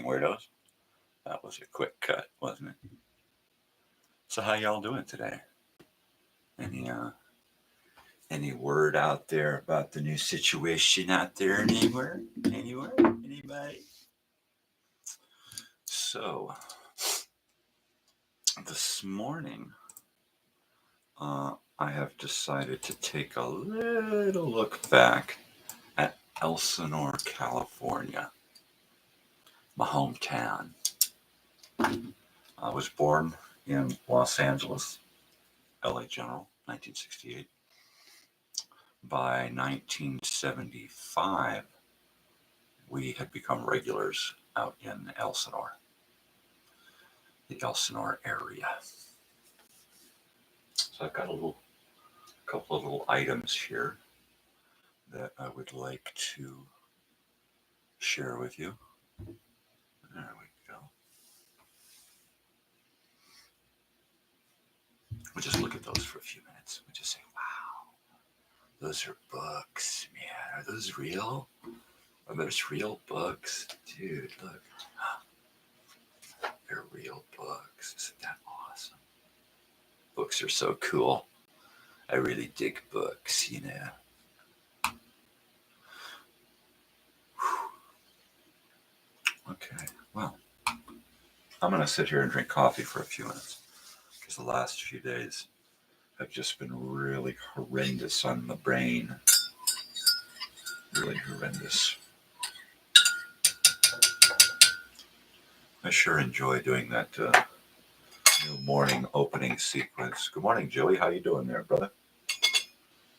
weirdos. That was a quick cut, wasn't it? So how y'all doing today? Any word out there about the new situation out there anywhere? Anybody? So this morning, I have decided to take a little look back at Elsinore, California, my hometown. I was born in Los Angeles, LA General, 1968. By 1975, we had become regulars out in Elsinore, the Elsinore area. So I've got a couple of little items here that I would like to share with you. There we go. We'll just look at those for a few minutes. We'll just say, wow, those are books, man. Are those real? Are those real books? Dude, look. They're real books. Isn't that awesome? Books are so cool. I really dig books, you know. Okay, well, I'm going to sit here and drink coffee for a few minutes because the last few days have just been really horrendous on the brain. Really horrendous. I sure enjoy doing that new morning opening sequence. Good morning, Joey. How you doing there, brother?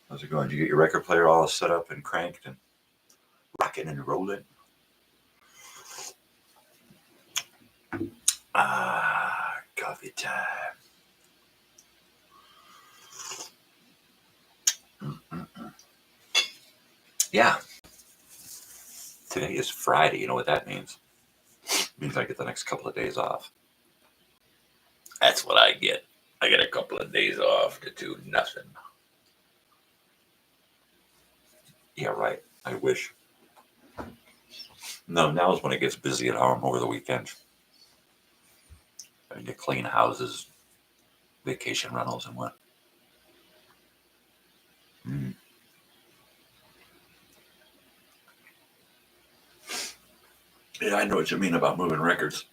How's it going? Did you get your record player all set up and cranked and rocking and rolling? Coffee time. Yeah. Today is Friday. You know what that means? It means I get the next couple of days off. That's what I get. I get a couple of days off to do nothing. Yeah, right. I wish. No, now is when it gets busy at home over the weekend. I mean, you clean houses, vacation rentals, and what. Yeah, I know what you mean about moving records.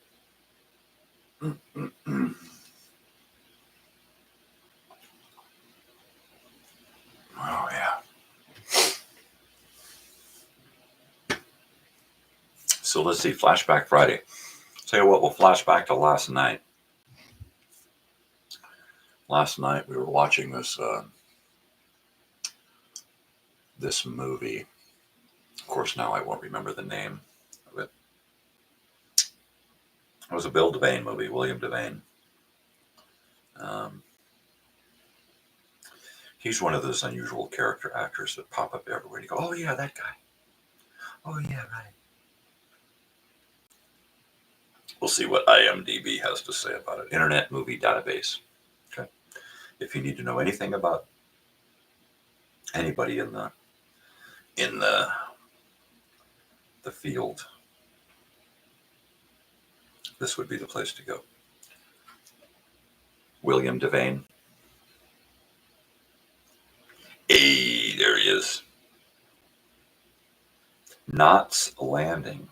Oh, yeah. So let's see, Flashback Friday. Tell you what, we'll flash back to last night. Last night we were watching this movie. Of course, now I won't remember the name of it. It was a Bill Devane movie, William Devane. He's one of those unusual character actors that pop up everywhere. You go, oh yeah, that guy. Oh yeah, right. We'll see what IMDb has to say about it. Internet Movie Database. Okay. If you need to know anything about anybody in the field, this would be the place to go. William Devane. Hey, there he is. Knots Landing.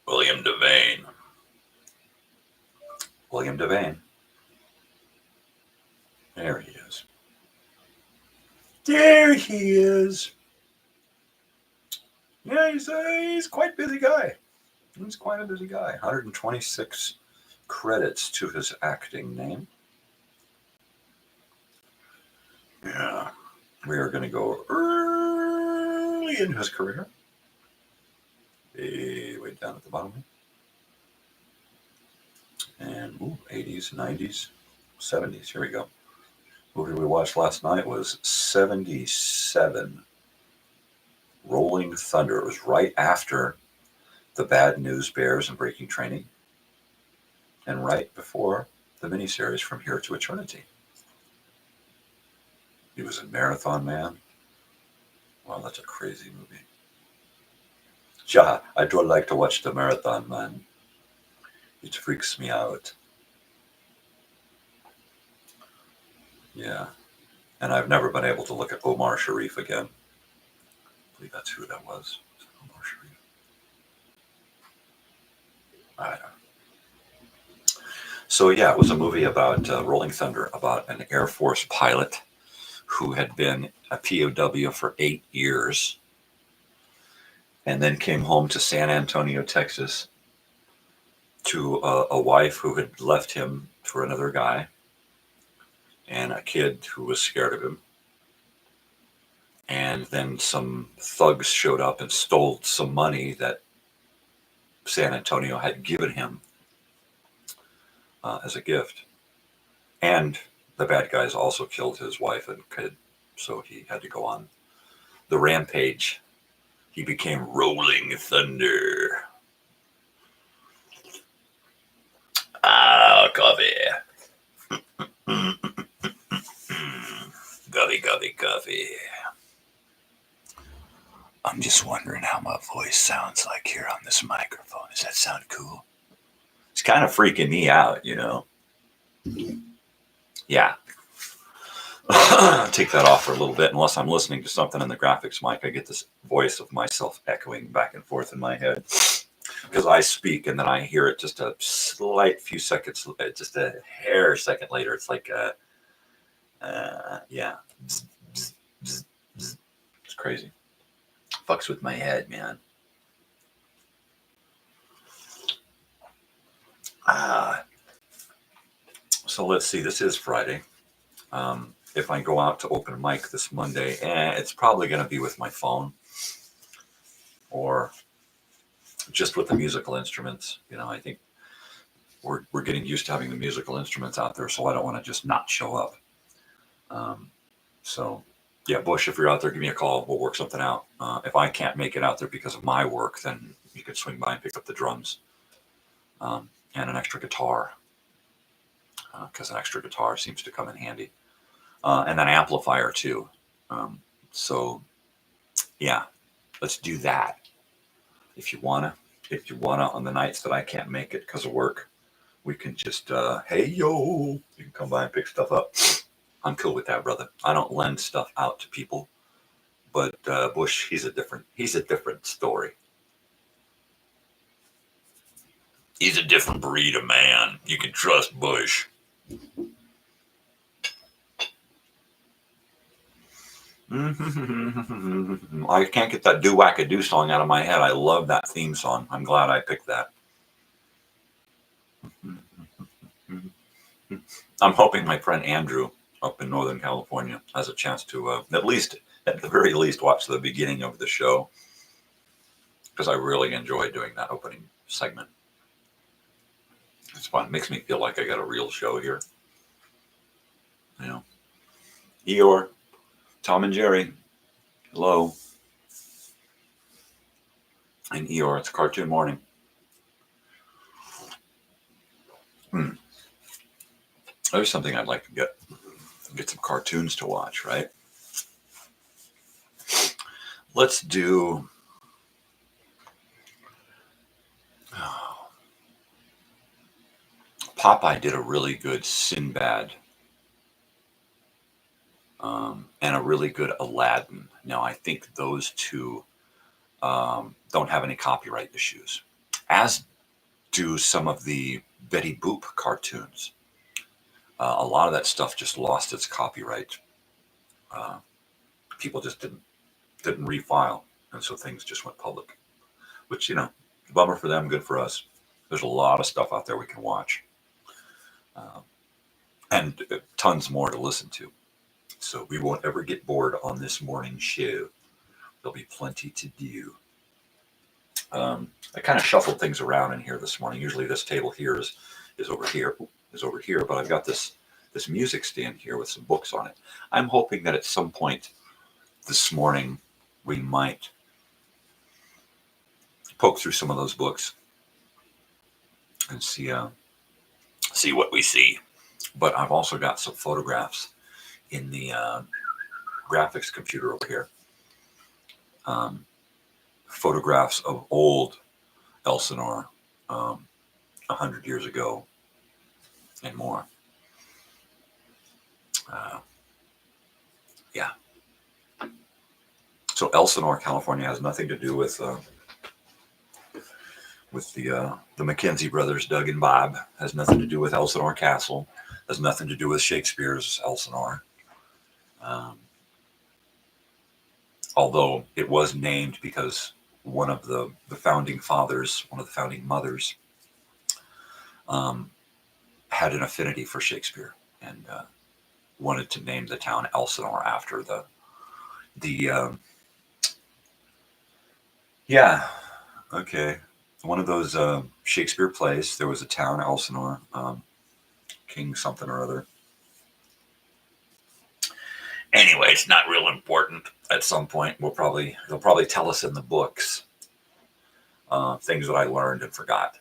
William Devane. William Devane. There he is. There he is. Yeah, he's quite a busy guy. He's quite a busy guy. 126 credits to his acting name. Yeah, we are going to go early in his career. Way down at the bottom. And 80s, 90s, 70s. Here we go. The movie we watched last night was 77. Rolling Thunder. It was right after The Bad News Bears and Breaking Training, and right before the miniseries From Here to Eternity. He was in Marathon Man. Wow, that's a crazy movie. Yeah, I do like to watch the Marathon Man. It freaks me out. Yeah. And I've never been able to look at Omar Sharif again. I believe that's who that was. Omar Sharif. I don't know. So yeah, it was a movie about Rolling Thunder, about an Air Force pilot who had been a POW for 8 years and then came home to San Antonio, Texas, to a wife who had left him for another guy and a kid who was scared of him. And then some thugs showed up and stole some money that San Antonio had given him as a gift. And the bad guys also killed his wife and kid, so he had to go on the rampage. He became Rolling Thunder. Ah, coffee. Coffee. I'm just wondering how my voice sounds like here on this microphone. Does that sound cool? It's kind of freaking me out, you know? Yeah. Take that off for a little bit. Unless I'm listening to something in the graphics mic, I get this voice of myself echoing back and forth in my head. Because I speak and then I hear it just a slight few seconds, just a hair second later. It's like, yeah. It's crazy. Fucks with my head, man. So let's see. This is Friday. If I go out to open mic this Monday, it's probably going to be with my phone or just with the musical instruments. You know, I think we're getting used to having the musical instruments out there, so I don't want to just not show up. So, yeah, Bush, if you're out there, give me a call. We'll work something out. If I can't make it out there because of my work, then you could swing by and pick up the drums and an extra guitar, because an extra guitar seems to come in handy. And an amplifier too. So yeah, let's do that. If you wanna, on the nights that I can't make it because of work, we can just, hey yo, you can come by and pick stuff up. I'm cool with that, brother. I don't lend stuff out to people, but Bush, he's a different story. He's a different breed of man. You can trust Bush. I can't get that do-wacka-do song out of my head. I love that theme song. I'm glad I picked that. I'm hoping my friend Andrew up in Northern California has a chance to at the very least, watch the beginning of the show, because I really enjoy doing that opening segment. It's fun. It makes me feel like I got a real show here. You know, Eeyore, Tom and Jerry, hello. And Eeyore, it's Cartoon Morning. There's something I'd like to get some cartoons to watch, right? Let's do Popeye did a really good Sinbad and a really good Aladdin. Now, I think those two don't have any copyright issues, as do some of the Betty Boop cartoons. A lot of that stuff just lost its copyright. People just didn't refile, and so things just went public, which, you know, bummer for them, good for us. There's a lot of stuff out there we can watch, and tons more to listen to. So we won't ever get bored on this morning show. There'll be plenty to do. I kind of shuffled things around in here this morning. Usually this table here is over here, but I've got this music stand here with some books on it. I'm hoping that at some point this morning we might poke through some of those books and see what we see. But I've also got some photographs in the graphics computer over here. Photographs of old Elsinore, 100 years ago and more. Yeah. So Elsinore, California has nothing to do with the Mackenzie brothers, Doug and Bob. Has nothing to do with Elsinore Castle. Has nothing to do with Shakespeare's Elsinore. Although it was named because one of the founding fathers, one of the founding mothers, had an affinity for Shakespeare and wanted to name the town Elsinore after one of those Shakespeare plays. There was a town, Elsinore, King something or other. Anyway, it's not real important. At some point, they'll probably tell us in the books things that I learned and forgot.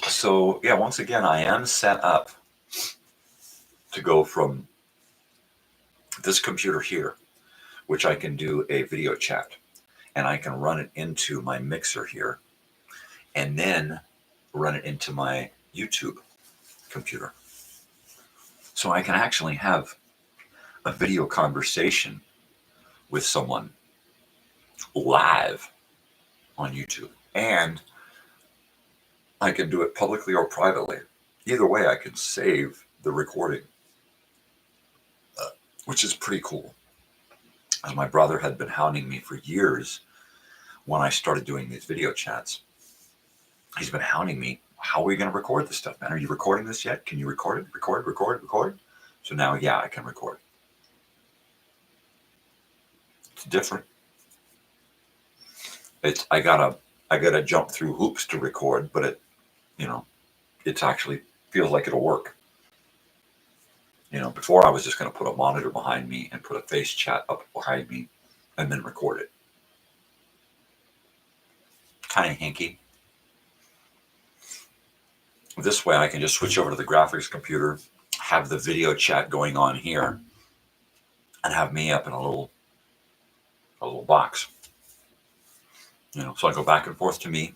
So yeah, once again, I am set up to go from this computer here, which I can do a video chat, and I can run it into my mixer here, and then run it into my YouTube computer. So I can actually have a video conversation with someone live on YouTube, and I can do it publicly or privately. Either way, I can save the recording, which is pretty cool. As my brother had been hounding me for years when I started doing these video chats. He's been hounding me. How are we going to record this stuff, man? Are you recording this yet? Can you record it? Record. So now, yeah, I can record. It's different. I gotta jump through hoops to record, but it actually feels like it'll work. Before I was just going to put a monitor behind me and put a face chat up behind me and then record it. Kind of hinky. This way I can just switch over to the graphics computer, have the video chat going on here, and have me up in a little box. So I go back and forth to me,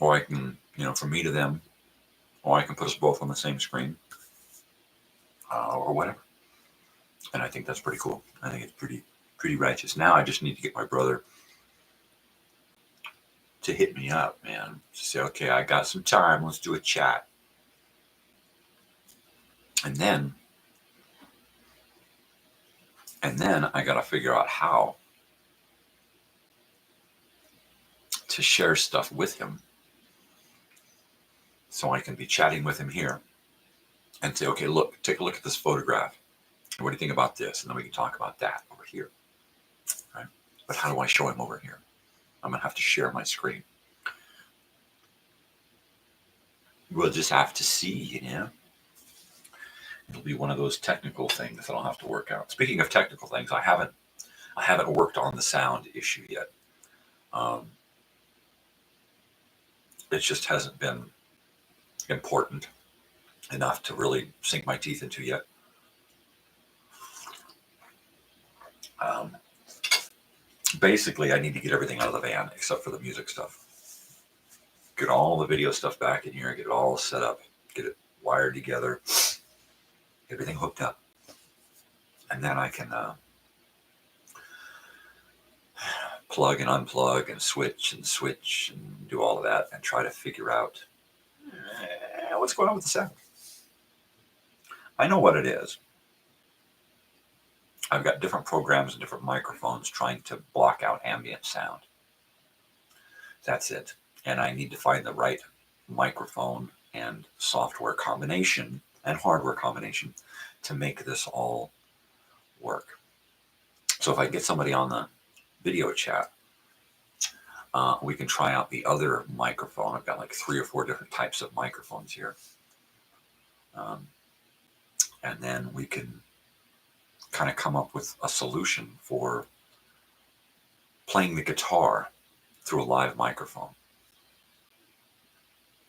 or I can, from me to them, or I can put us both on the same screen, or whatever. And I think that's pretty cool. I think it's pretty righteous. Now I just need to get my brother to hit me up, man. To say, okay, I got some time. Let's do a chat. And then I got to figure out how to share stuff with him, so I can be chatting with him here and say, okay, look, take a look at this photograph. What do you think about this? And then we can talk about that over here. Right? But how do I show him over here? I'm going to have to share my screen. We'll just have to see, It'll be one of those technical things that I'll have to work out. Speaking of technical things, I haven't worked on the sound issue yet. It just hasn't been important enough to really sink my teeth into yet. Basically, I need to get everything out of the van except for the music stuff. Get all the video stuff back in here, get it all set up, get it wired together, everything hooked up. And then I can plug and unplug and switch and do all of that and try to figure out what's going on with the sound. I know what it is. I've got different programs and different microphones trying to block out ambient sound. That's it. And I need to find the right microphone and software combination and hardware combination to make this all work. So if I get somebody on the video chat, we can try out the other microphone. I've got like 3 or 4 different types of microphones here. And then we can kind of come up with a solution for playing the guitar through a live microphone.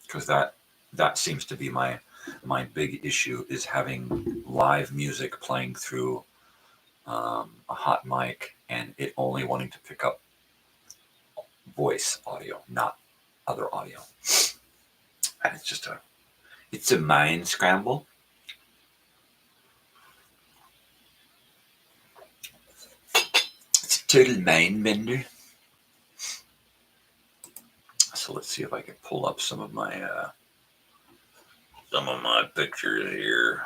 Because that that seems to be my big issue, is having live music playing through a hot mic and it only wanting to pick up voice audio, not other audio. And it's a mind scramble. It's a total mind bender. So let's see if I can pull up some of my pictures here.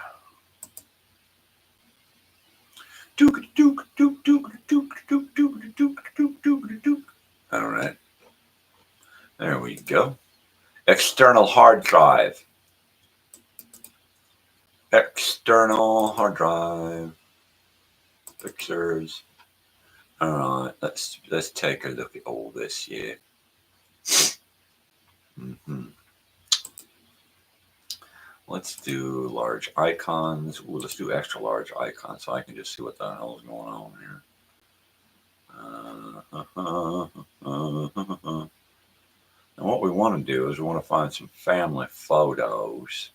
All right. There we go. External hard drive. External hard drive. Pictures. All right. Let's take a look at all this here. Let's do large icons. Ooh, let's do extra large icons so I can just see what the hell is going on here. And what we want to do is we want to find some family photos.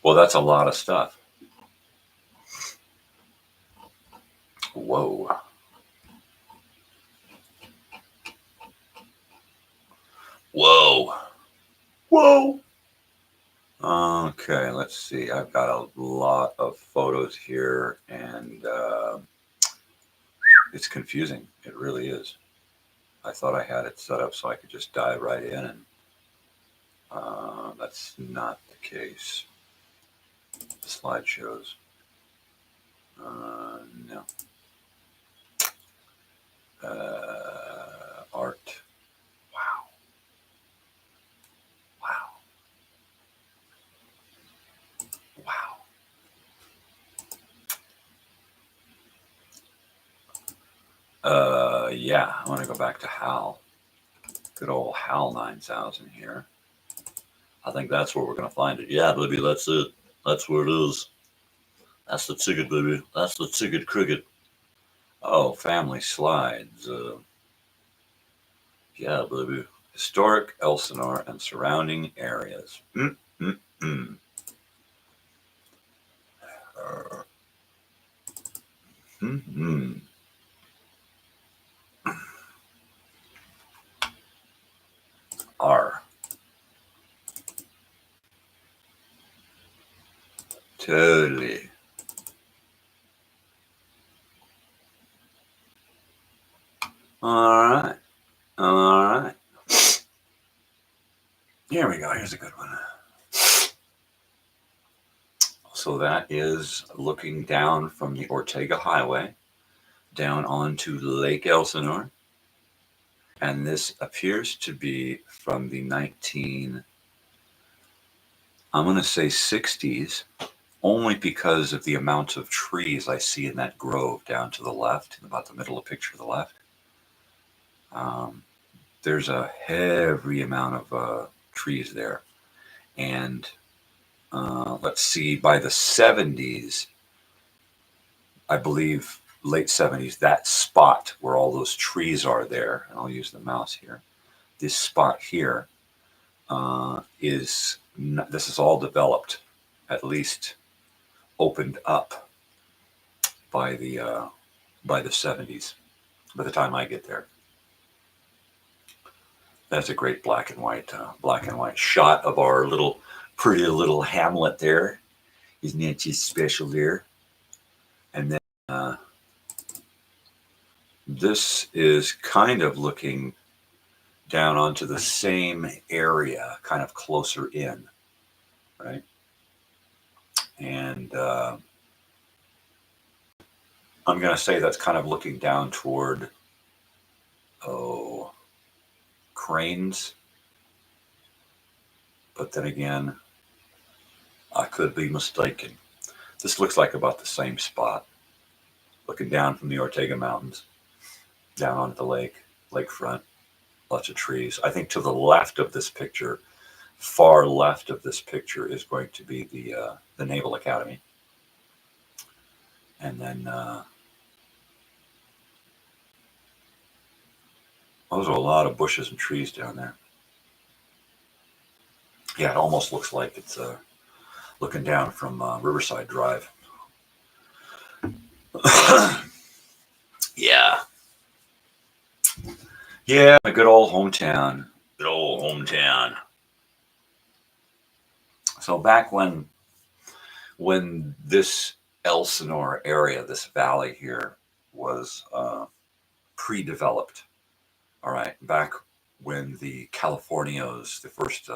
Well, that's a lot of stuff. Whoa. Whoa. Whoa. Okay, let's see. I've got a lot of photos here, and it's confusing. It really is. I thought I had it set up so I could just dive right in, and that's not the case. Slideshows. No. Art. Wow. Wow. Wow. Yeah, I want to go back to Hal. Good old Hal 9000 here. I think that's where we're going to find it. Yeah, baby, that's it. That's where it is. That's the ticket, baby. That's the ticket cricket. Oh, family slides. Yeah, baby. Historic Elsinore and surrounding areas. R. Totally. All right. All right. Here we go. Here's a good one. So that is looking down from the Ortega Highway down onto Lake Elsinore. And this appears to be from the I'm going to say 60s, only because of the amount of trees I see in that grove down to the left, in about the middle of the picture to the left. There's a heavy amount of trees there. And let's see, by the 70s, I believe late 70s, that spot where all those trees are there, and I'll use the mouse here, this spot here this is all developed, at least opened up by the 70s, by the time I get there. That's a great black and white shot of our pretty little hamlet there. Isn't it just special there? And then this is kind of looking down onto the same area, kind of closer in, right? And I'm going to say that's kind of looking down toward, Cranes. But then again, I could be mistaken. This looks like about the same spot. Looking down from the Ortega Mountains, down onto the lakefront, lots of trees. I think to the left of this picture, far left of this picture, is going to be the Naval Academy. And then those are a lot of bushes and trees down there. Yeah, it almost looks like it's looking down from Riverside Drive. Yeah. Yeah, my good old hometown. Good old hometown. So back when this Elsinore area, this valley here, was pre-developed, all right, back when the Californios, the first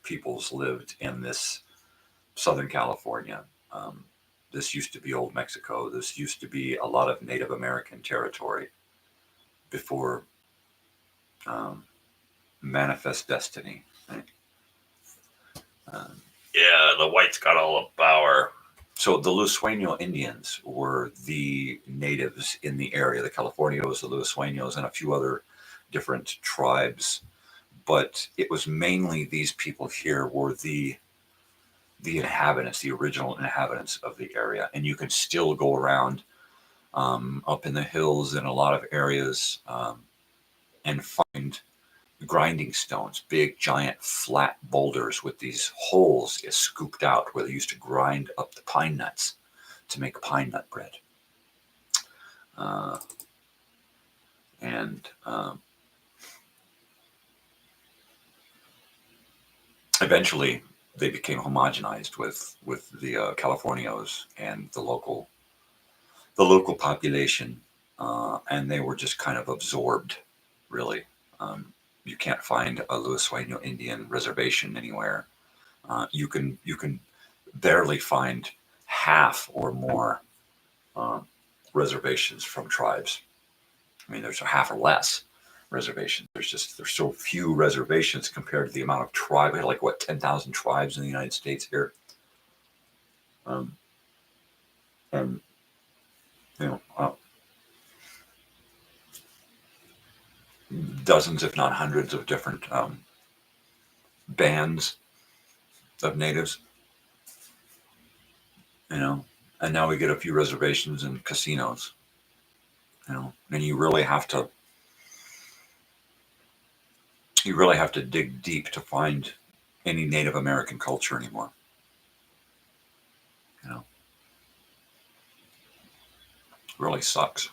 peoples lived in this Southern California. This used to be Old Mexico. This used to be a lot of Native American territory before Manifest Destiny. Right? Yeah, the whites got all the power. So the Luiseno Indians were the natives in the area. The Californios, the Luiseños, and a few other different tribes. But it was mainly these people here were the inhabitants, the original inhabitants of the area. And you can still go around up in the hills in a lot of areas and find grinding stones, big, giant, flat boulders with these holes scooped out where they used to grind up the pine nuts to make pine nut bread. Eventually, they became homogenized with the Californios and the local population, and they were just kind of absorbed, really. You can't find a Luiseno Indian reservation anywhere. You can barely find half or more reservations from tribes. I mean, there's a half or less reservations. There's so few reservations compared to the amount of tribe. We had like 10,000 tribes in the United States here. And you know, dozens, if not hundreds, of different bands of natives. And now we get a few reservations and casinos. And you really have to dig deep to find any Native American culture anymore. It really sucks.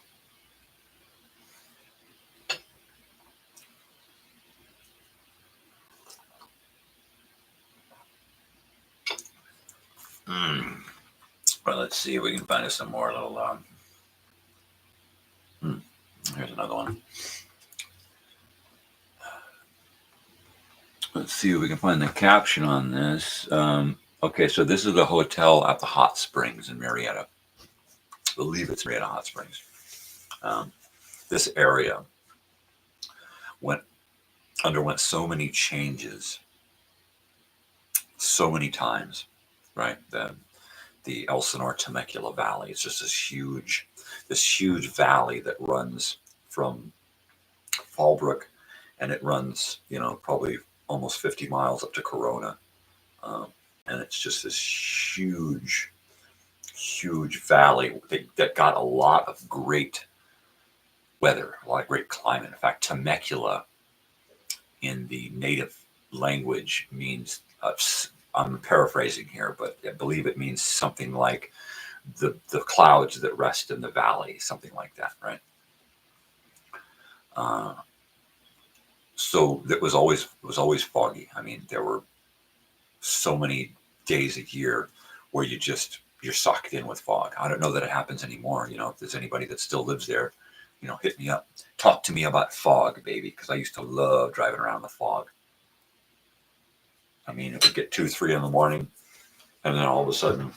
Well, let's see if we can find us some more little. Here's another one. Let's see if we can find the caption on this. Okay, so this is the hotel at the Hot Springs in Murietta. I believe it's Murietta Hot Springs. This area underwent so many changes, so many times, right? The Elsinore Temecula Valley. It's just this huge valley that runs from Fallbrook, and it runs, probably almost 50 miles up to Corona. And it's just this huge valley that got a lot of great weather, a lot of great climate. In fact, Temecula in the native language means, I'm paraphrasing here, but I believe it means something like the clouds that rest in the valley, something like that, right? So it was always foggy. I mean, there were so many days a year where you're socked in with fog. I don't know that it happens anymore. If there's anybody that still lives there, hit me up. Talk to me about fog, baby, because I used to love driving around in the fog. I mean, it would get 2, 3 in the morning, and then all of a sudden,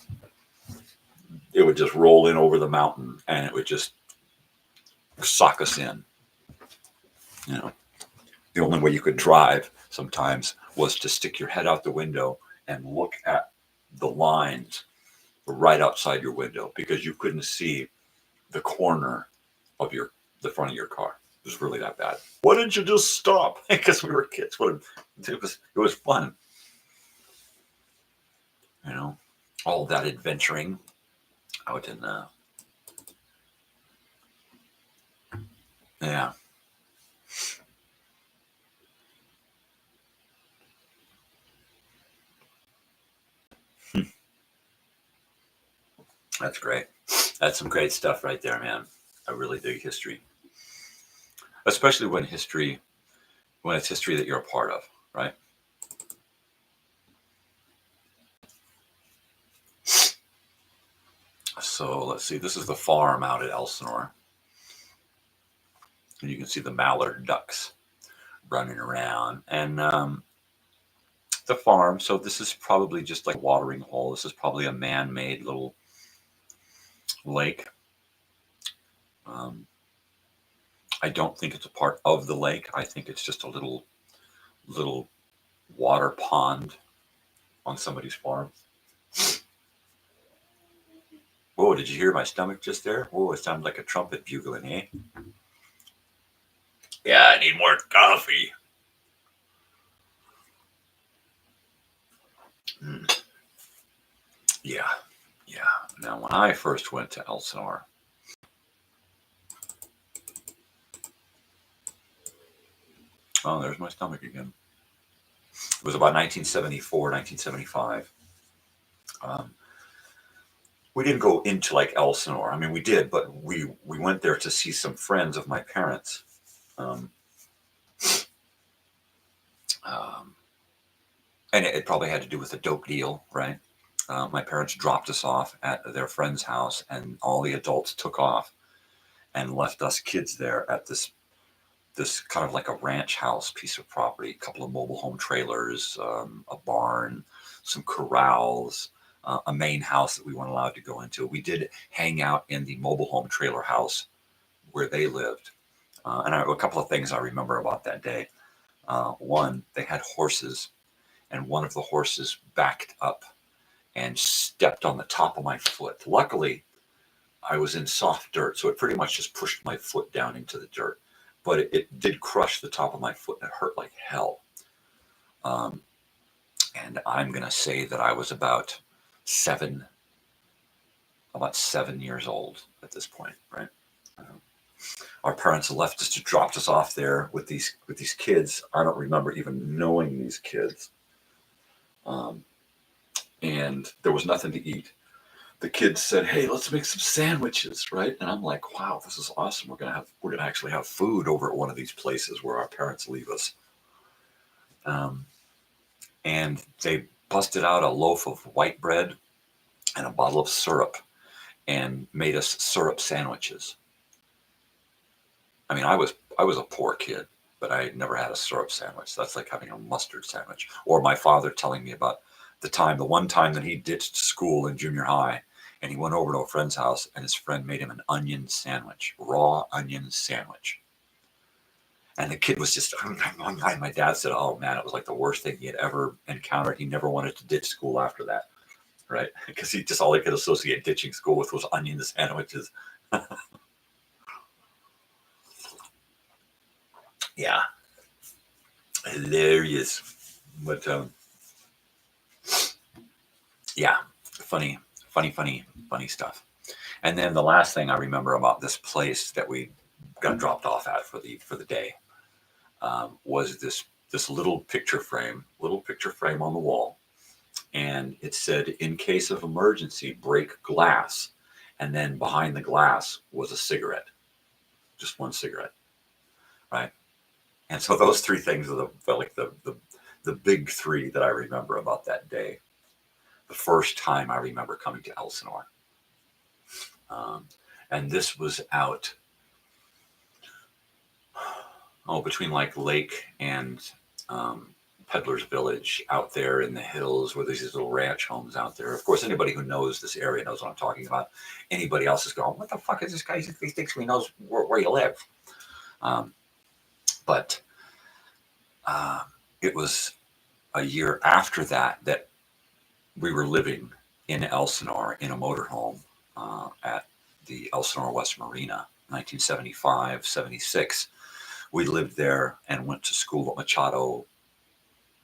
it would just roll in over the mountain, and it would just sock us in. The only way you could drive sometimes was to stick your head out the window and look at the lines were right outside your window because you couldn't see the corner of the front of your car. It was really that bad. Why didn't you just stop? Because we were kids. It was fun. You know, all that adventuring out in yeah. That's great. That's some great stuff right there, man. I really dig history. Especially when it's history that you're a part of, right? So let's see. This is the farm out at Elsinore. And you can see the mallard ducks running around. And the farm, so this is probably just like a watering hole. This is probably a man-made little lake. I don't think it's a part of the lake. I think it's just a little water pond on somebody's farm. Whoa, did you hear my stomach just there? Whoa, it sounded like a trumpet bugling, eh? Yeah, I need more coffee. Yeah. Now, when I first went to Elsinore, oh, there's my stomach again. It was about 1974, 1975. We didn't go into like Elsinore. I mean, we did, but we went there to see some friends of my parents. And it probably had to do with the dope deal, right? My parents dropped us off at their friend's house, and all the adults took off and left us kids there at this kind of like a ranch house piece of property, a couple of mobile home trailers, a barn, some corrals, a main house that we weren't allowed to go into. We did hang out in the mobile home trailer house where they lived. And a couple of things I remember about that day. One, they had horses, and one of the horses backed up and stepped on the top of my foot. Luckily, I was in soft dirt, so it pretty much just pushed my foot down into the dirt. But it did crush the top of my foot, and it hurt like hell. And I'm going to say that I was about 7 years old at this point, right? Our parents left us, dropped us off there with these kids. I don't remember even knowing these kids. And there was nothing to eat. The kids said, "Hey, let's make some sandwiches," right? And I'm like, "Wow, this is awesome. We're gonna actually have food over at one of these places where our parents leave us." And they busted out a loaf of white bread and a bottle of syrup and made us syrup sandwiches. I mean, I was a poor kid, but I had never had a syrup sandwich. That's like having a mustard sandwich. Or my father telling me about the one time that he ditched school in junior high, and he went over to a friend's house, and his friend made him an onion sandwich, raw onion sandwich. And the kid was just, my dad said, "Oh man, it was like the worst thing he had ever encountered. He never wanted to ditch school after that," right? Because all he could associate ditching school with was onion sandwiches. Yeah, hilarious. But yeah, funny stuff. And then the last thing I remember about this place that we got dropped off at for the day was this little picture frame on the wall, and it said, "In case of emergency, break glass." And then behind the glass was a cigarette, just one cigarette, right? And so those three things are the big three that I remember about that day. The first time I remember coming to Elsinore. And this was out, between like Lake and Peddler's Village, out there in the hills where there's these little ranch homes out there. Of course, anybody who knows this area knows what I'm talking about. Anybody else is going, "What the fuck is this guy? He thinks he knows where you live." But it was a year after that we were living in Elsinore in a motorhome at the Elsinore West Marina, 1975, 76. We lived there and went to school at Machado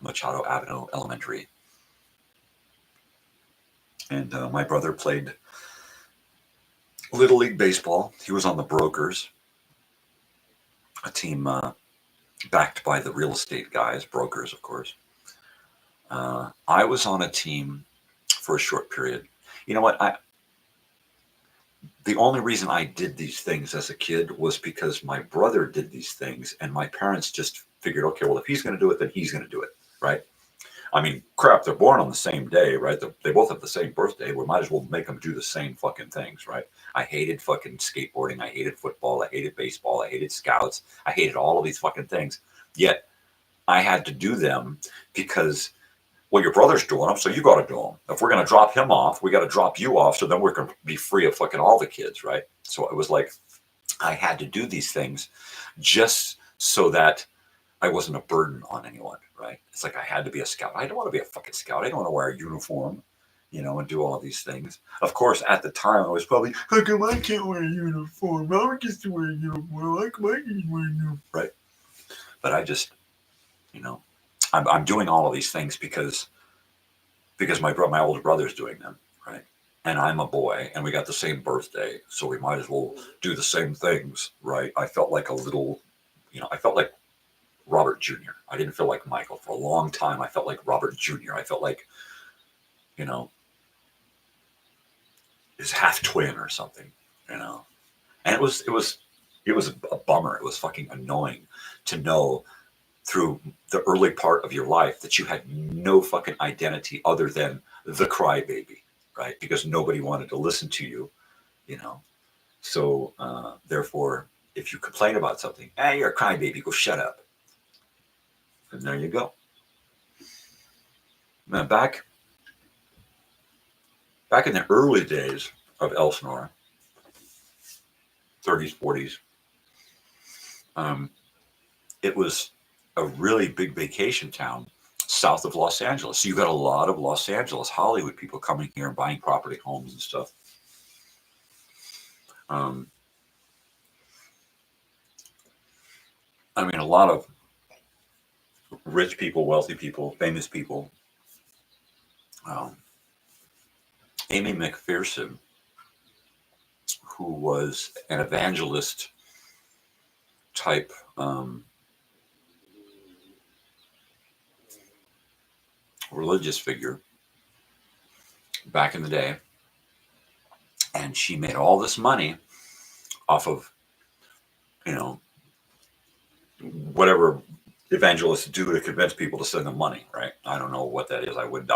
Avenue Elementary. And my brother played Little League Baseball. He was on the Brokers, a team backed by the real estate guys, Brokers, of course. I was on a team for a short period. You know what? The only reason I did these things as a kid was because my brother did these things, and my parents just figured, okay, well, if he's going to do it, then he's going to do it, right? I mean, crap, they're born on the same day, right? They both have the same birthday. We might as well make them do the same fucking things, right? I hated fucking skateboarding. I hated football. I hated baseball. I hated scouts. I hated all of these fucking things. Yet I had to do them because, well, your brother's doing them, so you got to do them. If we're going to drop him off, we got to drop you off, so then we're going to be free of fucking all the kids, right? So it was like I had to do these things just so that I wasn't a burden on anyone, right? It's like I had to be a scout. I don't want to be a fucking scout. I don't want to wear a uniform, and do all these things. Of course, at the time, I was probably, how come I can't wear a uniform? Robert gets to wear a uniform. How come I can wear a uniform? Right? But I just, I'm doing all of these things because my older brother's doing them, right? And I'm a boy, and we got the same birthday, so we might as well do the same things, right? I felt like a little, I felt like Robert Jr. I didn't feel like Michael. For a long time, I felt like Robert Jr. I felt like, his half twin or something, And it was a bummer. It was fucking annoying to know through the early part of your life that you had no fucking identity other than the crybaby, right? Because nobody wanted to listen to you, So therefore, if you complain about something, you're a crybaby, go shut up. And there you go. Now back in the early days of Elsinore, 30s, 40s, it was a really big vacation town south of Los Angeles. So you got a lot of Los Angeles, Hollywood people coming here and buying property, homes and stuff. A lot of rich people, wealthy people, famous people. Amy McPherson, who was an evangelist type religious figure back in the day, and she made all this money off of whatever evangelists do to convince people to send them money, right? I don't know what that is. I would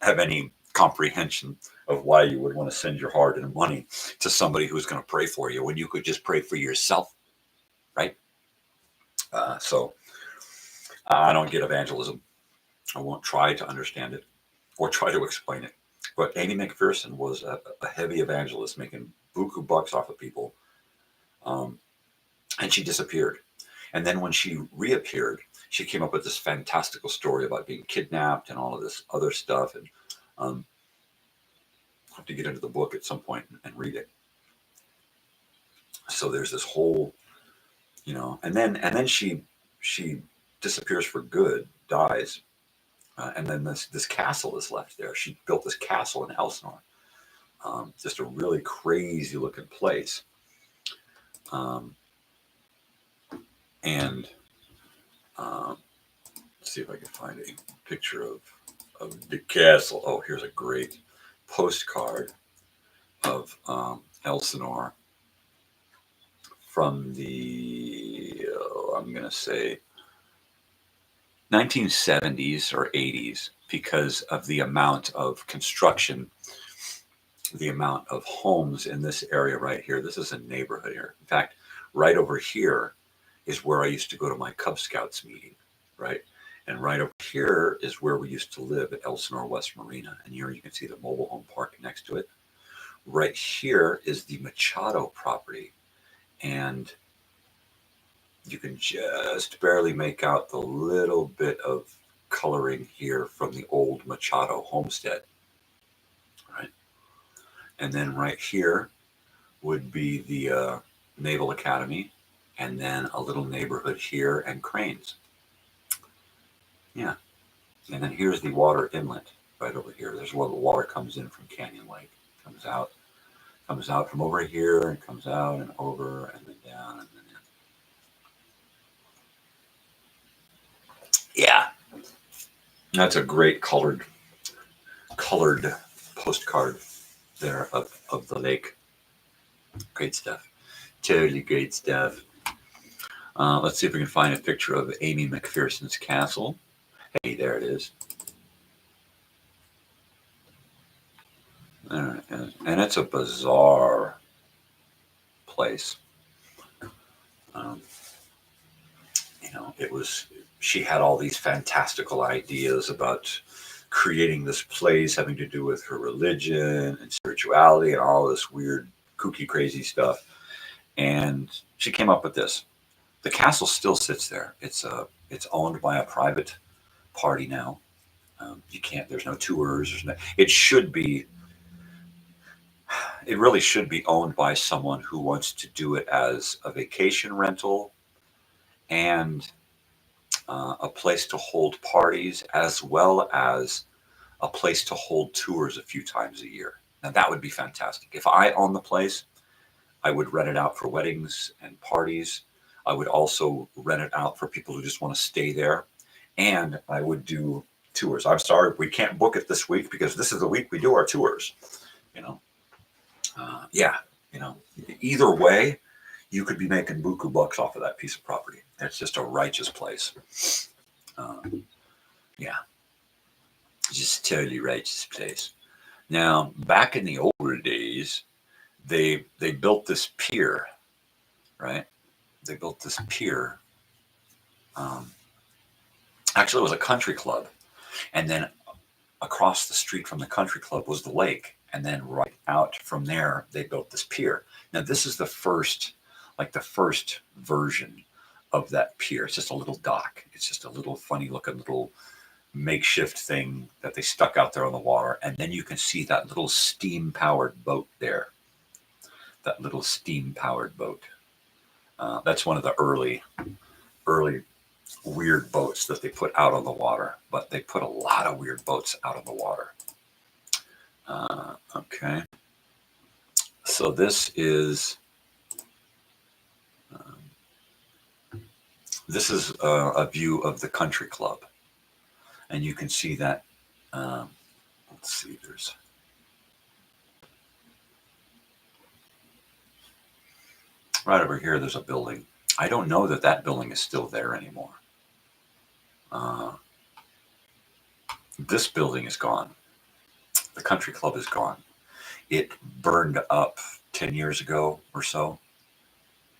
have any comprehension of why you would want to send your hard-earned money to somebody who's going to pray for you when you could just pray for yourself, right? So I don't get evangelism. I won't try to understand it or try to explain it. But Amy McPherson was a heavy evangelist, making buku bucks off of people, and she disappeared. And then when she reappeared, she came up with this fantastical story about being kidnapped and all of this other stuff. And I'll have to get into the book at some point and read it. So there's this whole, and then she disappears for good, dies. And then this castle is left there. She built this castle in Elsinore. Just a really crazy looking place. And let's see if I can find a picture of the castle. Oh, here's a great postcard of Elsinore from the, I'm going to say 1970s or 80s, because of the amount of construction, the amount of homes in this area right here. This is a neighborhood here. In fact, right over here is where I used to go to my Cub Scouts meeting, right? And right over here is where we used to live at Elsinore West Marina. And here you can see the mobile home park next to it. Right here is the Machado property. And you can just barely make out the little bit of coloring here from the old Machado homestead. And then right here would be the Naval Academy, and then a little neighborhood here and cranes. Yeah. And then here's the water inlet right over here. There's where the water comes in from Canyon Lake. Comes out from over here and comes out and over and then down and then in. Yeah. That's a great colored postcard there of the lake. Great stuff. Totally great stuff. Let's see if we can find a picture of Amy McPherson's castle. Hey, there it is. There it is. And it's a bizarre place. She had all these fantastical ideas about creating this place having to do with her religion and spirituality and all this weird, kooky, crazy stuff. And she came up with this. The castle still sits there. It's owned by a private party now. There's no tours. It really should be owned by someone who wants to do it as a vacation rental and a place to hold parties, as well as a place to hold tours a few times a year. Now that would be fantastic. If I owned the place, I would rent it out for weddings and parties. I would also rent it out for people who just want to stay there. And I would do tours. I'm sorry, we can't book it this week because this is the week we do our tours. Either way, you could be making buku bucks off of that piece of property. It's just a righteous place. Just a totally righteous place. Now, back in the older days, they built this pier, right? They built this pier. Actually, it was a country club. And then across the street from the country club was the lake. And then right out from there, they built this pier. Now, this is the first version of that pier. It's just a little dock. It's just a little funny looking little makeshift thing that they stuck out there on the water. And then you can see that little steam powered boat there. That little steam powered boat. That's one of the early weird boats that they put out on the water. But they put a lot of weird boats out on the water. Okay. So this is a view of the country club. And you can see that, let's see, there's, right over here, there's a building. I don't know that building is still there anymore. This building is gone. The country club is gone. It burned up 10 years ago or so.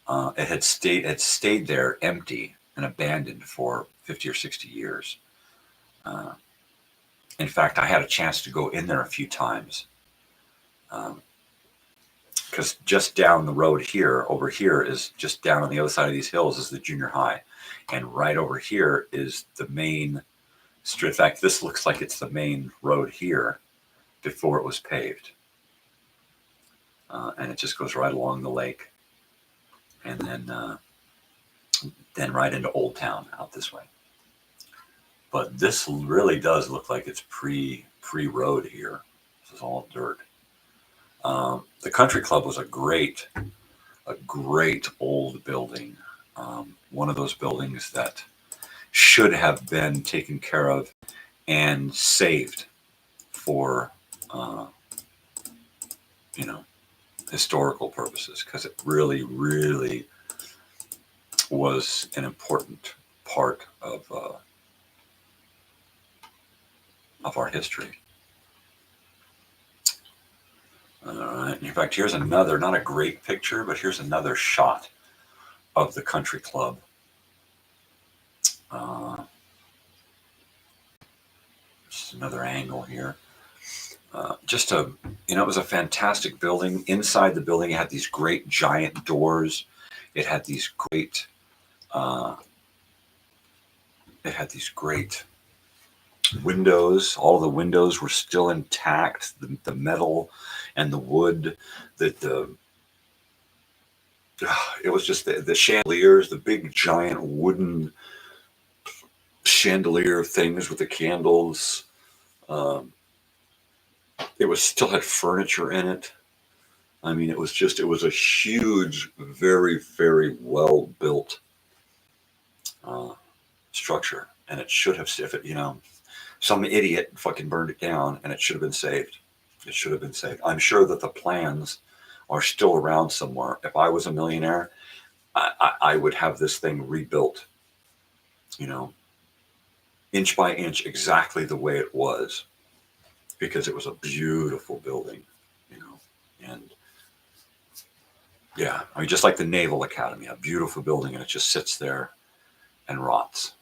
It had stayed there empty and abandoned for 50 or 60 years. In fact, I had a chance to go in there a few times. Because just down the road here, over here is just down on the other side of these hills is the junior high. And right over here is the main street. In fact, this looks like it's the main road here before it was paved. And it just goes right along the lake. And then right into Old Town out this way. But this really does look like it's pre-road here. This is all dirt. The country club was a great old building. One of those buildings that should have been taken care of and saved for, historical purposes, because it really, really was an important part of our history. All right. In fact, here's another, not a great picture, but here's another shot of the country club. Just another angle here. It was a fantastic building. Inside the building, it had these great giant doors. It had these great windows. All the windows were still intact. The metal and the wood, the it was just the chandeliers, the big giant wooden chandelier things with the candles. It was still had furniture in it. I mean, it was a huge, very, very well built structure, and it should have, if it, some idiot fucking burned it down, and it should have been saved. It should have been saved. I'm sure that the plans are still around somewhere. If I was a millionaire, I would have this thing rebuilt, inch by inch, exactly the way it was, because it was a beautiful building, and yeah, I mean, just like the Naval Academy, a beautiful building, and it just sits there and rots,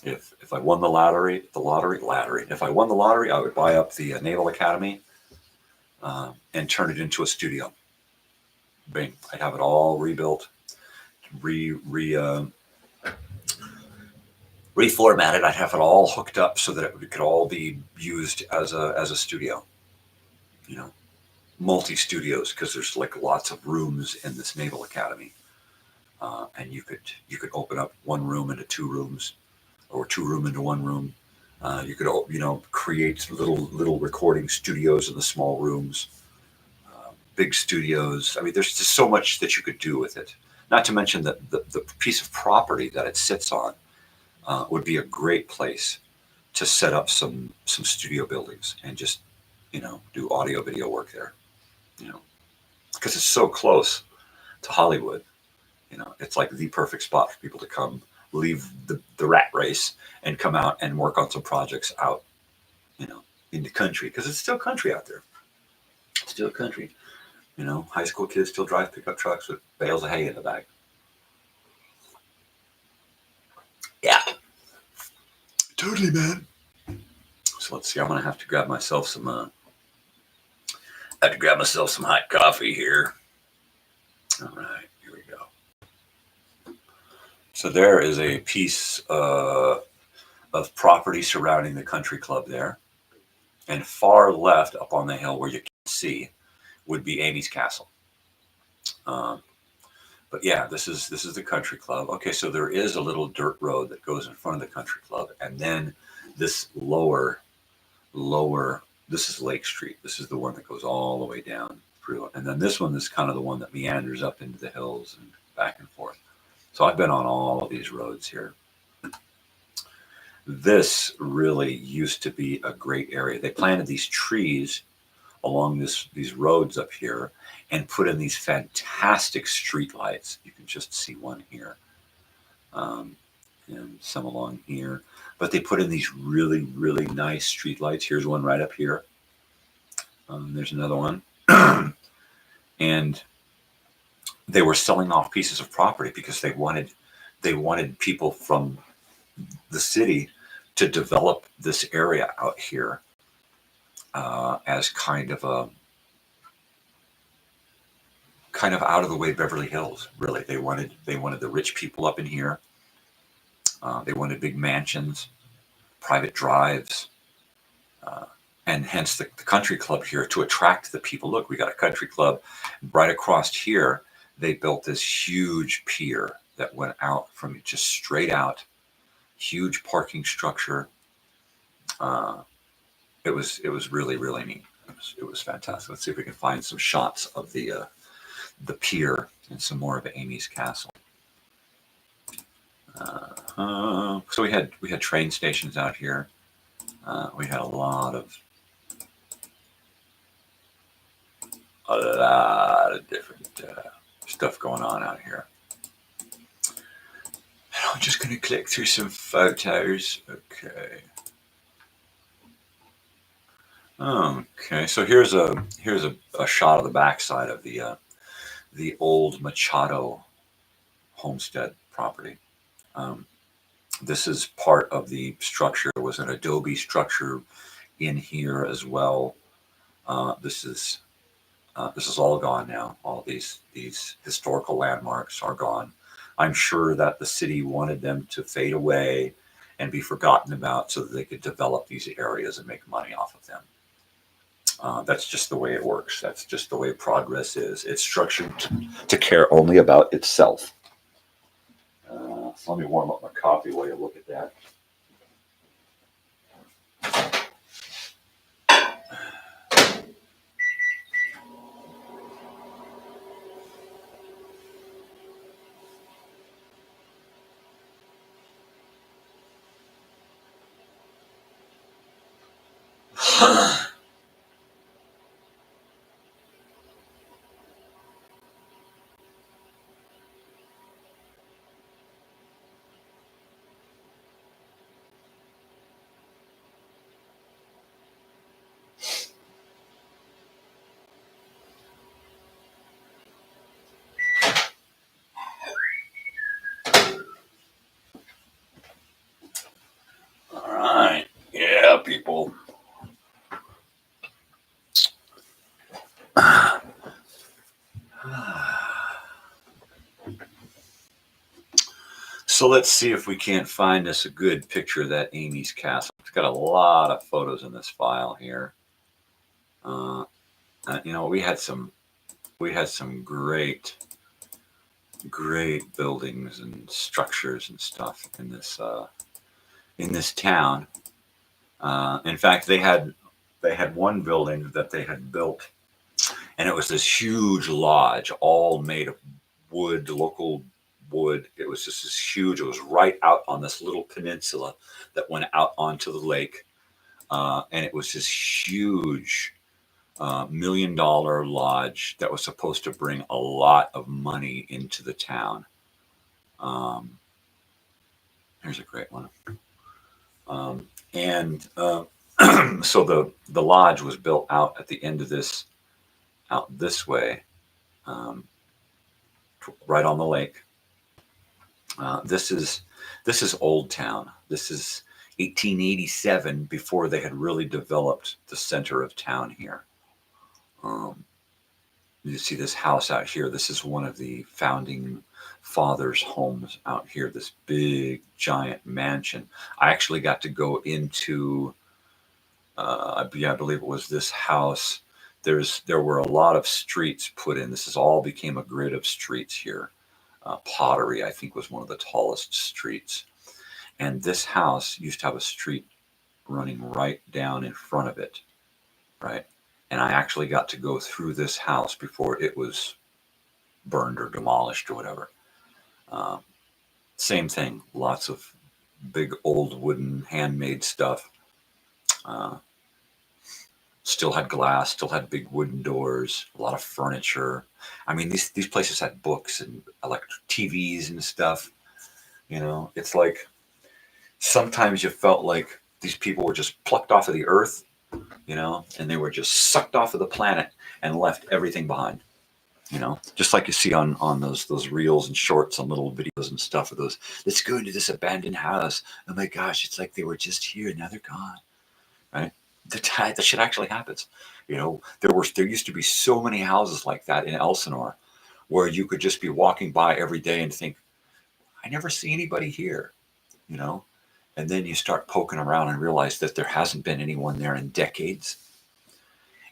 If I won the lottery, if I won the lottery, I would buy up the Naval Academy and turn it into a studio. Bing, I'd have it all rebuilt, reformatted. I'd have it all hooked up so that it could all be used as a studio, multi-studios, because there's like lots of rooms in this Naval Academy, and you could open up one room into two rooms, or two room into one room. You could create little recording studios in the small rooms, big studios. I mean, there's just so much that you could do with it. Not to mention that the piece of property that it sits on would be a great place to set up some studio buildings and just do audio video work there. Because it's so close to Hollywood. It's like the perfect spot for people to come, leave the rat race, and come out and work on some projects out, in the country, because it's still country out there. It's still country. High school kids still drive pickup trucks with bales of hay in the back. Yeah. Totally, man. So let's see. I'm going to have to grab myself some hot coffee here. All right, here we go. So there is a piece of property surrounding the country club there. And far left up on the hill, where you can't see, would be Amy's Castle. But yeah, this is the country club. Okay, so there is a little dirt road that goes in front of the country club, and then this lower, this is Lake Street. This is the one that goes all the way down through, and then this one is kind of the one that meanders up into the hills and back and forth. So I've been on all of these roads here. This really used to be a great area. They planted these trees along these roads up here and put in these fantastic street lights. You can just see one here, and some along here. But they put in these really, really nice street lights. Here's one right up here. There's another one. And they were selling off pieces of property because they wanted people from the city to develop this area out here as kind of out of the way Beverly Hills. Really, they wanted the rich people up in here. They wanted big mansions, private drives, and hence the country club here to attract the people. Look, we got a country club right across here. They built this huge pier that went out from just straight out, huge parking structure. It was really, really neat. It was fantastic. Let's see if we can find some shots of the pier and some more of Amy's Castle. So we had train stations out here. We had a lot of different stuff going on out here. And I'm just going to click through some photos. Okay, so here's a shot of the backside of the old Machado homestead property. This is part of the structure. There was an adobe structure in here as well. This is all gone now. All these historical landmarks are gone. I'm sure that the city wanted them to fade away and be forgotten about so that they could develop these areas and make money off of them. That's just the way it works. That's just the way progress is. It's structured to care only about itself. So let me warm up my coffee while you look at that. All right. Yeah, people. So let's see if we can't find us a good picture of that Amy's Castle. It's got a lot of photos in this file here. We had some great buildings and structures and stuff in this town. In fact, they had one building that they had built, and it was this huge lodge, all made of wood, local wood. It was just this huge. It was right out on this little peninsula that went out onto the lake, and it was this huge $1 million lodge that was supposed to bring a lot of money into the town. Here's a great one. So the lodge was built out at the end of this, out this way, right on the lake. This is Old Town. This is 1887, before they had really developed the center of town here. You see this house out here. This is one of the founding fathers' homes out here. This big, giant mansion. I actually got to go into, I believe it was this house. There were a lot of streets put in. This is all became a grid of streets here. Pottery, I think, was one of the tallest streets. And this house used to have a street running right down in front of it, right? And I actually got to go through this house before it was burned or demolished or whatever. Same thing, lots of big old wooden handmade stuff. Still had glass, still had big wooden doors, a lot of furniture. I mean, these places had books and electric TVs and stuff. It's like sometimes you felt like these people were just plucked off of the earth, and they were just sucked off of the planet and left everything behind. Just like you see on those reels and shorts and little videos and stuff of those. Let's go into this abandoned house. Oh my gosh, it's like they were just here and now they're gone, right? That shit actually happens. There used to be so many houses like that in Elsinore, where you could just be walking by every day and think, I never see anybody here, and then you start poking around and realize that there hasn't been anyone there in decades.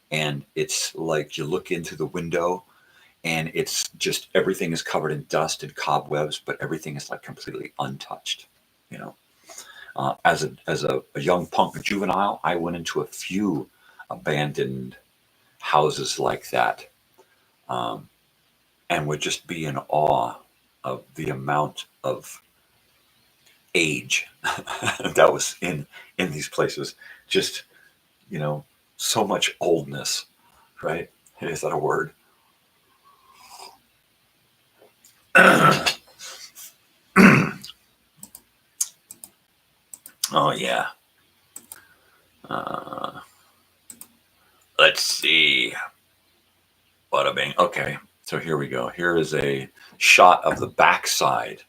And it's like you look into the window and it's just everything is covered in dust and cobwebs, but everything is like completely untouched. As a young punk juvenile, I went into a few abandoned houses like that, and would just be in awe of the amount of age that was in these places. Just, so much oldness, right? Is that a word? Oh yeah. Let's see. Bada bing. Okay, so here we go. Here is a shot of the backside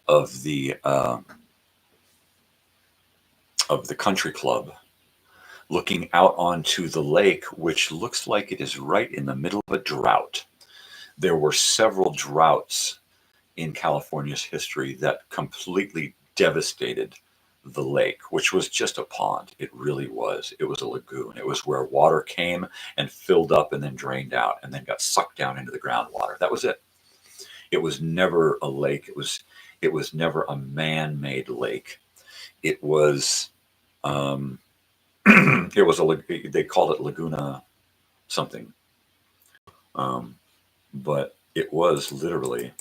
of the country club, looking out onto the lake, which looks like it is right in the middle of a drought. There were several droughts in California's history that completely devastated the lake, which was just a pond. It really was. It was a lagoon. It was where water came and filled up and then drained out and then got sucked down into the groundwater. That was it. It was never a lake. It was never a man-made lake. It was it was they called it Laguna something. But it was literally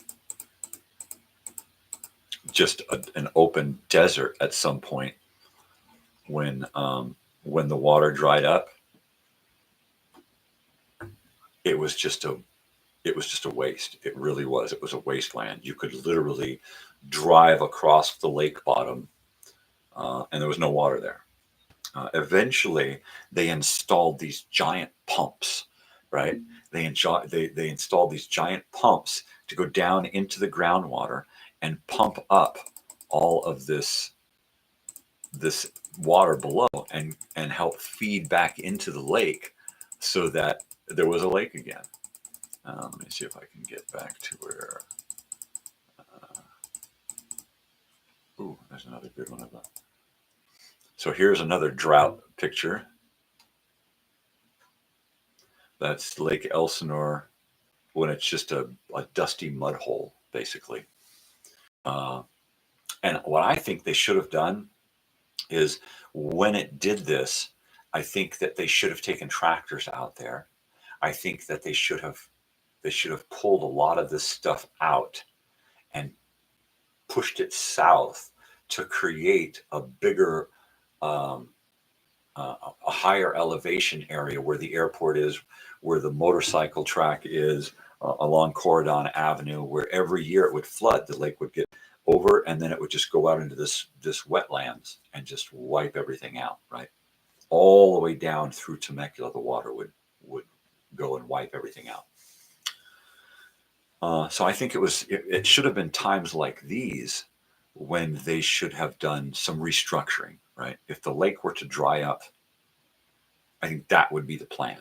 just an open desert at some point when the water dried up. It was just a waste. It really was. It was a wasteland. You could literally drive across the lake bottom, and there was no water there. Eventually, they installed these giant pumps, right? They installed these giant pumps to go down into the groundwater and pump up all of this water below and help feed back into the lake so that there was a lake again. Let me see if I can get back to where. Ooh, there's another good one of that. So here's another drought picture. That's Lake Elsinore when it's just a dusty mud hole, basically. And what I think they should have done is when it did this, I think that they should have taken tractors out there. I think that they should have pulled a lot of this stuff out and pushed it south to create a bigger, a higher elevation area where the airport is, where the motorcycle track is, along Corridon Avenue, where every year it would flood. The lake would get over, and then it would just go out into this wetlands and just wipe everything out, right? All the way down through Temecula, the water would go and wipe everything out. So I think it should have been times like these when they should have done some restructuring, right? If the lake were to dry up, I think that would be the plan,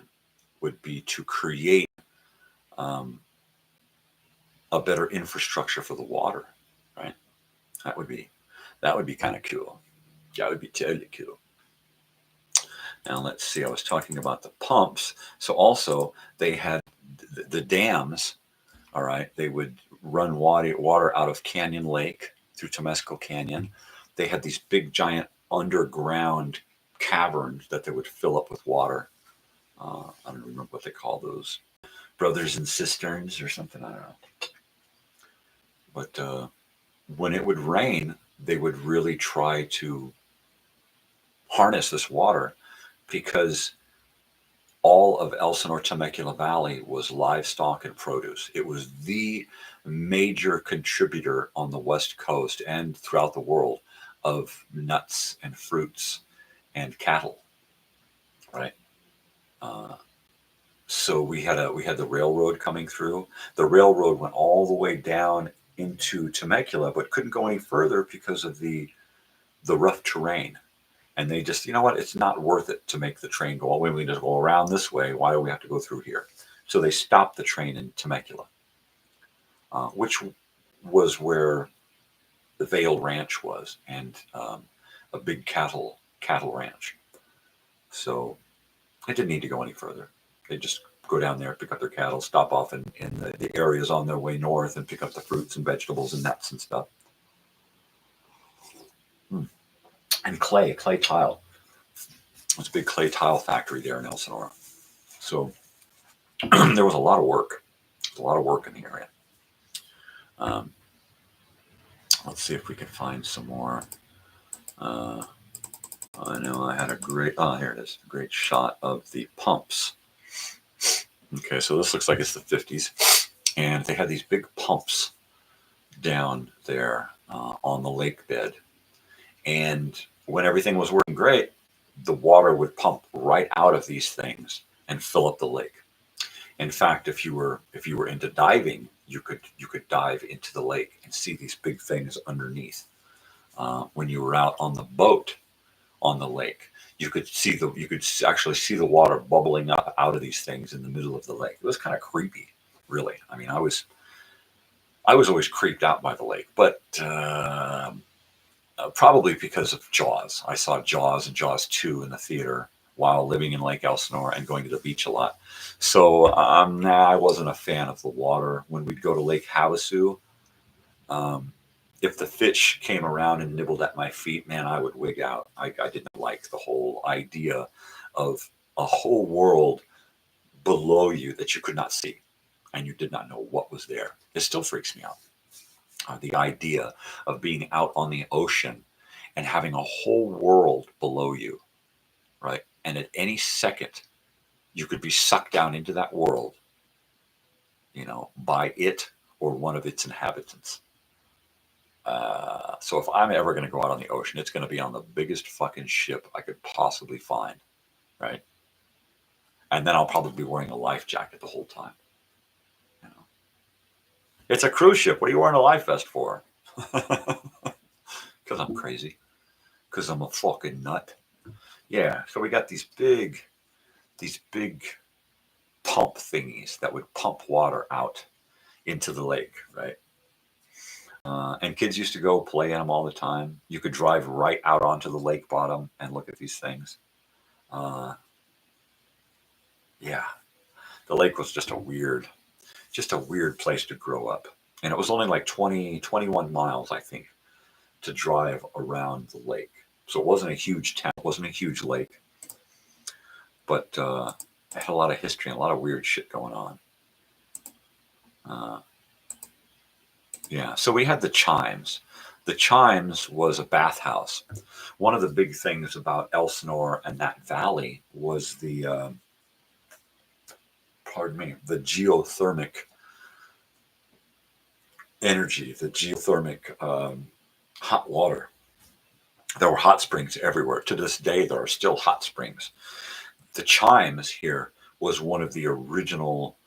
would be to create a better infrastructure for the water, right? That would be kind of cool. That would be totally cool. Now let's see, I was talking about the pumps. So also they had the dams, all right? They would run water out of Canyon Lake through Temescal Canyon. They had these big giant underground caverns that they would fill up with water. I don't remember what they call those, brothers and cisterns or something, I don't know. But when it would rain, they would really try to harness this water because all of Elsinore Temecula Valley was livestock and produce. It was the major contributor on the West Coast and throughout the world of nuts and fruits and cattle, right? So we had the railroad coming through. The railroad went all the way down into Temecula, but couldn't go any further because of the rough terrain. And they just, you know what, it's not worth it to make the train go all the way. We can just go around this way. Why do we have to go through here? So they stopped the train in Temecula, which was where the Vail Ranch was, and a big cattle ranch. So it didn't need to go any further. They just go down there, pick up their cattle, stop off in the areas on their way north and pick up the fruits and vegetables and nuts and stuff. And clay tile. There's a big clay tile factory there in Elsinore. So there was a lot of work. A lot of work in the area. Let's see if we can find some more. I know I had a great, here it is, a great shot of the pumps. Okay, so this looks like it's the 50s. And they had these big pumps down there on the lake bed. And when everything was working great, the water would pump right out of these things and fill up the lake. In fact, if you were into diving, you could dive into the lake and see these big things underneath. When you were out on the boat on the lake, you could actually see the water bubbling up out of these things in the middle of the lake. It was kind of creepy, really. I mean, I was always creeped out by the lake, but probably because of Jaws. I saw Jaws and Jaws 2 in the theater while living in Lake Elsinore and going to the beach a lot. So I wasn't a fan of the water. When we'd go to Lake Havasu, if the fish came around and nibbled at my feet, man, I would wig out. I didn't like the whole idea of a whole world below you that you could not see and you did not know what was there. It still freaks me out. The idea of being out on the ocean and having a whole world below you, right? And at any second, you could be sucked down into that world, by it or one of its inhabitants. So if I'm ever going to go out on the ocean, it's going to be on the biggest fucking ship I could possibly find, right? And then I'll probably be wearing a life jacket the whole time. It's a cruise ship. What are you wearing a life vest for? Because I'm crazy. Because I'm a fucking nut. Yeah, so we got these big pump thingies that would pump water out into the lake, right? And kids used to go play in them all the time. You could drive right out onto the lake bottom and look at these things. Yeah, the lake was just a weird place to grow up. And it was only like 21 miles, I think, to drive around the lake. So it wasn't a huge town, it wasn't a huge lake. But it had a lot of history and a lot of weird shit going on. Yeah, so we had the Chimes. The Chimes was a bathhouse. One of the big things about Elsinore and that valley was the geothermic energy, the geothermic hot water. There were hot springs everywhere. To this day, there are still hot springs. The Chimes here was one of the original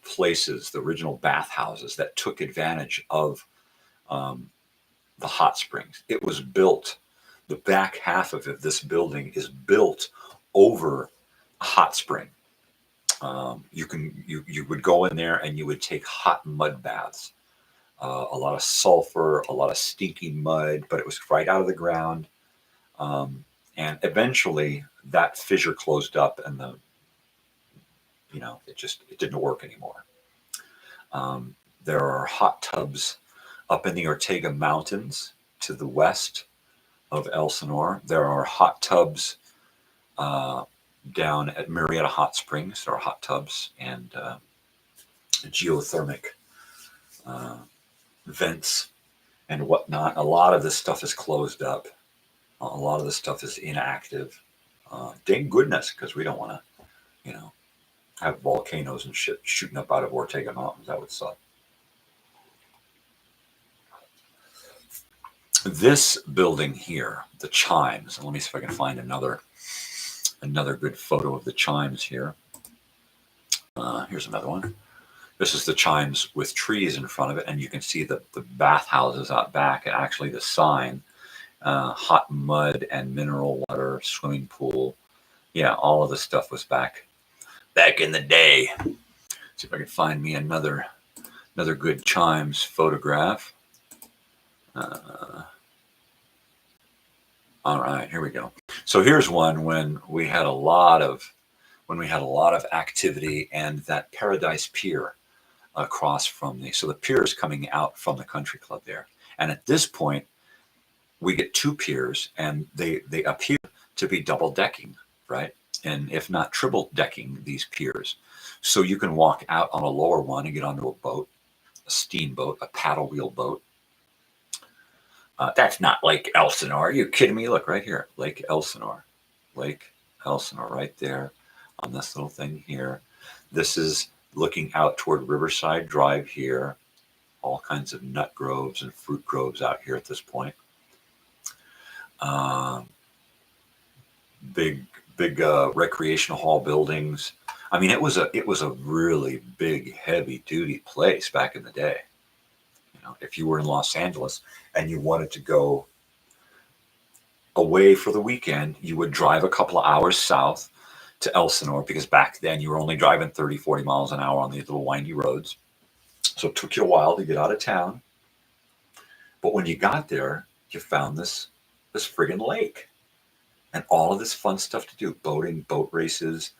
places, the original bathhouses that took advantage of the hot springs. It was built, the back half of it, this building is built over a hot spring. You would go in there and you would take hot mud baths. A lot of sulfur, a lot of stinky mud, but it was right out of the ground. And eventually that fissure closed up and it didn't work anymore. There are hot tubs up in the Ortega Mountains to the west of Elsinore. There are hot tubs down at Murietta Hot Springs. There are hot tubs and geothermic vents and whatnot. A lot of this stuff is closed up. A lot of this stuff is inactive. Thank goodness, because we don't want to, have volcanoes and shit shooting up out of Ortega Mountains. That would suck. This building here, the Chimes. Let me see if I can find another good photo of the Chimes here. Here's another one. This is the Chimes with trees in front of it, and you can see the bathhouses out back, and actually the sign, hot mud and mineral water, swimming pool. Yeah, all of this stuff was back in the day. See if I can find me another good Chimes photograph. All right, here we go. So here's one when we had a lot of activity, and that Paradise Pier across from so the pier is coming out from the country club there. And at this point, we get two piers, and they appear to be double decking, right? And if not triple decking these piers. So you can walk out on a lower one and get onto a boat, a steamboat, a paddle wheel boat. That's not Lake Elsinore. Are you kidding me? Look right here, Lake Elsinore. Lake Elsinore right there on this little thing here. This is looking out toward Riverside Drive here. All kinds of nut groves and fruit groves out here at this point. Big recreational hall buildings. I mean, it was a really big, heavy duty place back in the day. If you were in Los Angeles and you wanted to go away for the weekend, you would drive a couple of hours south to Elsinore, because back then you were only driving 30, 40 miles an hour on these little windy roads. So it took you a while to get out of town. But when you got there, you found this friggin' lake, and all of this fun stuff to do: boating, boat races.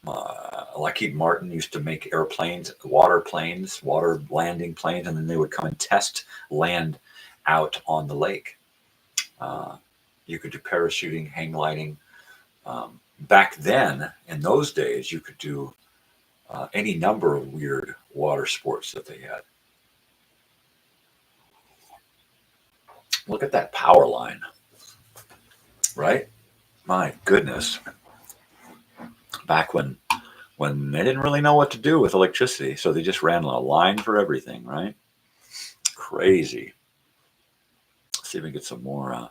Lockheed Martin used to make airplanes, water planes, water landing planes, and then they would come and test land out on the lake. You could do parachuting, hang gliding. Back then, in those days, you could do any number of weird water sports that they had. Look at that power line, right? My goodness. Back when they didn't really know what to do with electricity, so they just ran a line for everything, right? Crazy. Let's see if we can get some more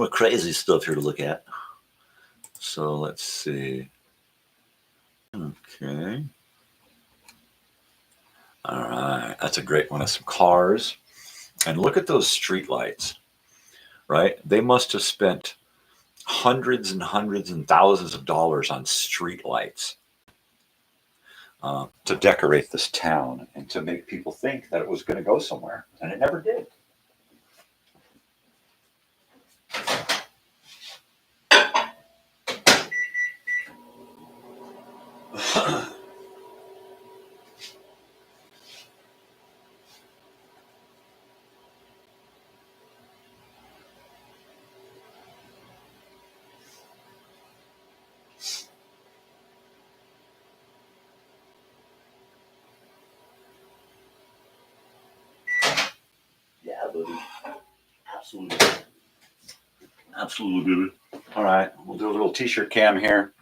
crazy stuff here to look at. So let's see. Okay. All right. That's a great one of some cars. And look at those street lights, right? They must have spent hundreds and hundreds and thousands of dollars on street lights to decorate this town and to make people think that it was going to go somewhere. And it never did. Yeah, buddy. Absolutely. Absolutely, baby. All right, we'll do a little t-shirt cam here.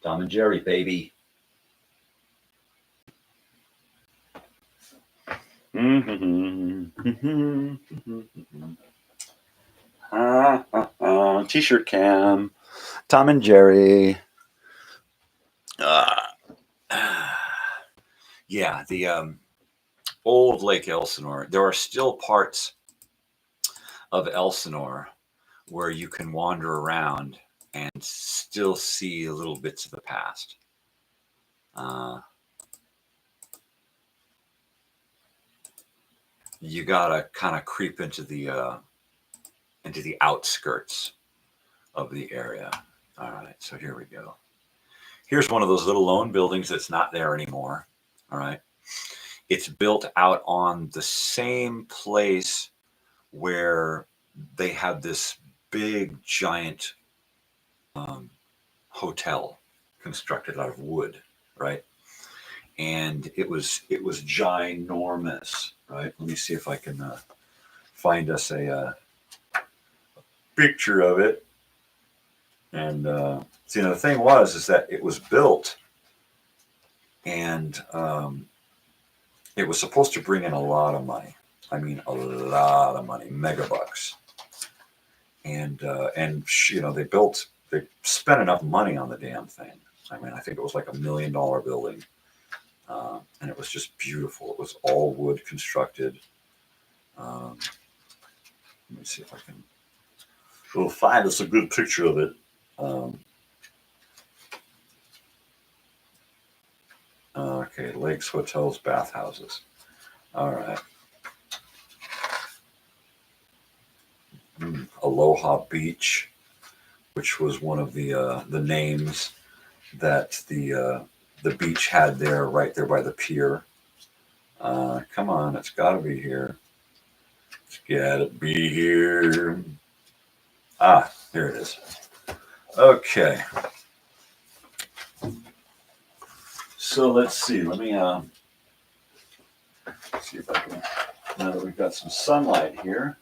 Tom and Jerry, baby. T-shirt cam. Tom and Jerry. Yeah, the old Lake Elsinore. There are still parts of Elsinore where you can wander around and still see little bits of the past. You gotta kind of creep into the outskirts of the area. All right, so here we go. Here's one of those little lone buildings that's not there anymore. All right, it's built out on the same place where they had this big giant hotel constructed out of wood, right? And it was ginormous, right? Let me see if I can find us a picture of it. And see, the thing is that it was built, and it was supposed to bring in a lot of money. I mean, a lot of money, megabucks. And they spent enough money on the damn thing. I mean, I think it was like $1 million building. And it was just beautiful. It was all wood constructed. Let me see if I can. We'll find us a good picture of it. Okay, lakes, hotels, bathhouses. All right. Aloha Beach, which was one of the names that the beach had there, right there by the pier. Come on, it's got to be here. It's got to be here. Ah, there it is. Okay. So let's see. Let me see if I can. Now that we've got some sunlight here.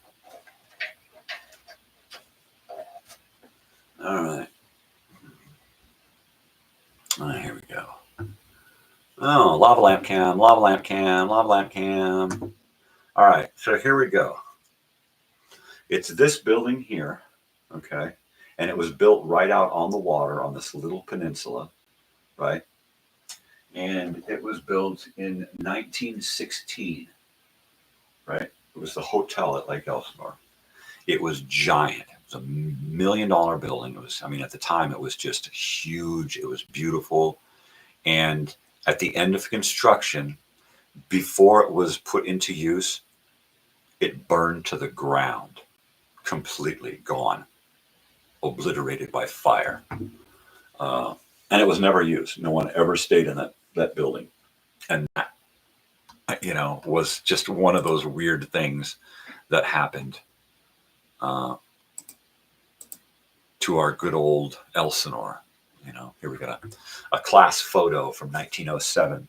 All right. Here we go. Oh, lava lamp cam, lava lamp cam, lava lamp cam. All right, so here we go. It's this building here, okay? And it was built right out on the water on this little peninsula, right? And it was built in 1916, right? It was the hotel at Lake Elsinore. It was giant. It was $1 million building. It was, I mean, at the time, it was just huge. It was beautiful. And at the end of construction, before it was put into use, it burned to the ground, completely gone, obliterated by fire. And it was never used. No one ever stayed in that building. And that, was just one of those weird things that happened to our good old Elsinore. Here we got a class photo from 1907.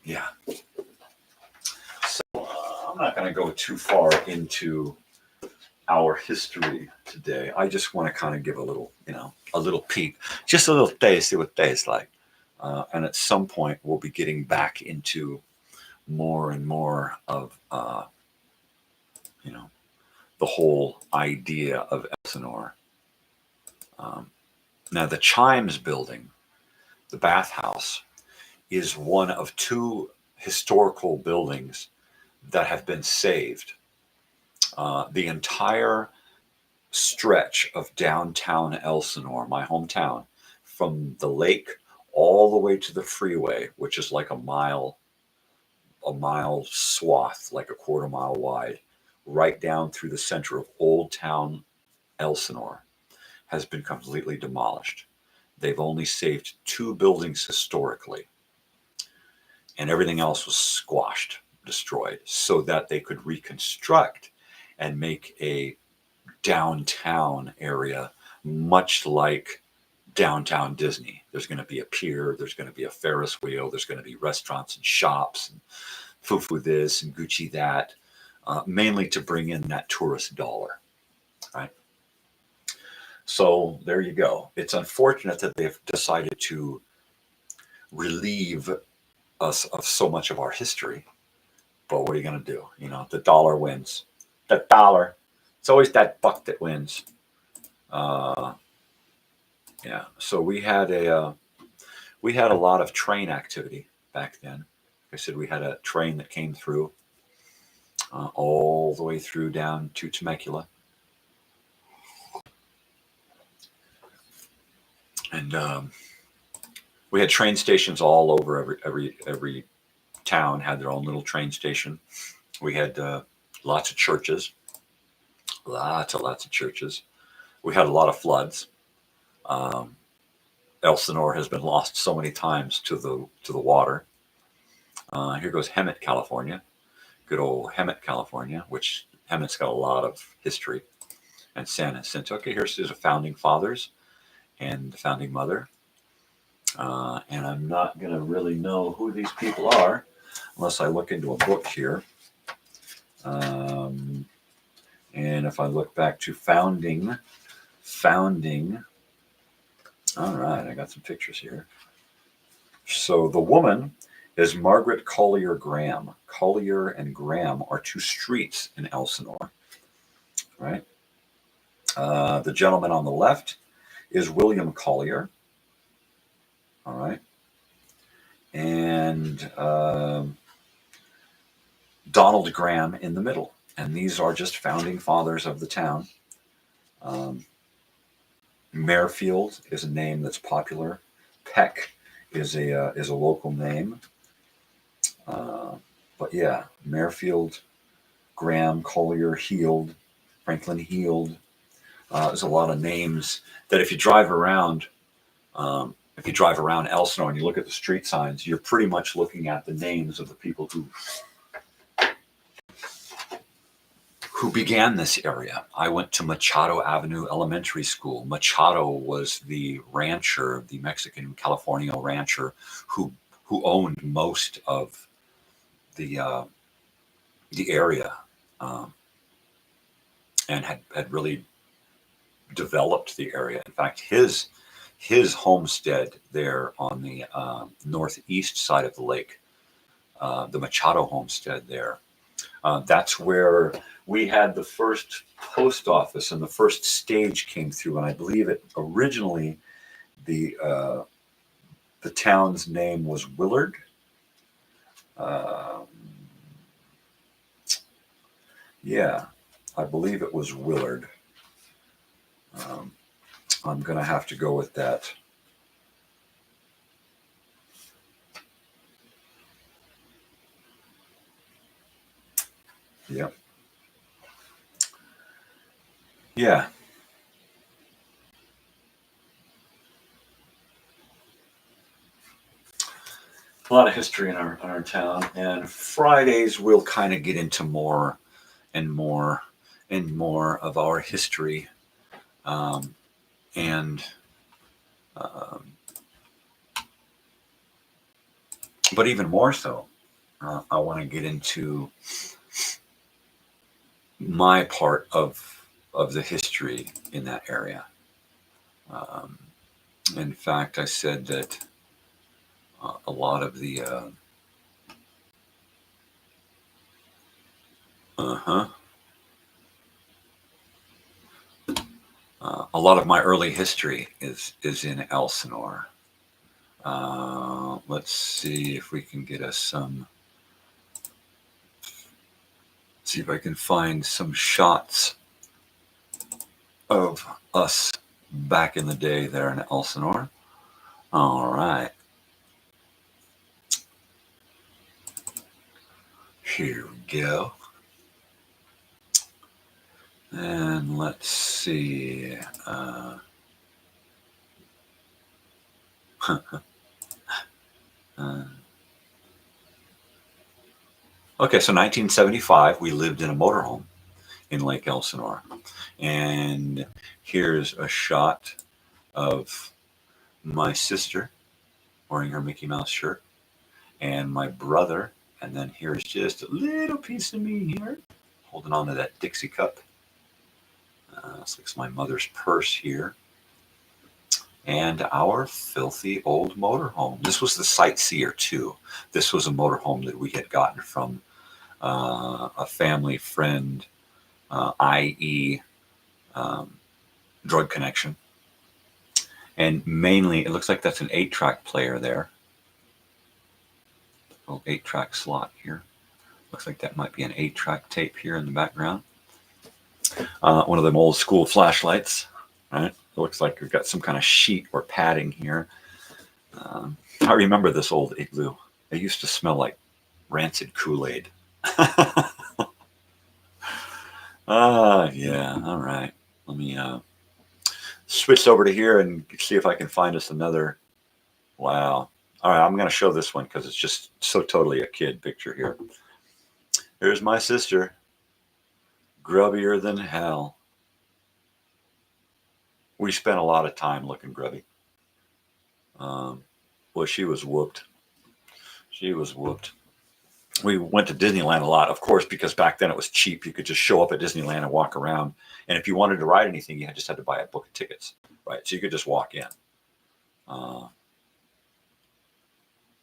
Yeah. So I'm not going to go too far into our history today. I just want to kind of give a little peek, just a little taste, see what it tastes like. And at some point, we'll be getting back into more and more of, the whole idea of Elsinore. Now, the Chimes building, the bathhouse, is one of two historical buildings that have been saved. The entire stretch of downtown Elsinore, my hometown, from the lake all the way to the freeway, which is like a mile swath, like a quarter mile wide, right down through the center of Old Town Elsinore, has been completely demolished. They've only saved two buildings historically, and everything else was squashed, destroyed, so that they could reconstruct and make a downtown area much like downtown Disney. There's going to be a pier, there's going to be a Ferris wheel, there's going to be restaurants and shops and foo-foo this and Gucci that, mainly to bring in that tourist dollar, right? So there you go. It's unfortunate that they've decided to relieve us of so much of our history, but what are you going to do? The dollar wins. The dollar. It's always that buck that wins. Yeah. So we had a lot of train activity back then. Like I said, we had a train that came through all the way through down to Temecula, and we had train stations all over. Every town had their own little train station. We had lots of churches, lots of churches. We had a lot of floods. Elsinore has been lost so many times to the water. Here goes Hemet, California. Good old Hemet, California, which Hemet's got a lot of history. And San Jacinto. Okay, here's the founding fathers and the founding mother. And I'm not going to really know who these people are unless I look into a book here. And if I look back to founding. All right, I got some pictures here. So the woman is Margaret Collier Graham. Collier and Graham are two streets in Elsinore, right? The gentleman on the left is William Collier, all right? And Donald Graham in the middle. And these are just founding fathers of the town. Merfield is a name that's popular. Peck is a local name. But yeah, Merfield, Graham, Collier, Heald, Franklin Heald. There's a lot of names that if you drive around Elsinore and you look at the street signs, you're pretty much looking at the names of the people who began this area. I went to Machado Avenue Elementary School. Machado was the rancher, the Mexican California rancher who owned most of the area, and had really developed the area. In fact, his homestead there on the northeast side of the lake, the Machado homestead there, that's where we had the first post office and the first stage came through. And I believe it originally, the town's name was Willard. Yeah, I believe it was Willard. I'm going to have to go with that. Yep. Yeah. A lot of history in our town, and Fridays we'll kind of get into more and more and more of our history, um, and um, but even more so, I want to get into my part of the history in that area. Um, in fact, I said that a lot of the uh-huh, a lot of my early history is in Elsinore. Let's see if we can get us some. See if I can find some shots of us back in the day there in Elsinore. All right. Here we go. And let's see. Uh, okay, so 1975, we lived in a motorhome in Lake Elsinore. And here's a shot of my sister wearing her Mickey Mouse shirt and my brother. And then here's just a little piece of me here holding on to that Dixie cup. This looks my mother's purse here. And our filthy old motorhome. This was the Sightseer too. This was a motorhome that we had gotten from a family friend, i.e. Drug Connection. And mainly, it looks like that's an 8-track player there. Little 8-track slot here. Looks like that might be an 8-track tape here in the background. One of them old school flashlights, right? It looks like we've got some kind of sheet or padding here. I remember this old igloo. It used to smell like rancid Kool-Aid. Yeah, all right. Let me switch over to here and see if I can find us another. Wow. All right, I'm going to show this one because it's just so totally a kid picture here. Here's my sister, grubbier than hell. We spent a lot of time looking grubby. Boy, she was whooped. She was whooped. We went to Disneyland a lot, of course, because back then it was cheap. You could just show up at Disneyland and walk around. And if you wanted to ride anything, you just had to buy a book of tickets, right? So you could just walk in.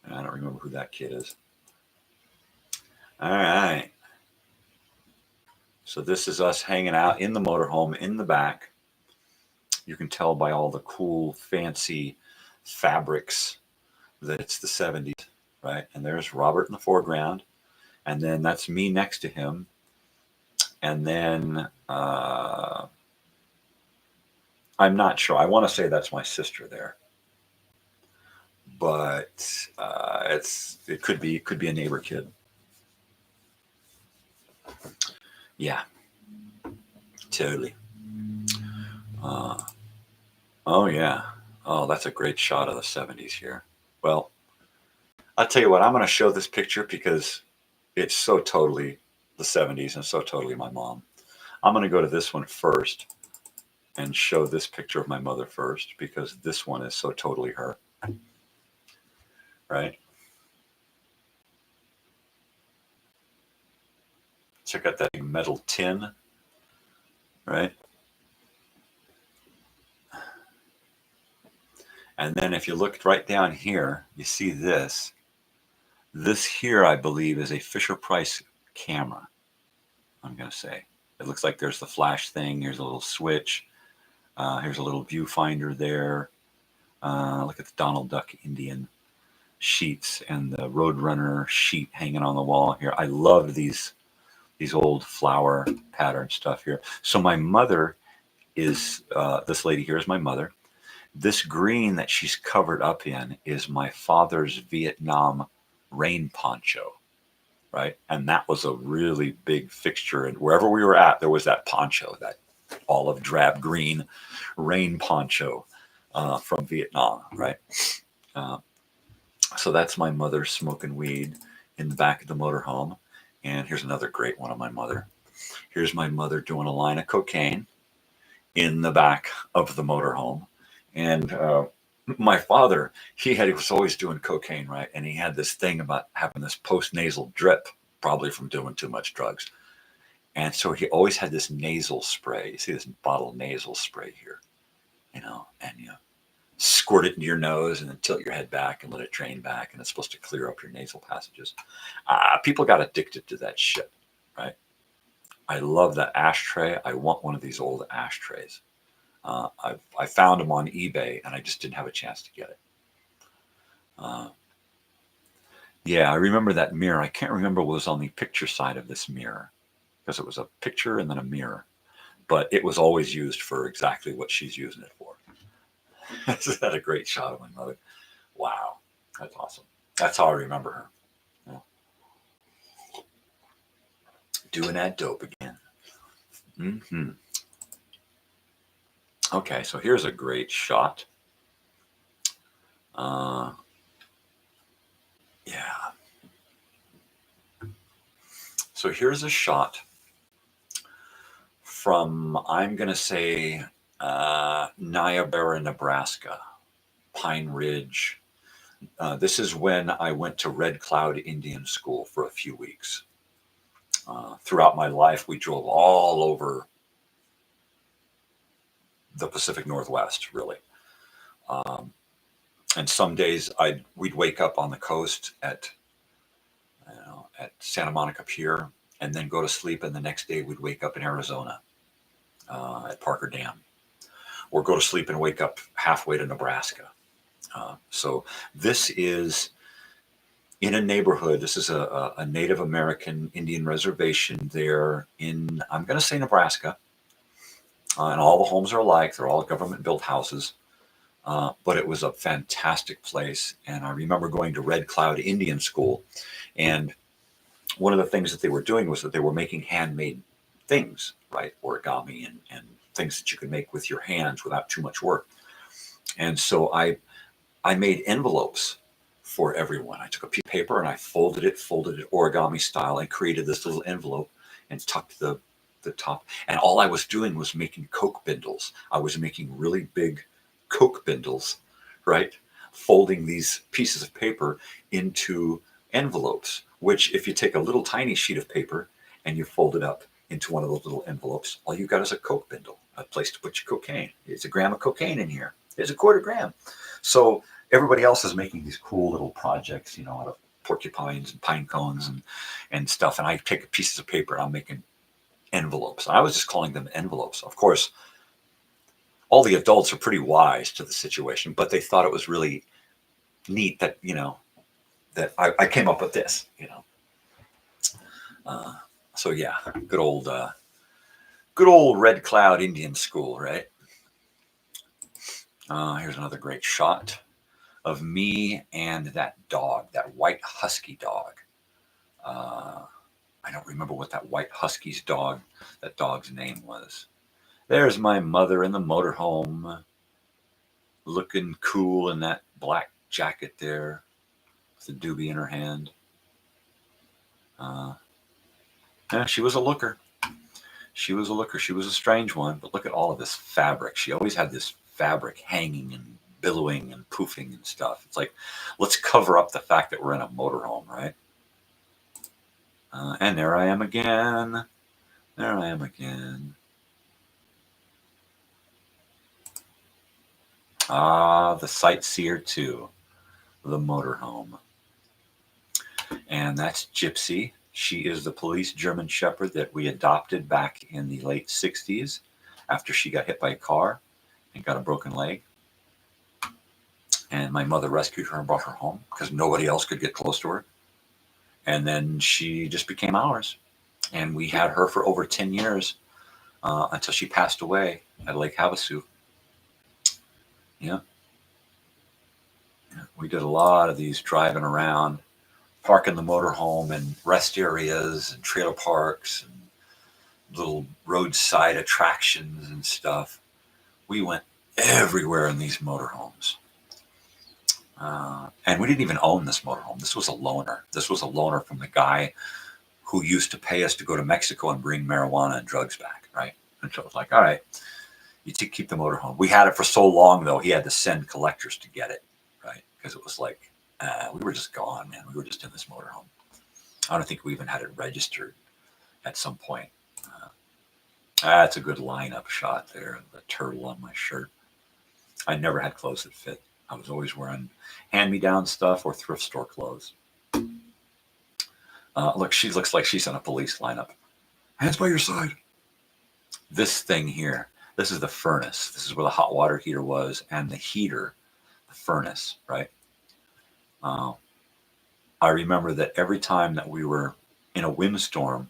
I don't remember who that kid is. All right. So this is us hanging out in the motorhome in the back. You can tell by all the cool, fancy fabrics that it's the 70s, right? And there's Robert in the foreground. And then that's me next to him. And then I'm not sure. I want to say that's my sister there. But it could be a neighbor kid. Yeah, totally. Oh yeah. Oh, that's a great shot of the 70s here. Well, I'll tell you what, I'm going to show this picture because it's so totally the 70s and so totally my mom. I'm going to go to this one first and show this picture of my mother first because this one is so totally her. Right? Check out that big metal tin. Right? And then if you look right down here, you see this. This here, I believe, is a Fisher-Price camera, I'm going to say. It looks like there's the flash thing. Here's a little switch. Here's a little viewfinder there. Look at the Donald Duck Indian sheets and the Roadrunner sheet hanging on the wall here. I love these old flower pattern stuff here. So my mother is, this lady here is my mother. This green that she's covered up in is my father's Vietnam rain poncho. right? And that was a really big fixture. And wherever we were at, there was that poncho, that olive drab green rain poncho from Vietnam, right? So that's my mother smoking weed in the back of the motorhome. And here's another great one of my mother. Here's my mother doing a line of cocaine in the back of the motorhome. And my father, he was always doing cocaine, right? And he had this thing about having this post-nasal drip, probably from doing too much drugs. And so he always had this nasal spray. You see this bottle of nasal spray here, and you squirt it into your nose and then tilt your head back and let it drain back. And it's supposed to clear up your nasal passages. People got addicted to that shit, right? I love that ashtray. I want one of these old ashtrays. I found them on eBay and I just didn't have a chance to get it. Yeah, I remember that mirror. I can't remember what was on the picture side of this mirror because it was a picture and then a mirror, but it was always used for exactly what she's using it for. Is that a great shot of my mother? Wow, that's awesome. That's how I remember her. Yeah. Doing that dope again. Mm-hmm. Okay, so here's a great shot. Yeah. So here's a shot from, I'm going to say, Niobrara, Nebraska, Pine Ridge. This is when I went to Red Cloud Indian School for a few weeks. Throughout my life, we drove all over the Pacific Northwest, really. And some days we'd wake up on the coast at Santa Monica Pier and then go to sleep. And the next day we'd wake up in Arizona at Parker Dam, or go to sleep and wake up halfway to Nebraska. So this is in a neighborhood. This is a Native American Indian reservation there in, I'm going to say, Nebraska. And all the homes are alike. They're all government-built houses. But it was a fantastic place. And I remember going to Red Cloud Indian School. And one of the things that they were doing was that they were making handmade things, right? Origami and things that you could make with your hands without too much work. And so I made envelopes for everyone. I took a piece of paper and I folded it origami style, and created this little envelope and tucked the top. And all I was doing was making Coke bindles. I was making really big Coke bindles, right? Folding these pieces of paper into envelopes, which if you take a little tiny sheet of paper and you fold it up into one of those little envelopes, all you got is a Coke bindle, a place to put your cocaine. There's a gram of cocaine in here. There's a quarter gram. So everybody else is making these cool little projects, out of porcupines and pine cones and stuff. And I take pieces of paper and I'm making envelopes. I was just calling them envelopes. Of course, all the adults are pretty wise to the situation, but they thought it was really neat that, that I came up with this, So yeah, good old Red Cloud Indian School, right? Here's another great shot of me and that dog, that white husky dog. I don't remember what that white husky's dog's name was. There's my mother in the motorhome, looking cool in that black jacket there, with a doobie in her hand. Yeah, she was a looker. She was a strange one, but look at all of this fabric. She always had this fabric hanging and billowing and poofing and stuff. It's like, let's cover up the fact that we're in a motorhome, right? And there I am again. The sightseer too, the motorhome. And that's Gypsy. She is the police German Shepherd that we adopted back in the late 60s after she got hit by a car and got a broken leg. And my mother rescued her and brought her home because nobody else could get close to her. And then she just became ours. And we had her for over 10 years until she passed away at Lake Havasu. Yeah. We did a lot of these driving around parking the motorhome in rest areas and trailer parks and little roadside attractions and stuff. We went everywhere in these motorhomes. And we didn't even own this motorhome. This was a loaner. This was a loaner from the guy who used to pay us to go to Mexico and bring marijuana and drugs back, right? And so it was like, all right, you keep the motorhome. We had it for so long, though, he had to send collectors to get it, right? Because it was like, we were just gone, man. We were just in this motorhome. I don't think we even had it registered at some point. That's a good lineup shot there. The turtle on my shirt. I never had clothes that fit. I was always wearing hand-me-down stuff or thrift store clothes. Look, she looks like she's in a police lineup. Hands by your side. This thing here, this is the furnace. This is where the hot water heater was, and the heater, the furnace, right? I remember that every time that we were in a windstorm,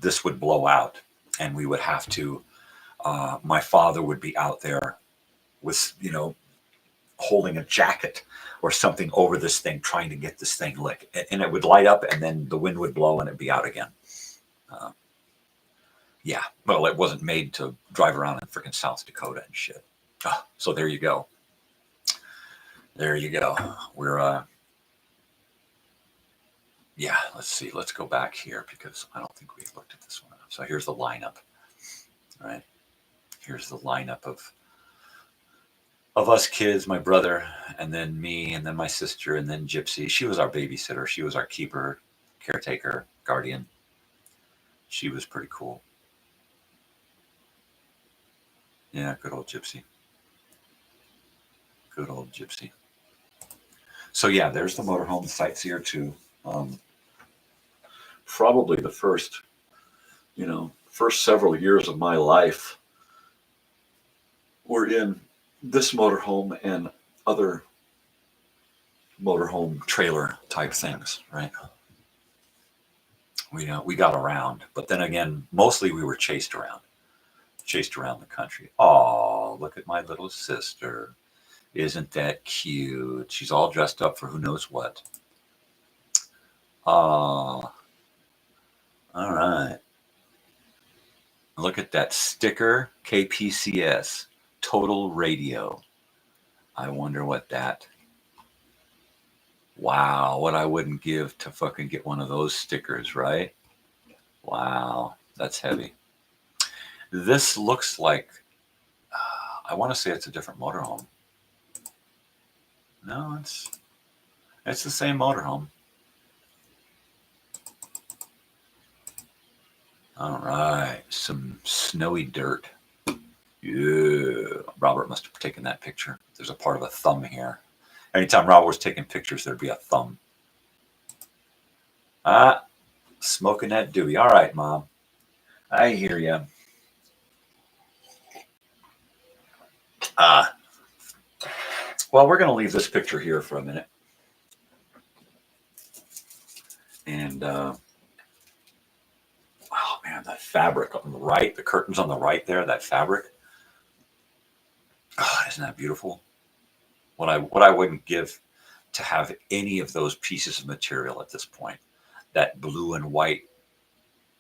this would blow out, and we would have to, my father would be out there with, holding a jacket or something over this thing, trying to get this thing lit. And it would light up, and then the wind would blow and it'd be out again. Yeah, well, it wasn't made to drive around in freaking South Dakota and shit. So there you go. There you go. We're, yeah, let's see. Let's go back here because I don't think we looked at this one. So here's the lineup, right? Here's the lineup of us kids, my brother, and then me, and then my sister, and then Gypsy. She was our babysitter. She was our keeper, caretaker, guardian. She was pretty cool. Yeah, good old Gypsy. Good old Gypsy. So yeah, there's the motorhome sightseer too. Probably the first several years of my life were in this motorhome and other motorhome trailer type things, right? We got around, but then again, mostly we were chased around the country. Oh, look at my little sister. Isn't that cute? She's all dressed up for who knows what. Oh, all right. Look at that sticker, KPCS, Total Radio. I wonder what that. Wow, what I wouldn't give to fucking get one of those stickers, right? Wow, that's heavy. This looks like, I want to say it's a different motorhome. No, it's the same motorhome. All right, some snowy dirt. Yeah, Robert must have taken that picture. There's a part of a thumb here. Anytime Robert was taking pictures, there'd be a thumb. Smoking that doobie. All right, Mom. I hear you. Well, we're going to leave this picture here for a minute. And, oh man, that fabric on the right, the curtains on the right there, that fabric. Oh, isn't that beautiful? What I wouldn't give to have any of those pieces of material at this point. That blue and white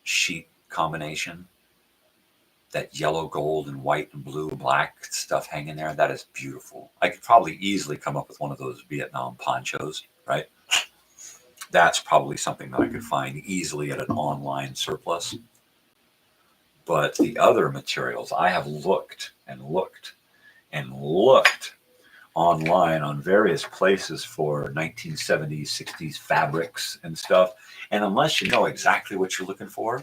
sheet combination, that yellow, gold, and white and blue, black stuff hanging there, that is beautiful. I could probably easily come up with one of those Vietnam ponchos, right? That's probably something that I could find easily at an online surplus. But the other materials, I have looked and looked and looked online on various places for 1970s, 60s fabrics and stuff. And unless you know exactly what you're looking for,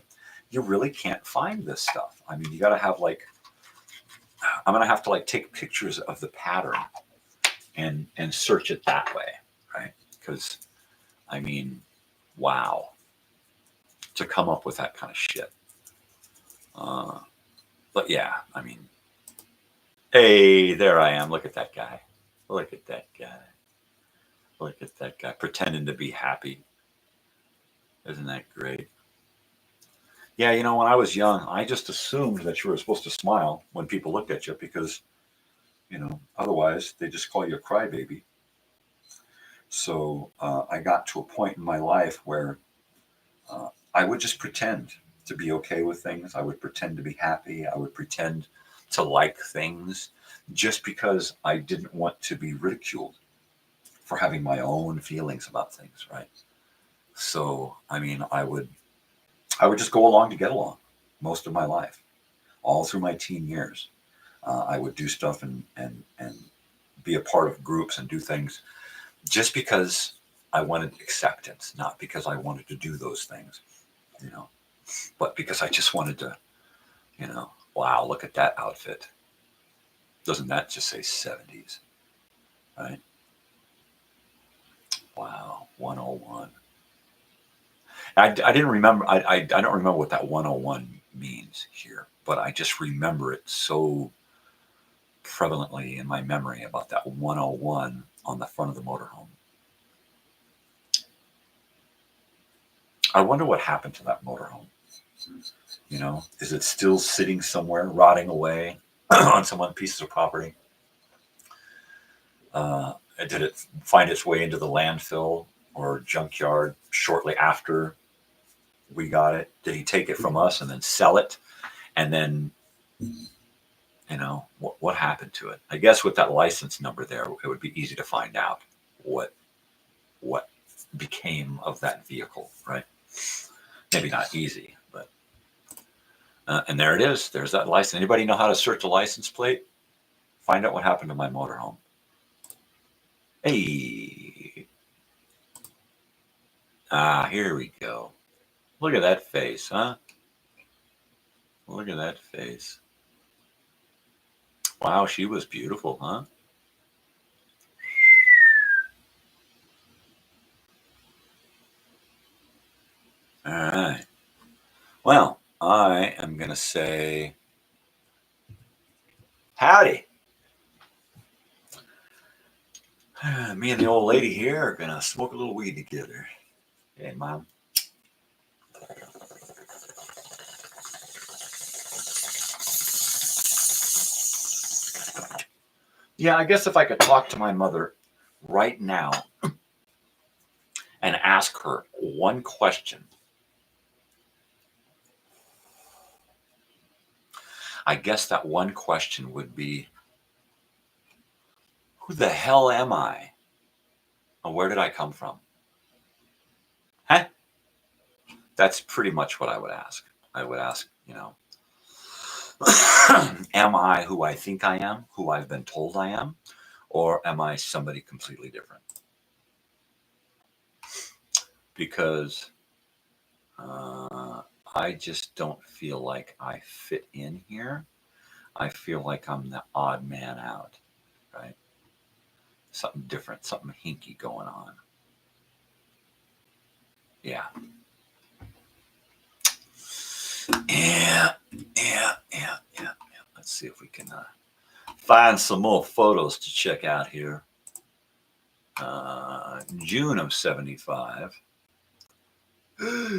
you really can't find this stuff. I mean, you got to have I'm going to have to take pictures of the pattern and search it that way, right? Because, I mean, wow, to come up with that kind of shit. But yeah, I mean, hey, there I am. Look at that guy. Look at that guy. Look at that guy pretending to be happy. Isn't that great? Yeah, when I was young, I just assumed that you were supposed to smile when people looked at you because, otherwise they just call you a crybaby. So I got to a point in my life where I would just pretend to be okay with things. I would pretend to be happy. I would pretend to like things just because I didn't want to be ridiculed for having my own feelings about things, right? So, I mean, I would just go along to get along most of my life, all through my teen years. I would do stuff and be a part of groups and do things just because I wanted acceptance, not because I wanted to do those things, you know, but because I just wanted to, you know, wow, look at that outfit. Doesn't that just say 70s, right? Wow, 101. I didn't remember, I don't remember what that 101 means here, but I just remember it so prevalently in my memory about that 101 on the front of the motorhome. I wonder what happened to that motorhome. You know, is it still sitting somewhere, rotting away on some pieces of property? Did it find its way into the landfill or junkyard shortly after we got it? Did he take it from us and then sell it? And then, you know, what happened to it? I guess with that license number there, it would be easy to find out what became of that vehicle, right? Maybe not easy, but and there it is. There's that license. Anybody know how to search a license plate? Find out what happened to my motorhome. Hey. Here we go. Look at that face, huh? Look at that face. Wow, she was beautiful, huh? All right. Well, I am going to say howdy. Me and the old lady here are going to smoke a little weed together. Hey, Mom. Yeah, I guess if I could talk to my mother right now and ask her one question, I guess that one question would be, who the hell am I? And where did I come from? Huh? That's pretty much what I would ask. I would ask, you know, am I who I think I am, who I've been told I am, or am I somebody completely different? Because I just don't feel like I fit in here. I feel like I'm the odd man out, right? Something different, something hinky going on. Yeah. Yeah. Let's see if we can find some more photos to check out here. June of 75.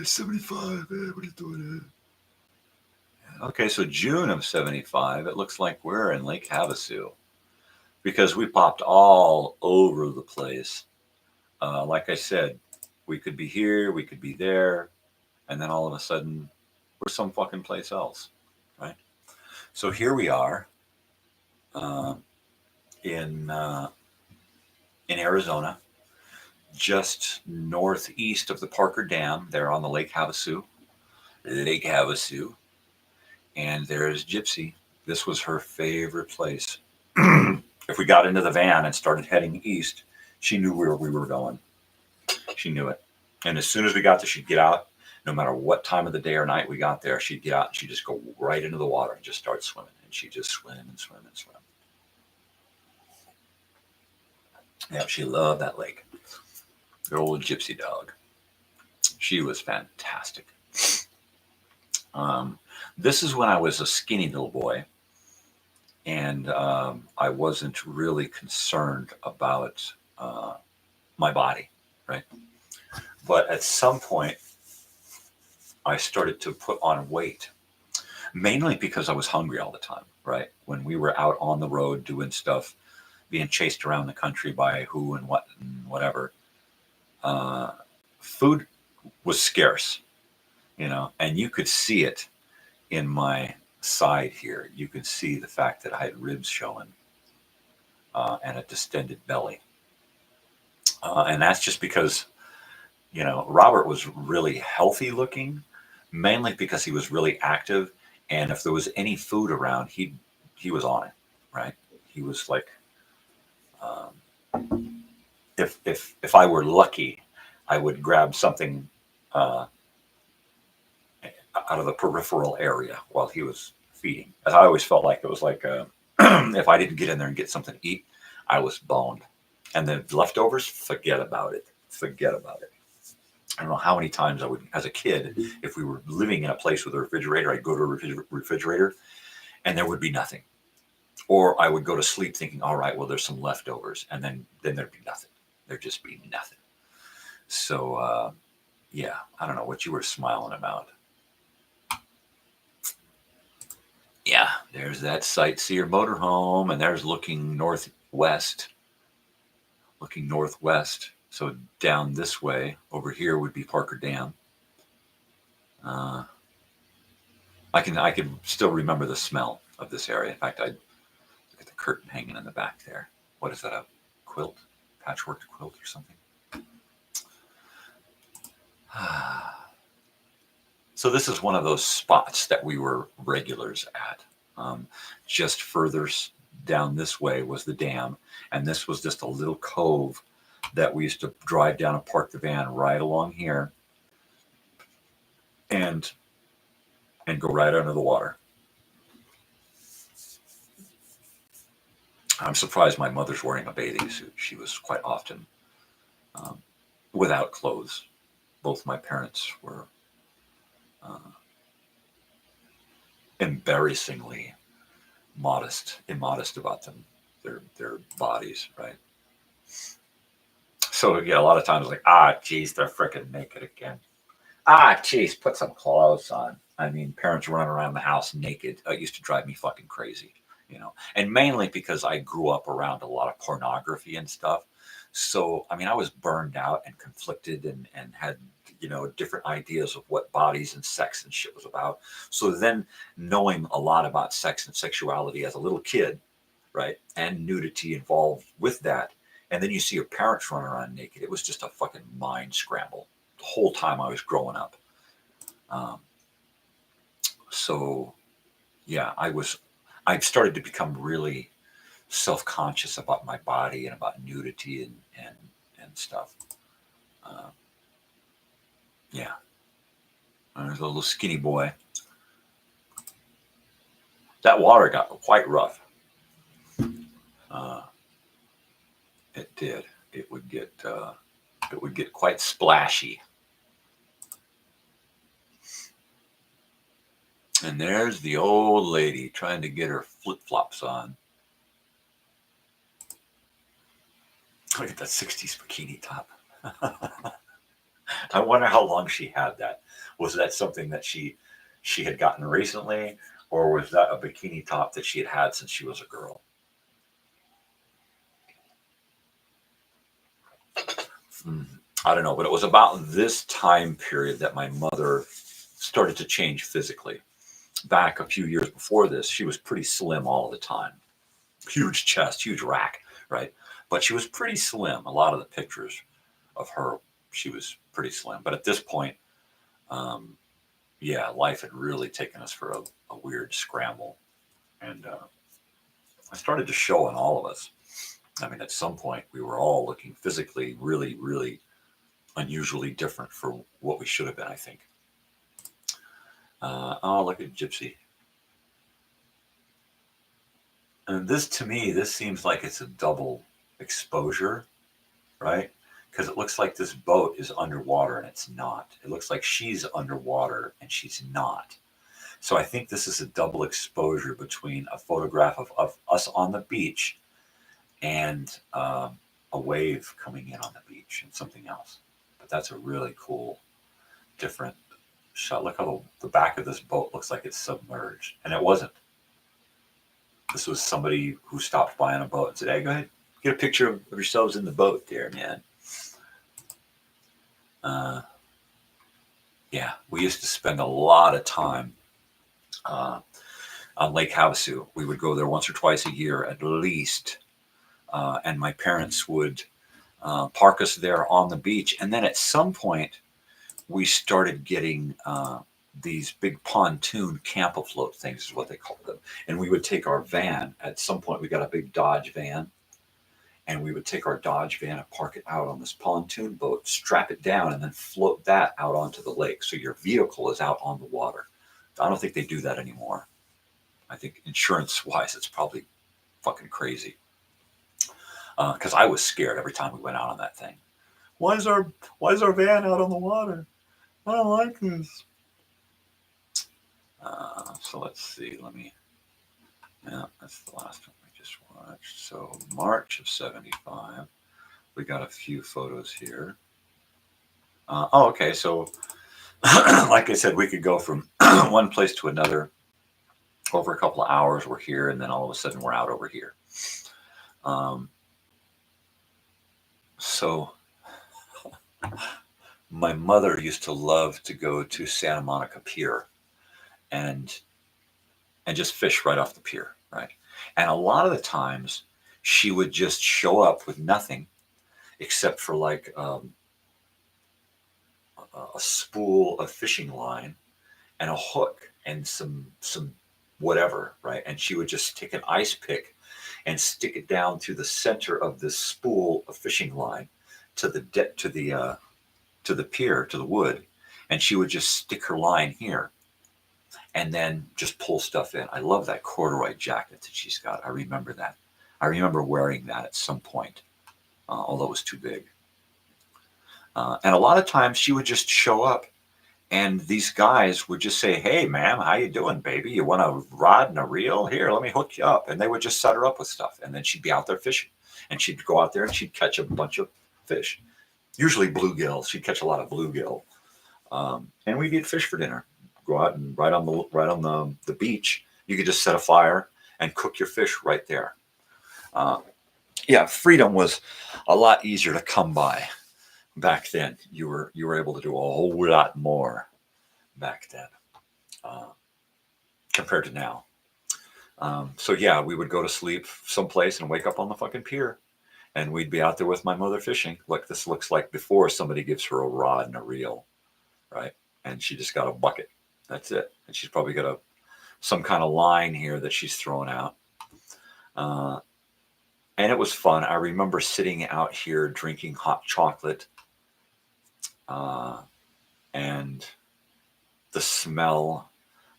75, what are you doing here? Okay, so June of 75, it looks like we're in Lake Havasu because we popped all over the place. Like I said, we could be here, we could be there, and then all of a sudden, we're some fucking place else, right? So here we are in Arizona, just northeast of the Parker Dam, there on the Lake Havasu. Lake Havasu. And there's Gypsy. This was her favorite place. If we got into the van and started heading east, she knew where we were going. She knew it. And as soon as we got there, she'd get out. No matter what time of the day or night we got there, she'd get out and she'd just go right into the water and just start swimming. And she'd just swim and swim and swim. Yeah, she loved that lake. Her old Gypsy dog. She was fantastic. This is when I was a skinny little boy, and I wasn't really concerned about my body, right? But at some point, I started to put on weight, mainly because I was hungry all the time, right? When we were out on the road doing stuff, being chased around the country by who and what and whatever, food was scarce, and you could see it in my side here. You could see the fact that I had ribs showing and a distended belly. And that's just because, Robert was really healthy looking, mainly because he was really active. And if there was any food around, he was on it, right? He was like, if I were lucky, I would grab something out of the peripheral area while he was feeding. As I always felt like it was like if I didn't get in there and get something to eat, I was boned. And the leftovers, forget about it. Forget about it. I don't know how many times I would, as a kid, if we were living in a place with a refrigerator, I'd go to a refrigerator and there would be nothing. Or I would go to sleep thinking, all right, well, there's some leftovers. And then there'd be nothing. There'd just be nothing. So, yeah, I don't know what you were smiling about. Yeah, there's that sightseer motorhome, and there's looking northwest. So down this way, over here would be Parker Dam. I can still remember the smell of this area. In fact, I look at the curtain hanging in the back there. What is that? A quilt? Patchwork quilt or something? So this is one of those spots that we were regulars at. Just further down this way was the dam, and this was just a little cove that we used to drive down and park the van right along here and go right under the water. I'm surprised my mother's wearing a bathing suit. She was quite often without clothes. Both my parents were embarrassingly immodest about their bodies, right? So yeah, a lot of times like, geez, they're freaking naked again. Geez, put some clothes on. I mean, parents running around the house naked used to drive me fucking crazy, and mainly because I grew up around a lot of pornography and stuff. So, I mean, I was burned out and conflicted and had, different ideas of what bodies and sex and shit was about. So then knowing a lot about sex and sexuality as a little kid, right, and nudity involved with that, and then you see your parents running around naked, it was just a fucking mind scramble the whole time I was growing up. So, yeah, I started to become really self-conscious about my body and about nudity and stuff. Yeah. There's a little skinny boy. That water got quite rough. It did. It would get quite splashy. And there's the old lady trying to get her flip-flops on. Look at that 60s bikini top. I wonder how long she had that. Was that something that she had gotten recently, or was that a bikini top that she had since she was a girl? I don't know, but it was about this time period that my mother started to change physically. Back a few years before this, she was pretty slim all the time. Huge chest, huge rack, right? But she was pretty slim. A lot of the pictures of her, she was pretty slim. But at this point, yeah, life had really taken us for a weird scramble. And it started to show in all of us. I mean, at some point, we were all looking physically really, really unusually different for what we should have been, I think. Oh, look at Gypsy. And this, to me, this seems like it's a double exposure, right? Because it looks like this boat is underwater and it's not. It looks like she's underwater and she's not. So I think this is a double exposure between a photograph of us on the beach and a wave coming in on the beach and something else. But that's a really cool, different shot. Look how the back of this boat looks like it's submerged. And it wasn't. This was somebody who stopped by on a boat and said, hey, go ahead, get a picture of yourselves in the boat there, man. Yeah, we used to spend a lot of time on Lake Havasu. We would go there once or twice a year at least. And my parents would park us there on the beach. And then at some point, we started getting these big pontoon camp afloat things, is what they called them. And we would take our van. At some point, we got a big Dodge van. And we would take our Dodge van and park it out on this pontoon boat, strap it down, and then float that out onto the lake. So your vehicle is out on the water. I don't think they do that anymore. I think insurance-wise, it's probably fucking crazy. Because I was scared every time we went out on that thing. Why is our van out on the water? I don't like this. So let's see. Yeah, that's the last one we just watched. So March of 75. We got a few photos here. Okay. So like I said, we could go from one place to another over a couple of hours. We're here, and then all of a sudden we're out over here. So my mother used to love to go to Santa Monica Pier and just fish right off the pier, right? And a lot of the times she would just show up with nothing except for like a spool of fishing line and a hook and some whatever, right? And she would just take an ice pick and stick it down through the center of this spool of fishing line to the pier, to the wood, and she would just stick her line here and then just pull stuff in. I love that corduroy jacket that she's got. I remember that. I remember wearing that at some point, although it was too big. And a lot of times she would just show up, and these guys would just say, "Hey, ma'am, how you doing, baby? You want a rod and a reel? Here, let me hook you up." And they would just set her up with stuff, and then she'd be out there fishing, and she'd go out there and she'd catch a bunch of fish, usually bluegill. She'd catch a lot of bluegill, and we'd eat fish for dinner. Go out and right on the beach, you could just set a fire and cook your fish right there. Yeah, freedom was a lot easier to come by back then. You were able to do a whole lot more back then compared to now. So yeah, we would go to sleep someplace and wake up on the fucking pier, and we'd be out there with my mother fishing. Like this looks like before somebody gives her a rod and a reel, right? And she just got a bucket. That's it. And she's probably got some kind of line here that she's throwing out. And it was fun. I remember sitting out here drinking hot chocolate, and the smell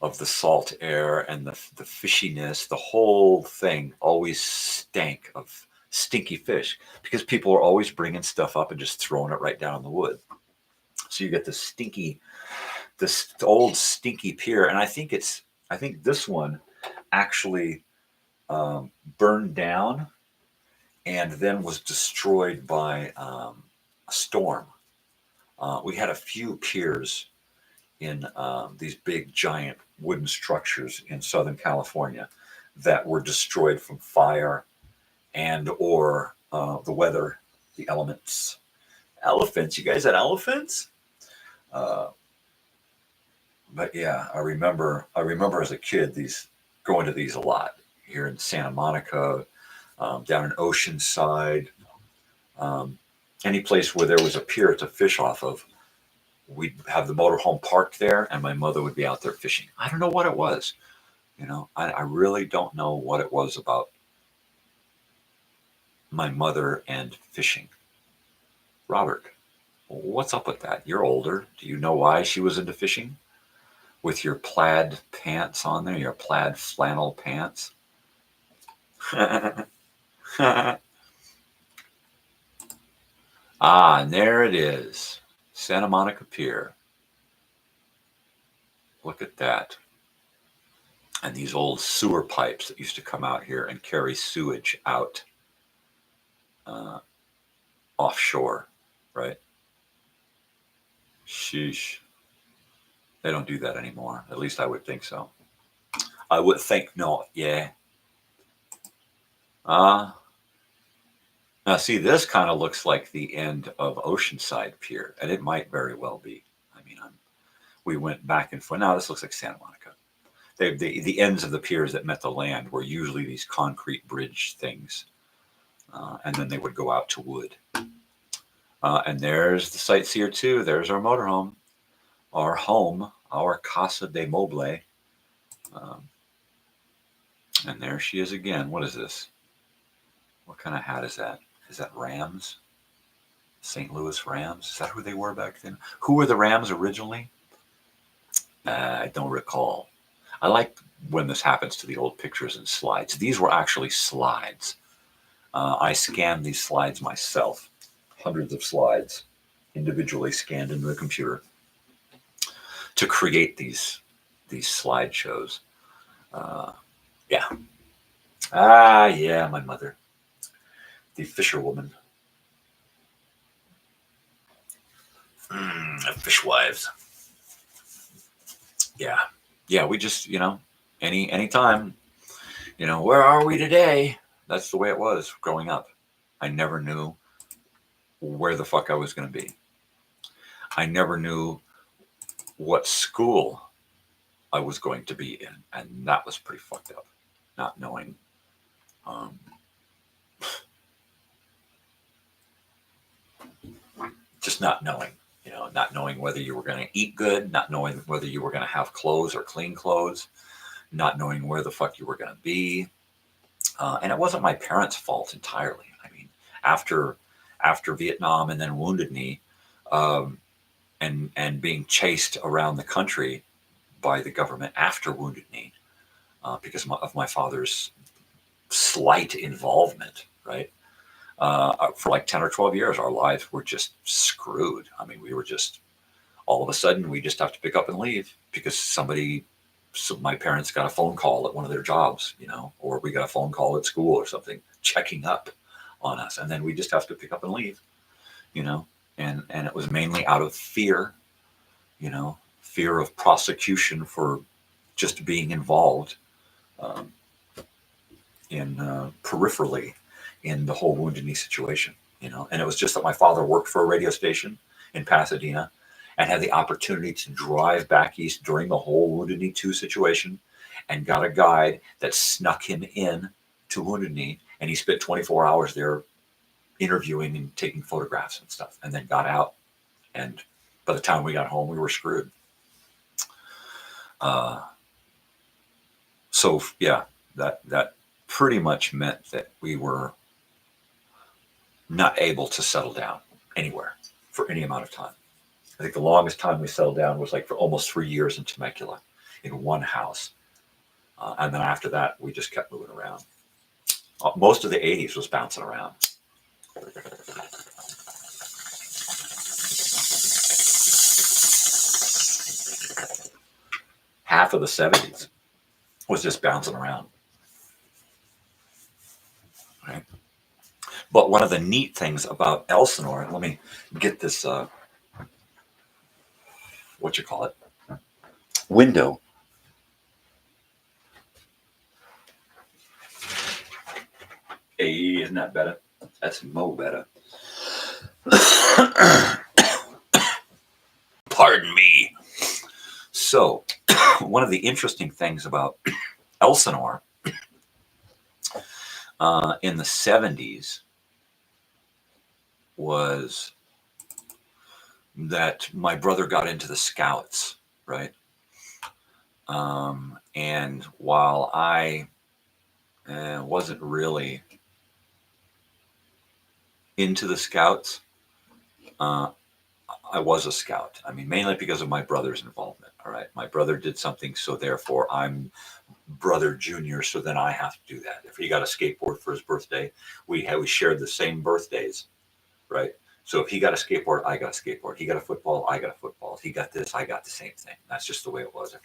of the salt air and the fishiness, the whole thing always stank of stinky fish because people are always bringing stuff up and just throwing it right down in the wood. So you get this old stinky pier. And I think this one actually burned down and then was destroyed by a storm. We had a few piers in these big giant wooden structures in Southern California that were destroyed from fire and or the weather, the elements. Elephants, you guys had elephants? But yeah, I remember as a kid going to these a lot here in Santa Monica, down in Oceanside, any place where there was a pier to fish off of. We'd have the motorhome parked there, and my mother would be out there fishing. I don't know what it was. I really don't know what it was about my mother and fishing. Robert, what's up with that? You're older. Do you know why she was into fishing? With your plaid pants on there, your plaid flannel pants. And there it is. Santa Monica Pier. Look at that. And these old sewer pipes that used to come out here and carry sewage out offshore, right? Sheesh. They don't do that anymore. At least I would think so. I would think not, yeah. Now, see, this kind of looks like the end of Oceanside Pier, and it might very well be. I mean, we went back and forth. Now, this looks like Santa Monica. The ends of the piers that met the land were usually these concrete bridge things, and then they would go out to wood. And there's the sightseer too. There's our motorhome, our home, our Casa de Mobile. And there she is again. What is this? What kind of hat is that? Is that Rams? St. Louis Rams? Is that who they were back then? Who were the Rams originally? I don't recall. I like when this happens to the old pictures and slides. These were actually slides. I scanned these slides myself. Hundreds of slides individually scanned into the computer to create these slideshows. Yeah. Yeah, my mother. The fisherwoman. Fishwives. Yeah, we just, anytime, where are we today? That's the way it was growing up. I never knew where the fuck I was going to be. I never knew what school I was going to be in. And that was pretty fucked up. Not knowing. Just not knowing. Not knowing whether you were going to eat good, not knowing whether you were going to have clothes or clean clothes, not knowing where the fuck you were going to be. And it wasn't my parents' fault entirely. I mean, after Vietnam and then Wounded Knee, and being chased around the country by the government after Wounded Knee, because of my father's slight involvement, right? For like 10 or 12 years, our lives were just screwed. I mean, we were just, all of a sudden, we just have to pick up and leave because my parents got a phone call at one of their jobs, or we got a phone call at school or something, checking up on us. And then we just have to pick up and leave, and it was mainly out of fear, fear of prosecution for just being involved peripherally in the whole Wounded Knee situation, and it was just that my father worked for a radio station in Pasadena and had the opportunity to drive back east during the whole Wounded Knee 2 situation and got a guide that snuck him in to Wounded Knee, and he spent 24 hours there interviewing and taking photographs and stuff, and then got out, and by the time we got home, we were screwed. So yeah, that pretty much meant that we were not able to settle down anywhere for any amount of time. I think the longest time we settled down was like for almost 3 years in Temecula in one house. And then after that, we just kept moving around. Most of the 80s was bouncing around. Half of the 70s was just bouncing around. Right? But one of the neat things about Elsinore, let me get this, window. Hey, isn't that better? That's mo better. Pardon me. So, one of the interesting things about Elsinore in the 70s was that my brother got into the Scouts, right? And while I wasn't really into the Scouts, I was a Scout. I mean, mainly because of my brother's involvement. All right, my brother did something, so therefore I'm brother junior. So then I have to do that. If he got a skateboard for his birthday, we shared the same birthdays, right? So if he got a skateboard, I got a skateboard. He got a football, I got a football. If he got this, I got the same thing. That's just the way it was.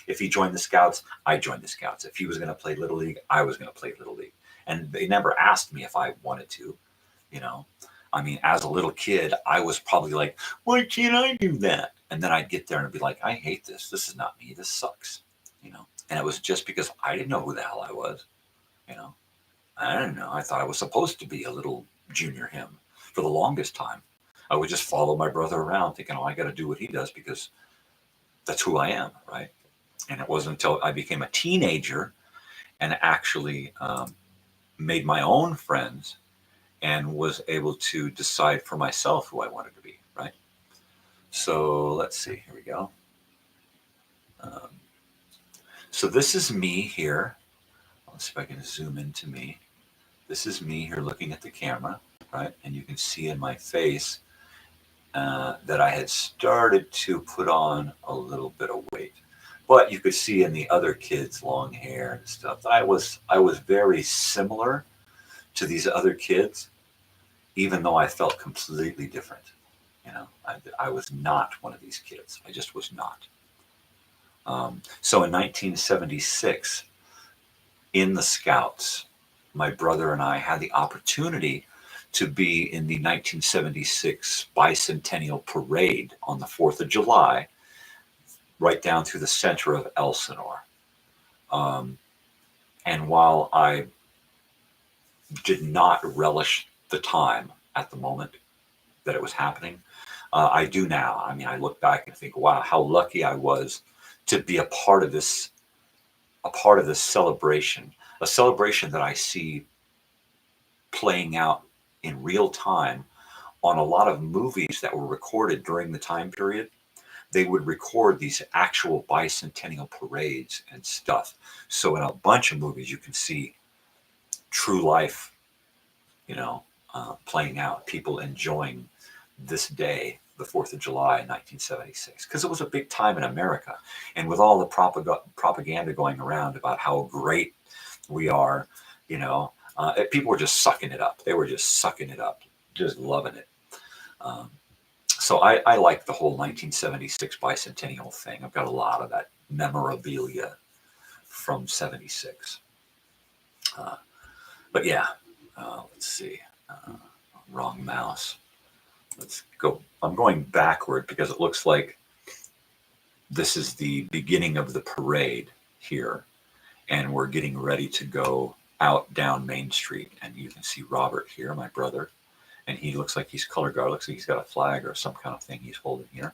If he joined the Scouts, I joined the Scouts. If he was going to play Little League, I was going to play Little League. And they never asked me if I wanted to, I mean, as a little kid, I was probably like, why can't I do that? And then I'd get there and be like, I hate this. This is not me. This sucks, And it was just because I didn't know who the hell I was, I don't know. I thought I was supposed to be a little junior him for the longest time. I would just follow my brother around thinking, oh, I got to do what he does because that's who I am, right? And it wasn't until I became a teenager and actually made my own friends and was able to decide for myself who I wanted to be, right? So let's see, here we go. So this is me here. Let's see if I can zoom into me. This is me here looking at the camera, right? And you can see in my face that I had started to put on a little bit of weight. But you could see in the other kids' long hair and stuff. I was very similar to these other kids, even though I felt completely different. You know, I was not one of these kids. I just was not. So in 1976, in the Scouts, my brother and I had the opportunity to be in the 1976 Bicentennial Parade on the 4th of July, right down through the center of Elsinore. And while I did not relish the time at the moment that it was happening, I do now. I mean, I look back and think, wow, how lucky I was to be a part of this celebration, a celebration that I see playing out in real time on a lot of movies that were recorded during the time period. They would record these actual bicentennial parades and stuff. So in a bunch of movies, you can see true life, you know, playing out, people enjoying this day, the 4th of July, 1976, because it was a big time in America. And with all the propaganda going around about how great we are, you know, people were just sucking it up. They were just sucking it up, just loving it. So I like the whole 1976 bicentennial thing. I've got a lot of that memorabilia from 76. But yeah, let's see. Wrong mouse. Let's go. I'm going backward because it looks like this is the beginning of the parade here. And we're getting ready to go out down Main Street. And you can see Robert here, my brother. And he looks like he's color guard. Looks like he's got a flag or some kind of thing he's holding here.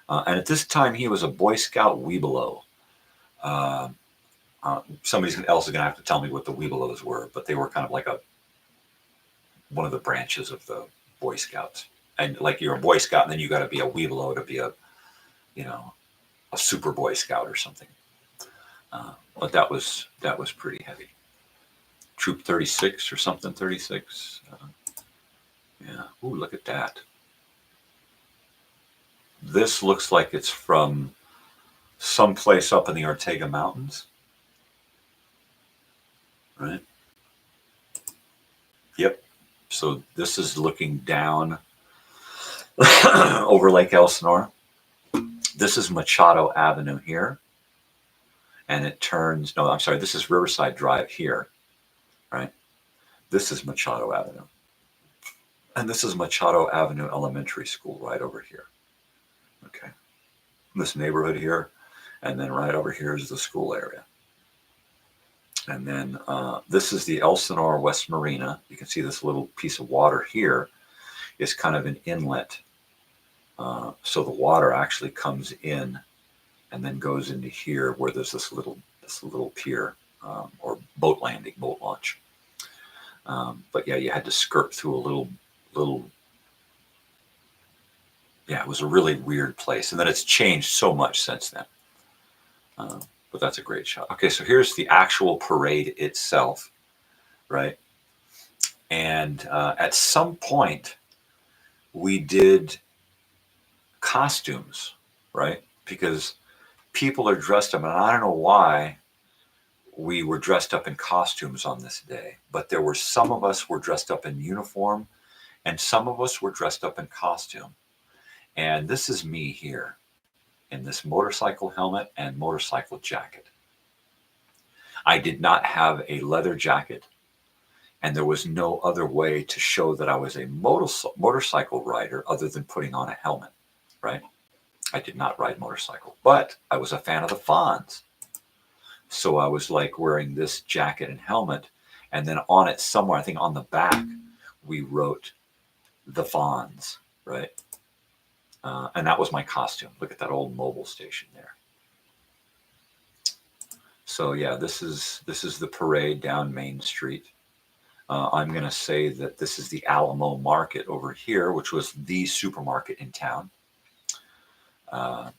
And at this time, he was a Boy Scout Webelow. Somebody else is going to have to tell me what the Webelows were, but they were kind of like one of the branches of the Boy Scouts. And like you're a Boy Scout, and then you got to be a Webelow to be a Super Boy Scout or something. But that was pretty heavy. Troop 36 or something, 36. Yeah. Ooh, look at that. This looks like it's from someplace up in the Ortega Mountains. Right? Yep. So this is looking down over Lake Elsinore. This is Machado Avenue here. And it turns, no, I'm sorry, this is Riverside Drive here. Right? This is Machado Avenue. And this is Machado Avenue Elementary School right over here. Okay. This neighborhood here. And then right over here is the school area. And then this is the Elsinore West Marina. You can see this little piece of water here is kind of an inlet. So the water actually comes in and then goes into here where there's this little pier or boat landing, boat launch. But yeah, you had to skirt through a little, yeah, it was a really weird place. And then it's changed so much since then. But that's a great shot. Okay, so here's the actual parade itself, right? And at some point, we did costumes, right? Because people are dressed up, and I don't know why we were dressed up in costumes on this day, but there were some of us were dressed up in uniform, and some of us were dressed up in costume. And this is me here in this motorcycle helmet and motorcycle jacket. I did not have a leather jacket, and there was no other way to show that I was a motorcycle rider other than putting on a helmet, right? I did not ride motorcycle, but I was a fan of the Fonz. So I was like wearing this jacket and helmet, and then on it somewhere, I think on the back, we wrote the Fonz, right? And that was my costume. Look at that old mobile station there. So yeah, this is the parade down Main Street. I'm going to say that this is the Alamo Market over here, which was the supermarket in town. And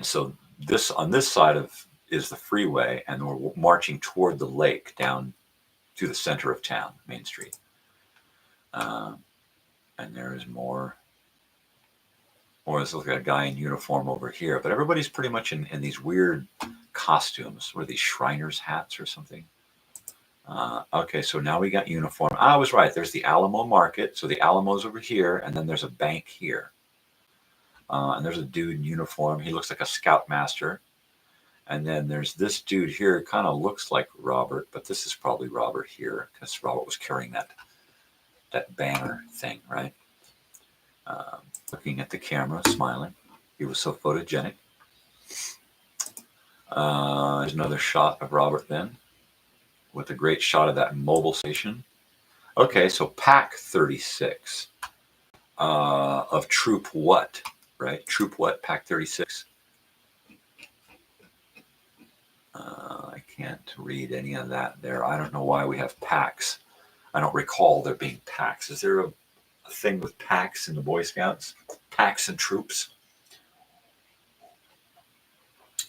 so this on this side of is the freeway, and we're marching toward the lake down to the center of town, Main Street. And there is more. There's like a guy in uniform over here, but everybody's pretty much in these weird costumes. What are these, Shriners hats or something? Okay, so now we got uniform. I was right. There's the Alamo Market. So the Alamo's over here, and then there's a bank here. And there's a dude in uniform. He looks like a scoutmaster. And then there's this dude here. Kind of looks like Robert, but this is probably Robert here because Robert was carrying that banner thing, right? Looking at the camera, smiling. He was so photogenic. There's another shot of Robert then, with a great shot of that mobile station. Okay, so Pack 36 of Troop What, right? Troop What, Pack 36. I can't read any of that there. I don't know why we have packs. I don't recall there being packs. Is there a thing with packs in the Boy Scouts? Packs and troops?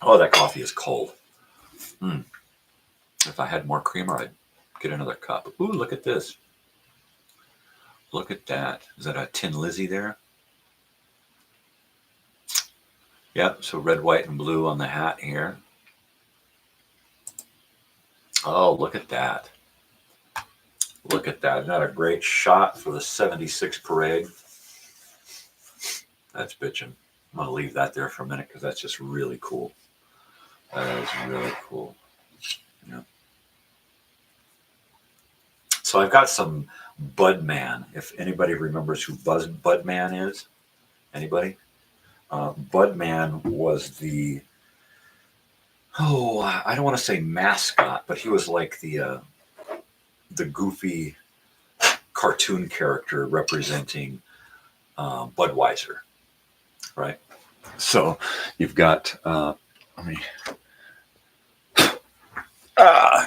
Oh, that coffee is cold. If I had more creamer, I'd get another cup. Ooh, look at this. Look at that. Is that a Tin Lizzie there? Yep, so red, white, and blue on the hat here. Oh, look at that. Look at that. Isn't that a great shot for the 76 parade? That's bitching. I'm going to leave that there for a minute because that's just really cool. That is really cool. Yeah. So I've got some Budman. If anybody remembers who Budman is, anybody? Budman was the, I don't want to say mascot, but he was like the goofy cartoon character representing Budweiser, right? So you've got,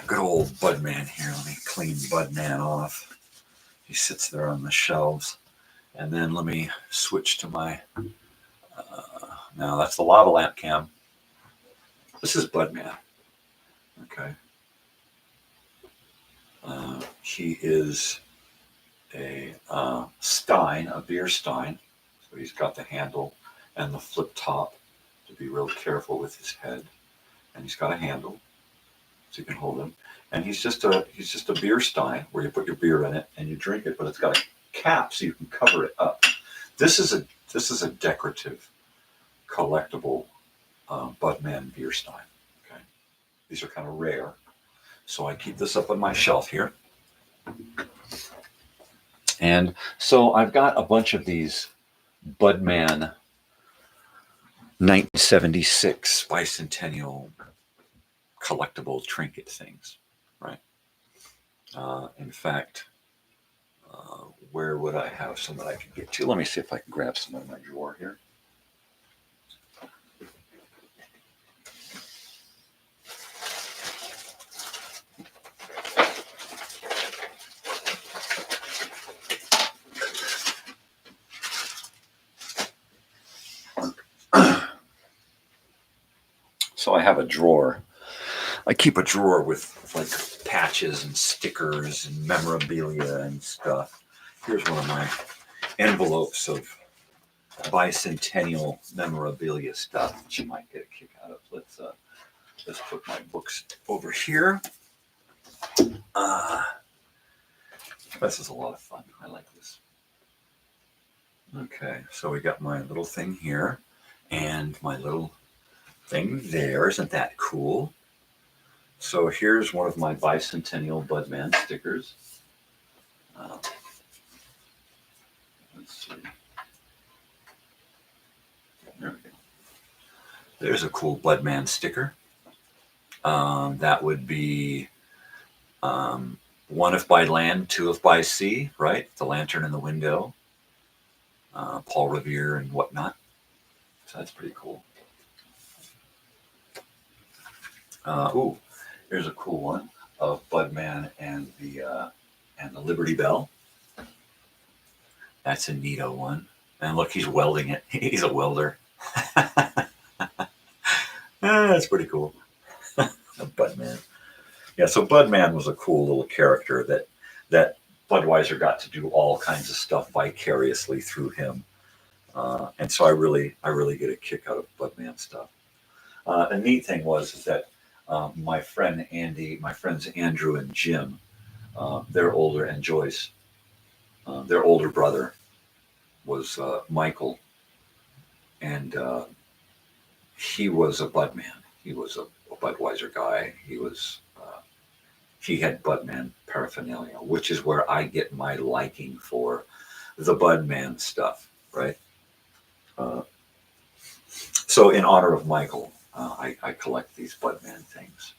good old Budman here. Let me clean Budman off. He sits there on the shelves. And then let me switch to my, now that's the lava lamp cam. This is Budman. Okay. He is a stein, a beer stein. So he's got the handle and the flip top to be real careful with his head. And he's got a handle so you can hold him. And he's just a beer stein where you put your beer in it and you drink it, but it's got a cap so you can cover it up. This is a decorative, collectible Budman beer stein. Okay, these are kind of rare, so I keep this up on my shelf here. And so I've got a bunch of these Budman 1976 bicentennial collectible trinket things, right? In fact, where would I have some that I can get to? Let me see if I can grab some in my drawer here. So I have a drawer. I keep a drawer with like patches and stickers and memorabilia and stuff. Here's one of my envelopes of bicentennial memorabilia stuff that you might get a kick out of. Let's put my books over here. This is a lot of fun. I like this. Okay, so we got my little thing here and my little thing there. Isn't that cool? So here's one of my bicentennial Budman stickers. Let's see. There we go. There's a cool Budman sticker. That would be one One if by land, two if by sea, right? The lantern in the window, Paul Revere and whatnot. So that's pretty cool. Ooh, here's a cool one of Budman and the Liberty Bell. That's a neato one. And look, he's welding it. He's a welder. That's pretty cool. Budman. Yeah, so Budman was a cool little character that Budweiser got to do all kinds of stuff vicariously through him. And so I really get a kick out of Budman stuff. The neat thing was that my friends Andrew and Jim, they're older, and Joyce, their older brother was Michael, and he was a Budman. He was a Budweiser guy. He had Budman paraphernalia, which is where I get my liking for the Budman stuff, right? So in honor of Michael, I collect these Budman things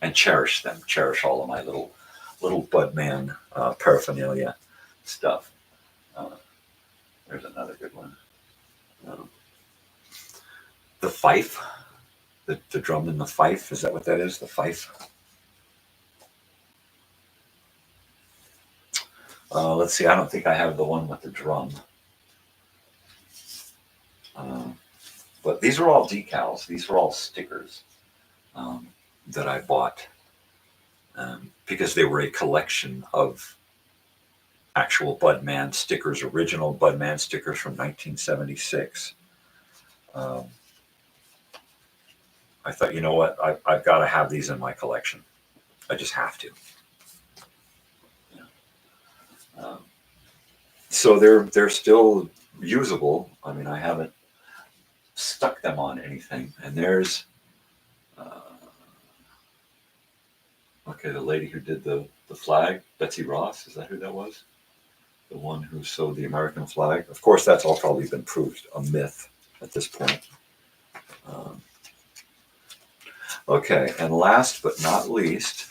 and cherish them. Cherish all of my little Budman paraphernalia stuff. There's another good one. The fife, the drum and the fife. Is that what that is? The fife. Let's see. I don't think I have the one with the drum. But these are all decals. These are all stickers that I bought because they were a collection of actual Budman stickers, original Budman stickers from 1976. I thought, you know what? I've got to have these in my collection. I just have to. Yeah. So they're still usable. I mean, I haven't stuck them on anything. And there's, okay, the lady who did the flag, Betsy Ross, is that who that was? The one who sewed the American flag. Of course, that's all probably been proved a myth at this point. Okay, and last but not least,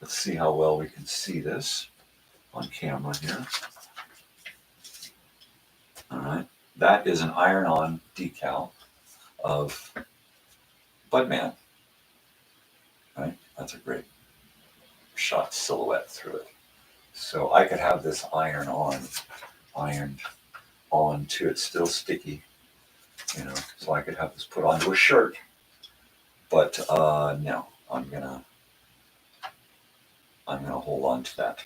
let's see how well we can see this on camera here. All right, that is an iron-on decal of Budman. Right, that's a great shot silhouette through it. So I could have this ironed on too. It's still sticky, you know. So I could have this put onto a shirt. But no, I'm gonna hold on to that.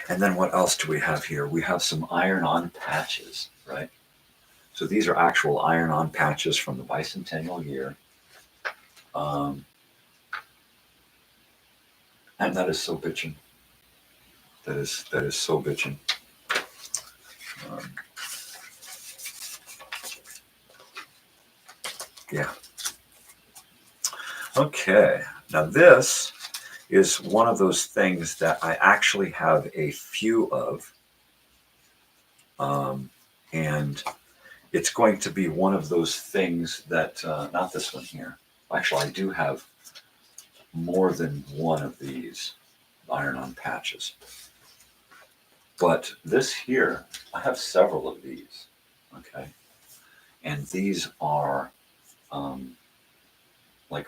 And then what else do we have here? We have some iron-on patches, right? So these are actual iron-on patches from the bicentennial year. And that is so bitchin'. That is so bitchin'. Yeah. Okay. Now this is one of those things that I actually have a few of. And it's going to be one of those things that, not this one here. Actually, I do have more than one of these iron-on patches. But this here, I have several of these, okay? And these are like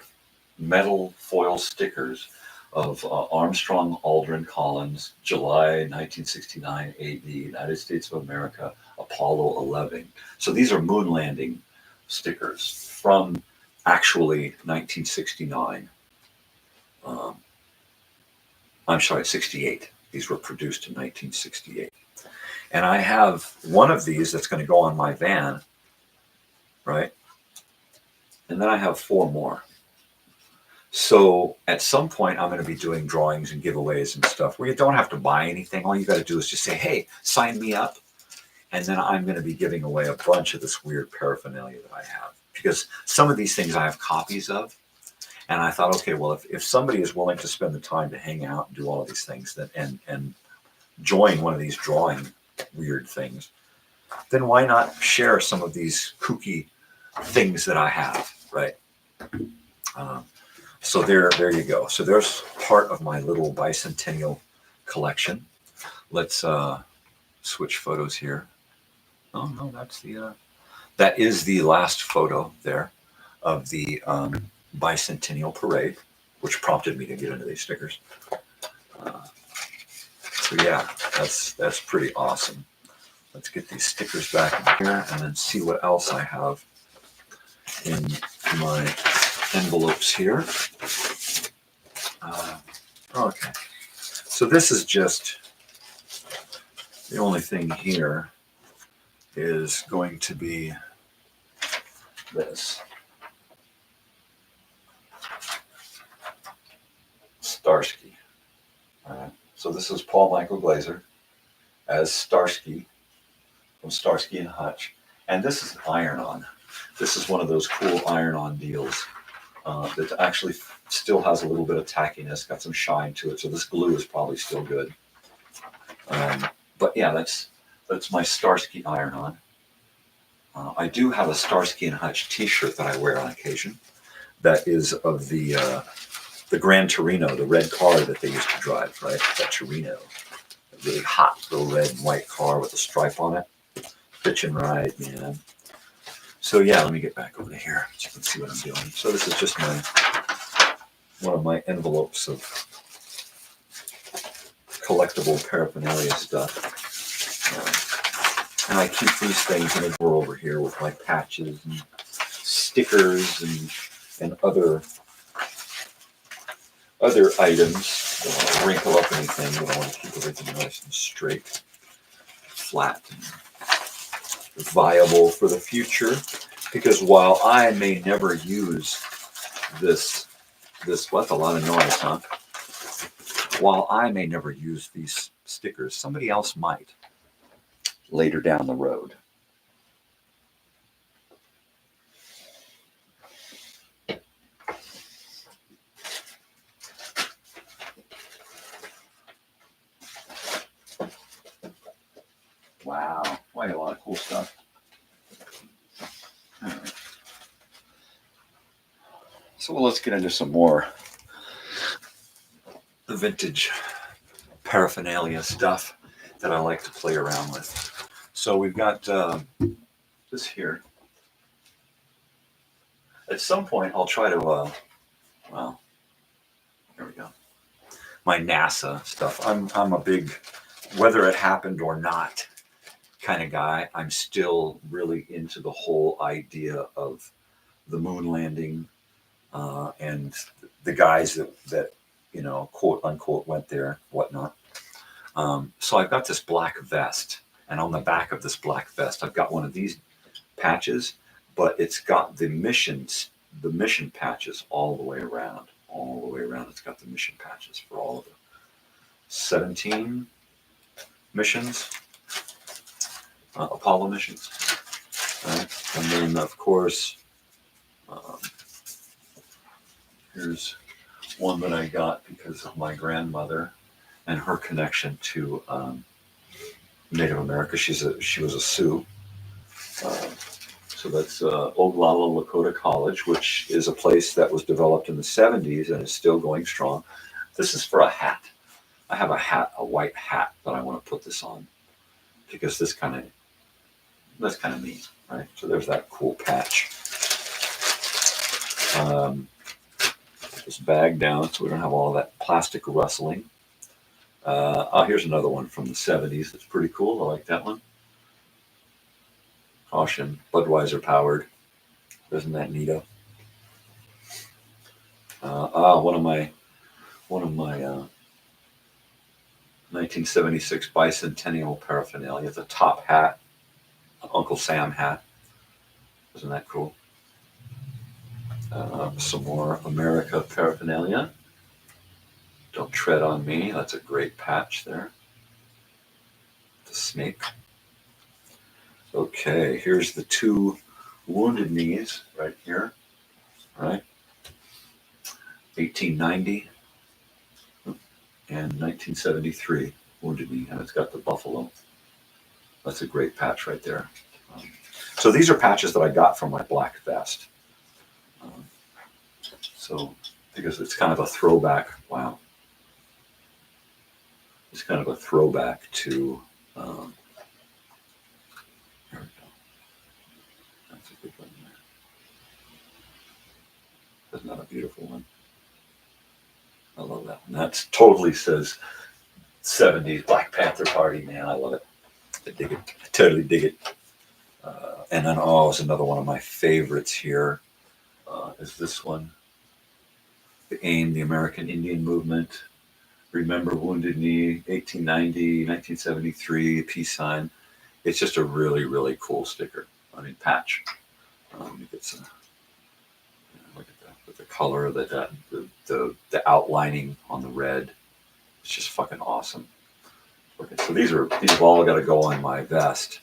metal foil stickers of Armstrong Aldrin Collins, July 1969 AD, United States of America, Apollo 11. So these are moon landing stickers from actually 1969. I'm sorry, 68. These were produced in 1968. And I have one of these that's going to go on my van, right? And then I have 4 more. So at some point, I'm going to be doing drawings and giveaways and stuff where you don't have to buy anything. All you got to do is just say, hey, sign me up. And then I'm going to be giving away a bunch of this weird paraphernalia that I have. Because some of these things I have copies of. And I thought, okay, well, if somebody is willing to spend the time to hang out and do all of these things and join one of these drawing weird things, then why not share some of these kooky things that I have, right? So there you go. So there's part of my little bicentennial collection. Let's switch photos here. Oh no, that is the last photo there of the bicentennial parade, which prompted me to get into these stickers. So yeah, that's pretty awesome. Let's get these stickers back in here and then see what else I have in my envelopes here. Okay, so this is just the only thing here is going to be this Starsky. All right. So this is Paul Michael Glaser as Starsky from Starsky and Hutch, and this is iron-on. This is one of those cool iron-on deals that actually still has a little bit of tackiness, got some shine to it. So this glue is probably still good. But yeah, that's my Starsky iron-on. I do have a Starsky and Hutch T-shirt that I wear on occasion. That is of the Grand Torino, the red car that they used to drive, right? That Torino, a really hot little red and white car with a stripe on it. Pitch and ride, man. So yeah, let me get back over to here so you can see what I'm doing. So this is just one of my envelopes of collectible paraphernalia stuff. And I keep these things in a drawer over here with my patches and stickers and other items. Don't want to wrinkle up anything, but I want to keep everything nice and straight, flat, and viable for the future. Because while I may never use this what's a lot of noise, huh? While I may never use these stickers, somebody else might later down the road. Wow, quite a lot of cool stuff. All right. So let's get into some more vintage paraphernalia stuff that I like to play around with. So we've got this here. At some point, I'll try to, well, here we go. My NASA stuff. I'm a big, whether it happened or not, kind of guy. I'm still really into the whole idea of the moon landing and the guys that you know, quote unquote, went there, whatnot. So I've got this black vest, and on the back of this black vest, I've got one of these patches, but it's got the mission patches all the way around. All the way around, it's got the mission patches for all of the 17 missions, Apollo missions. Right? And then, of course, here's one that I got because of my grandmother and her connection to Native America. She was a Sioux. So that's Oglala Lakota College, which is a place that was developed in the 70s and is still going strong. This is for a hat. I have a hat, a white hat that I want to put this on because that's kind of neat, right? So there's that cool patch. Put this bag down so we don't have all of that plastic rustling. Here's another one from the 70s. It's pretty cool. I like that one. Caution, Budweiser powered. Isn't that neato? One of my 1976 bicentennial paraphernalia. The top hat, Uncle Sam hat. Isn't that cool? Some more America paraphernalia. Don't tread on me. That's a great patch there. The snake. Okay, here's the two Wounded Knees right here. Right. 1890 and 1973 Wounded Knee, and it's got the buffalo. That's a great patch right there. So these are patches that I got from my black vest. So, because it's kind of a throwback. Wow. It's kind of a throwback to, there we go. That's a good one there. Isn't that a beautiful one? I love that one. That totally says 70s Black Panther Party, man. I love it. I dig it. I totally dig it. And then, it's another one of my favorites here. Is this one. The AIM, the American Indian Movement. Remember Wounded Knee, 1890, 1973, peace sign. It's just a really, really cool sticker. I mean, patch. It's look at that, with the color, the outlining on the red. It's just fucking awesome. Okay, so these have all got to go on my vest,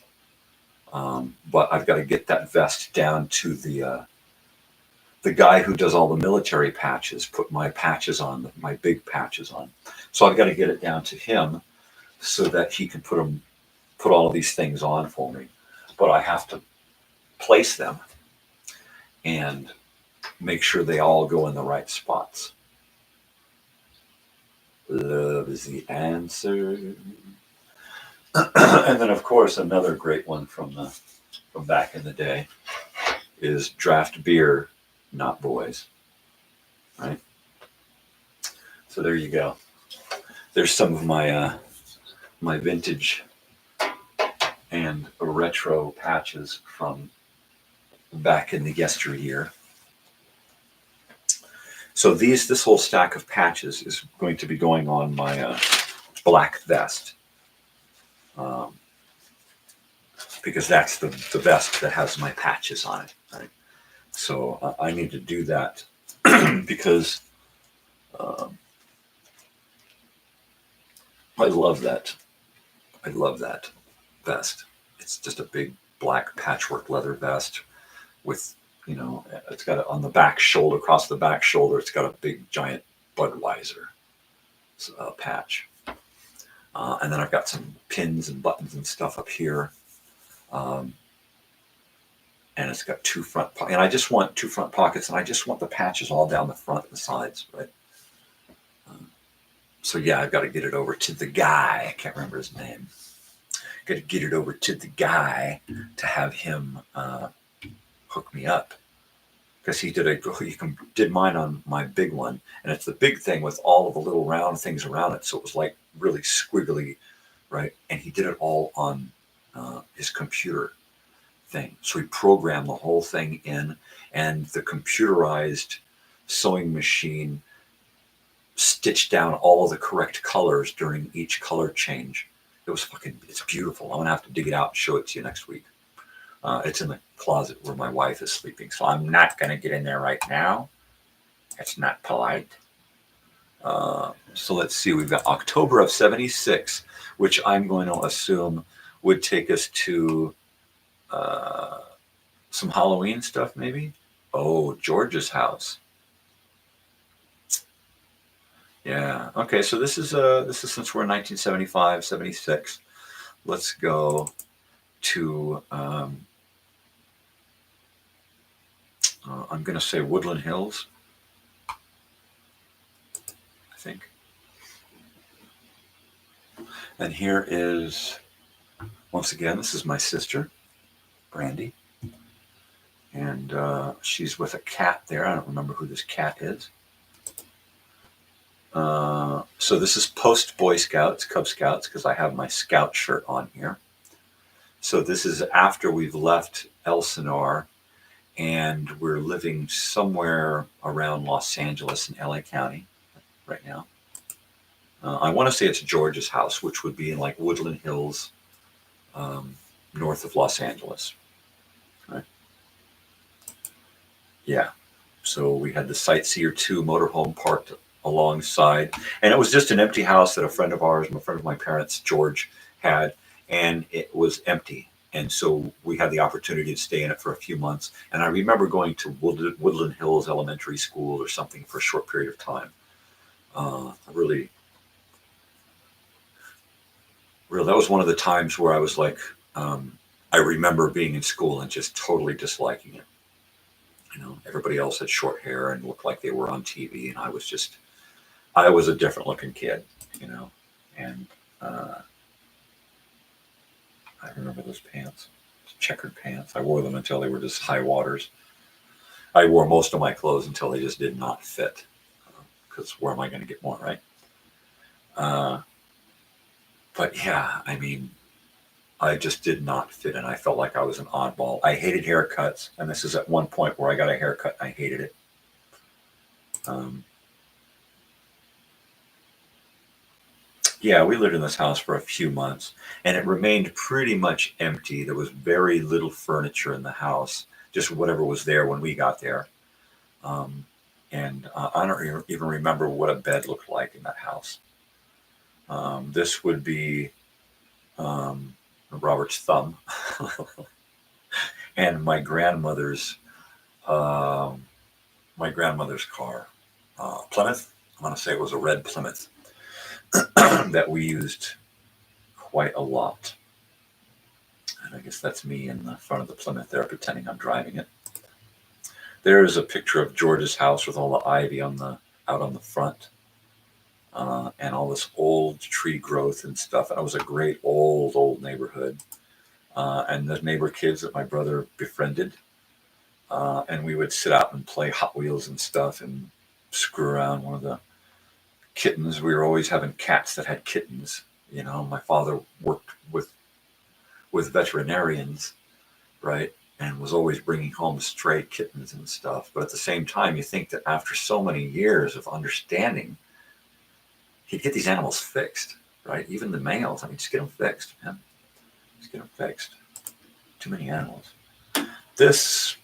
but I've got to get that vest down to the guy who does all the military patches. Put my patches on, my big patches on. So I've got to get it down to him so that he can put all of these things on for me. But I have to place them and make sure they all go in the right spots. Love is the answer. And then, of course, another great one from back in the day is draft beer, not boys. Right? So there you go. There's some of my my vintage and retro patches from back in the yesteryear. So this whole stack of patches is going to be going on my black vest, because that's the vest that has my patches on it. Right? So I need to do that because I love that. I love that vest. It's just a big black patchwork leather vest with, it's got on the back shoulder, across the back shoulder, it's got a big giant Budweiser patch. And then I've got some pins and buttons and stuff up here. And it's got two front pockets. And I just want two front pockets, and I just want the patches all down the front and the sides, right? So yeah, I've got to get it over to the guy. I can't remember his name. Got to get it over to the guy to have him hook me up, because he did mine on my big one, and it's the big thing with all of the little round things around it. So it was like really squiggly, right? And he did it all on his computer thing. So he programmed the whole thing in, and the computerized sewing machine stitched down all of the correct colors during each color change. It's beautiful. I'm gonna have to dig it out and show it to you next week. It's in the closet where my wife is sleeping, so I'm not gonna get in there right now. It's not polite. So let's see, we've got October of 76, which I'm going to assume would take us to some Halloween stuff, maybe. Oh, George's house. Yeah. Okay. So this is since we're in 1975, 76. Let's go to I'm going to say Woodland Hills, I think. And here is, once again, this is my sister, Brandy, and she's with a cat there. I don't remember who this cat is. So this is post Boy Scouts, Cub Scouts, because I have my Scout shirt on here. So this is after we've left Elsinore, and we're living somewhere around Los Angeles in LA County right now. I want to say it's George's house, which would be in like Woodland Hills, north of Los Angeles. Right? Yeah. So we had the Sightseer 2 motorhome parked alongside, and it was just an empty house that a friend of ours, a friend of my parents, George, had, and it was empty. And so we had the opportunity to stay in it for a few months. And I remember going to Woodland Hills Elementary School or something for a short period of time. Really, that was one of the times where I was like, I remember being in school and just totally disliking it. You know, everybody else had short hair and looked like they were on TV, and I was a different looking kid, you know. And I remember those pants, checkered pants. I wore them until they were just high waters. I wore most of my clothes until they just did not fit. Because where am I going to get more, right? But yeah, I mean, I just did not fit in. I felt like I was an oddball. I hated haircuts, and this is at one point where I got a haircut. I hated it. Yeah, we lived in this house for a few months, and it remained pretty much empty. There was very little furniture in the house, just whatever was there when we got there. And I don't even remember what a bed looked like in that house. This would be Robert's thumb, and um, my grandmother's car, Plymouth. I want to say it was a red Plymouth that we used quite a lot. And I guess that's me in the front of the Plymouth there, pretending I'm driving it. There's a picture of George's house with all the ivy out on the front, and all this old tree growth and stuff. And it was a great old neighborhood. And the neighbor kids that my brother befriended, and we would sit out and play Hot Wheels and stuff and screw around. One of the kittens, we were always having cats that had kittens. You know, my father worked with veterinarians, right? And was always bringing home stray kittens and stuff. But at the same time, you think that after so many years of understanding, he'd get these animals fixed, right? Even the males. I mean, just get them fixed, man. Just get them fixed. Too many animals. This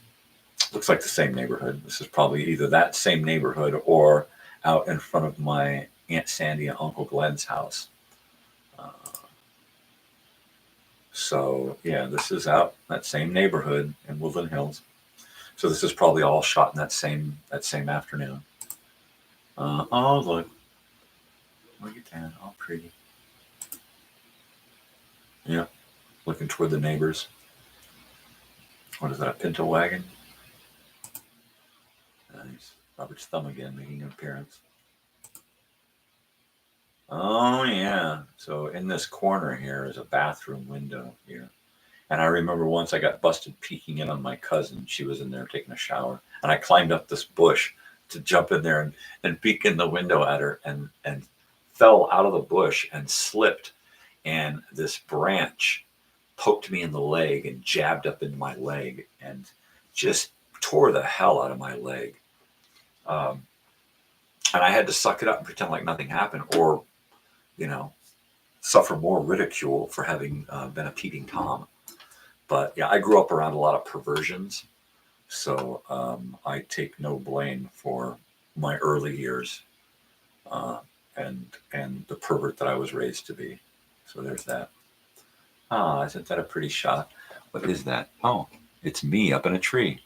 looks like the same neighborhood. This is probably either that same neighborhood or out in front of my Aunt Sandy and Uncle Glenn's house. So yeah, this is out that same neighborhood in Woodland Hills. So this is probably all shot in that same afternoon. Oh look at that, all pretty. Yeah, looking toward the neighbors. What is that, a Pinto wagon? Nice. Robert's thumb again, making an appearance. Oh yeah. So in this corner here is a bathroom window here. And I remember once I got busted peeking in on my cousin. She was in there taking a shower. And I climbed up this bush to jump in there and peek in the window at her and fell out of the bush and slipped. And this branch poked me in the leg and jabbed up into my leg and just tore the hell out of my leg. And I had to suck it up and pretend like nothing happened, or, you know, suffer more ridicule for having been a peeping Tom. But yeah, I grew up around a lot of perversions, so I take no blame for my early years and the pervert that I was raised to be. So there's that. Ah, isn't that a pretty shot? What is that? Oh, it's me up in a tree.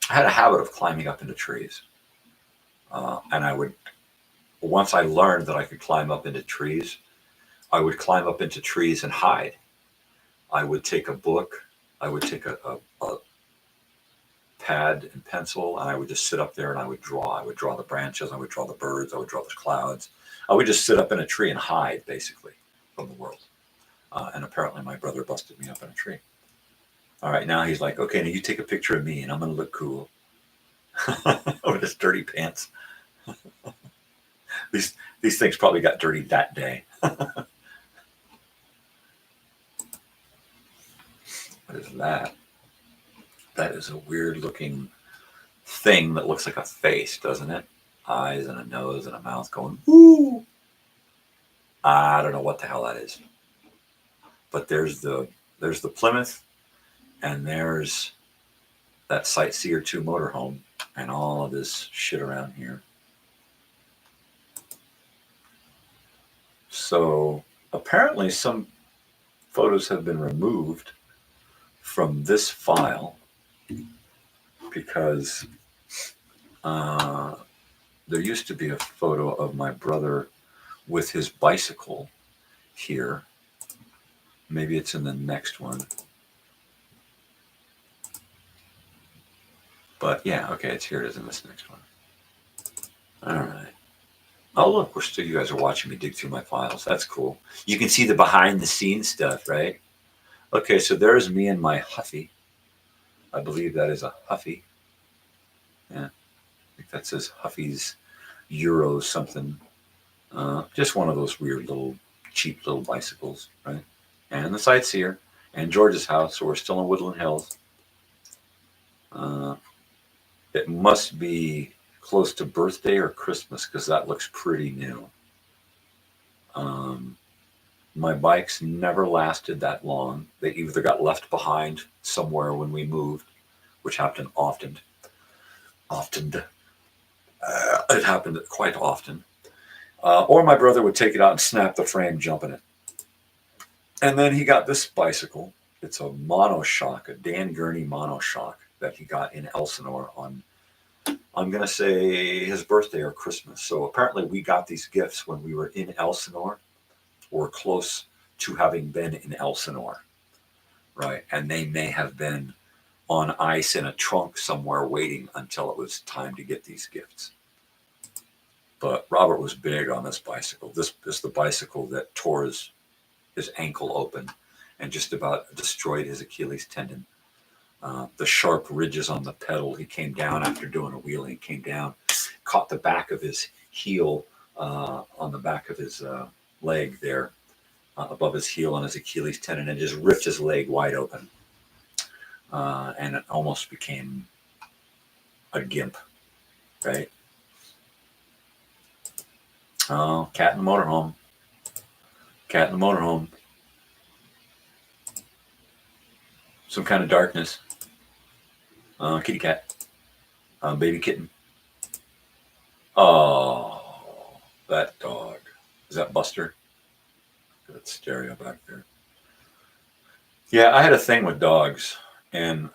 I had a habit of climbing up into trees. And I would, once I learned that I could climb up into trees, I would climb up into trees and hide. I would take a book, I would take a pad and pencil, and I would just sit up there and I would draw. I would draw the branches, I would draw the birds, I would draw the clouds. I would just sit up in a tree and hide, basically, from the world. And apparently my brother busted me up in a tree. All right, now he's like, okay, now you take a picture of me and I'm going to look cool. With his dirty pants. These things probably got dirty that day. What is that? That is a weird looking thing that looks like a face, doesn't it? Eyes and a nose and a mouth going, woo! I don't know what the hell that is. But there's the Plymouth, and there's that Sightseer 2 motorhome, and all of this shit around here. So apparently some photos have been removed from this file because there used to be a photo of my brother with his bicycle here. Maybe it's in the next one. But yeah, okay, here it is in this next one. All right. Oh, look, you guys are watching me dig through my files. That's cool. You can see the behind the scenes stuff, right? Okay, so there's me and my Huffy. I believe that is a Huffy. Yeah, I think that says Huffy's Euro something. Just one of those weird little, cheap little bicycles, right? And the Sightseer and George's house. So we're still in Woodland Hills. It must be close to birthday or Christmas because that looks pretty new. My bikes never lasted that long. They either got left behind somewhere when we moved, which happened often. It happened quite often. Or my brother would take it out and snap the frame, jump in it. And then he got this bicycle. It's a monoshock, a Dan Gurney monoshock that he got in Elsinore on, I'm going to say, his birthday or Christmas. So apparently we got these gifts when we were in Elsinore or close to having been in Elsinore, right? And they may have been on ice in a trunk somewhere waiting until it was time to get these gifts. But Robert was big on this bicycle. This is the bicycle that tore his ankle open and just about destroyed his Achilles tendon. The sharp ridges on the pedal, he came down after doing a wheelie, came down, caught the back of his heel on the back of his leg there, above his heel on his Achilles tendon, and just ripped his leg wide open. And it almost became a gimp, right? Oh, cat in the motorhome. Cat in the motorhome. Some kind of darkness. Kitty cat. Baby kitten. Oh, that dog. Is that Buster? That stereo back there. Yeah, I had a thing with dogs. And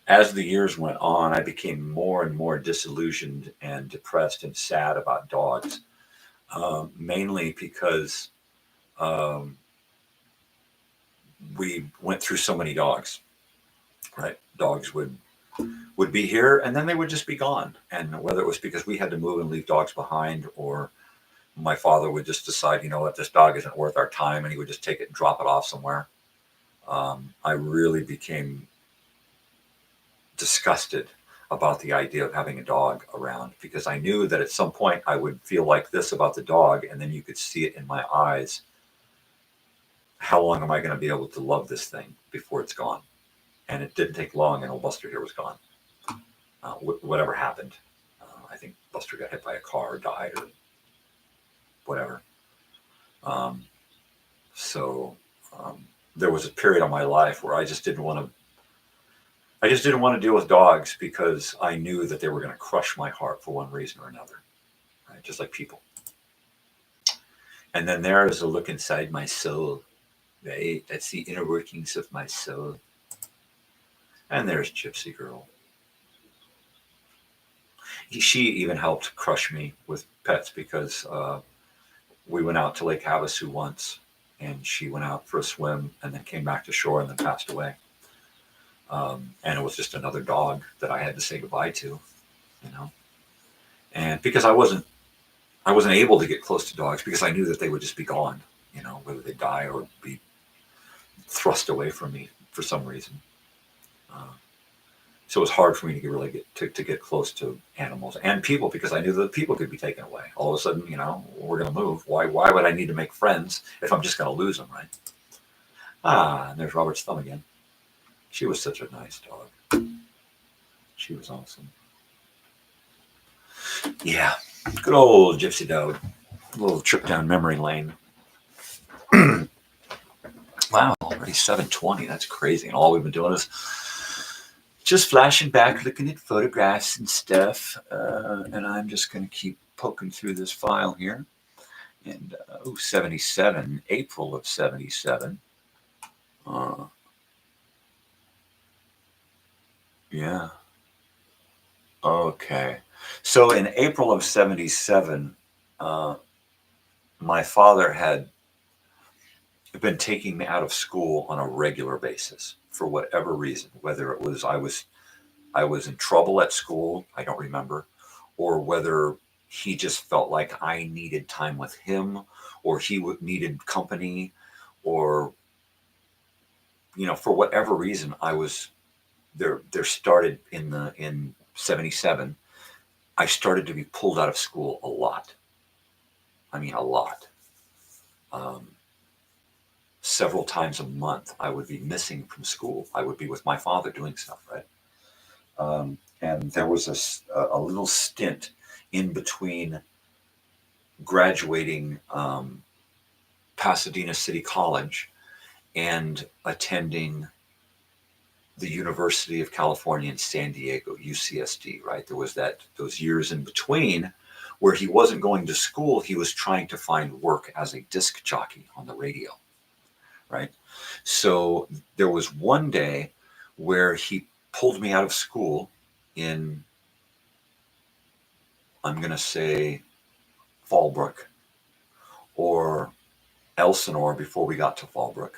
as the years went on, I became more and more disillusioned and depressed and sad about dogs. Mainly because we went through so many dogs, right? Dogs would be here and then they would just be gone. And whether it was because we had to move and leave dogs behind, or my father would just decide, you know what, this dog isn't worth our time, and he would just take it and drop it off somewhere. I really became disgusted about the idea of having a dog around, because I knew that at some point I would feel like this about the dog, and then you could see it in my eyes. How long am I going to be able to love this thing before it's gone? And it didn't take long, and old Buster here was gone. Whatever happened, I think Buster got hit by a car or died or whatever. So there was a period of my life where I just didn't want to deal with dogs, because I knew that they were going to crush my heart for one reason or another, right? Just like people. And then there is a look inside my soul, right? That's the inner workings of my soul. And there's Gypsy Girl. She even helped crush me with pets, because we went out to Lake Havasu once, and she went out for a swim and then came back to shore and then passed away. And it was just another dog that I had to say goodbye to, you know. And because I wasn't able to get close to dogs, because I knew that they would just be gone, you know, whether they die or be thrust away from me for some reason. So it was hard for me to get close to animals and people, because I knew that people could be taken away. All of a sudden, you know, we're going to move. Why would I need to make friends if I'm just going to lose them, right? And there's Robert's thumb again. She was such a nice dog. She was awesome. Yeah, good old Gypsy dog. A little trip down memory lane. Wow, already 7:20. That's crazy. And all we've been doing is just flashing back, looking at photographs and stuff. And I'm just going to keep poking through this file here. And 77, April of 77. Yeah. Okay. So in April of 77, my father had been taking me out of school on a regular basis for whatever reason, whether it was I was I was in trouble at school, I don't remember, or whether he just felt like I needed time with him, or he needed company, or for whatever reason, I was there. There started in '77. I started to be pulled out of school a lot. I mean, a lot. Um, Several times a month, I would be missing from school. I would be with my father doing stuff, right? And there was a little stint in between graduating Pasadena City College and attending the University of California in San Diego, UCSD, right? There was those years in between where he wasn't going to school. He was trying to find work as a disc jockey on the radio, right? So there was one day where he pulled me out of school in, I'm going to say, Fallbrook or Elsinore before we got to Fallbrook.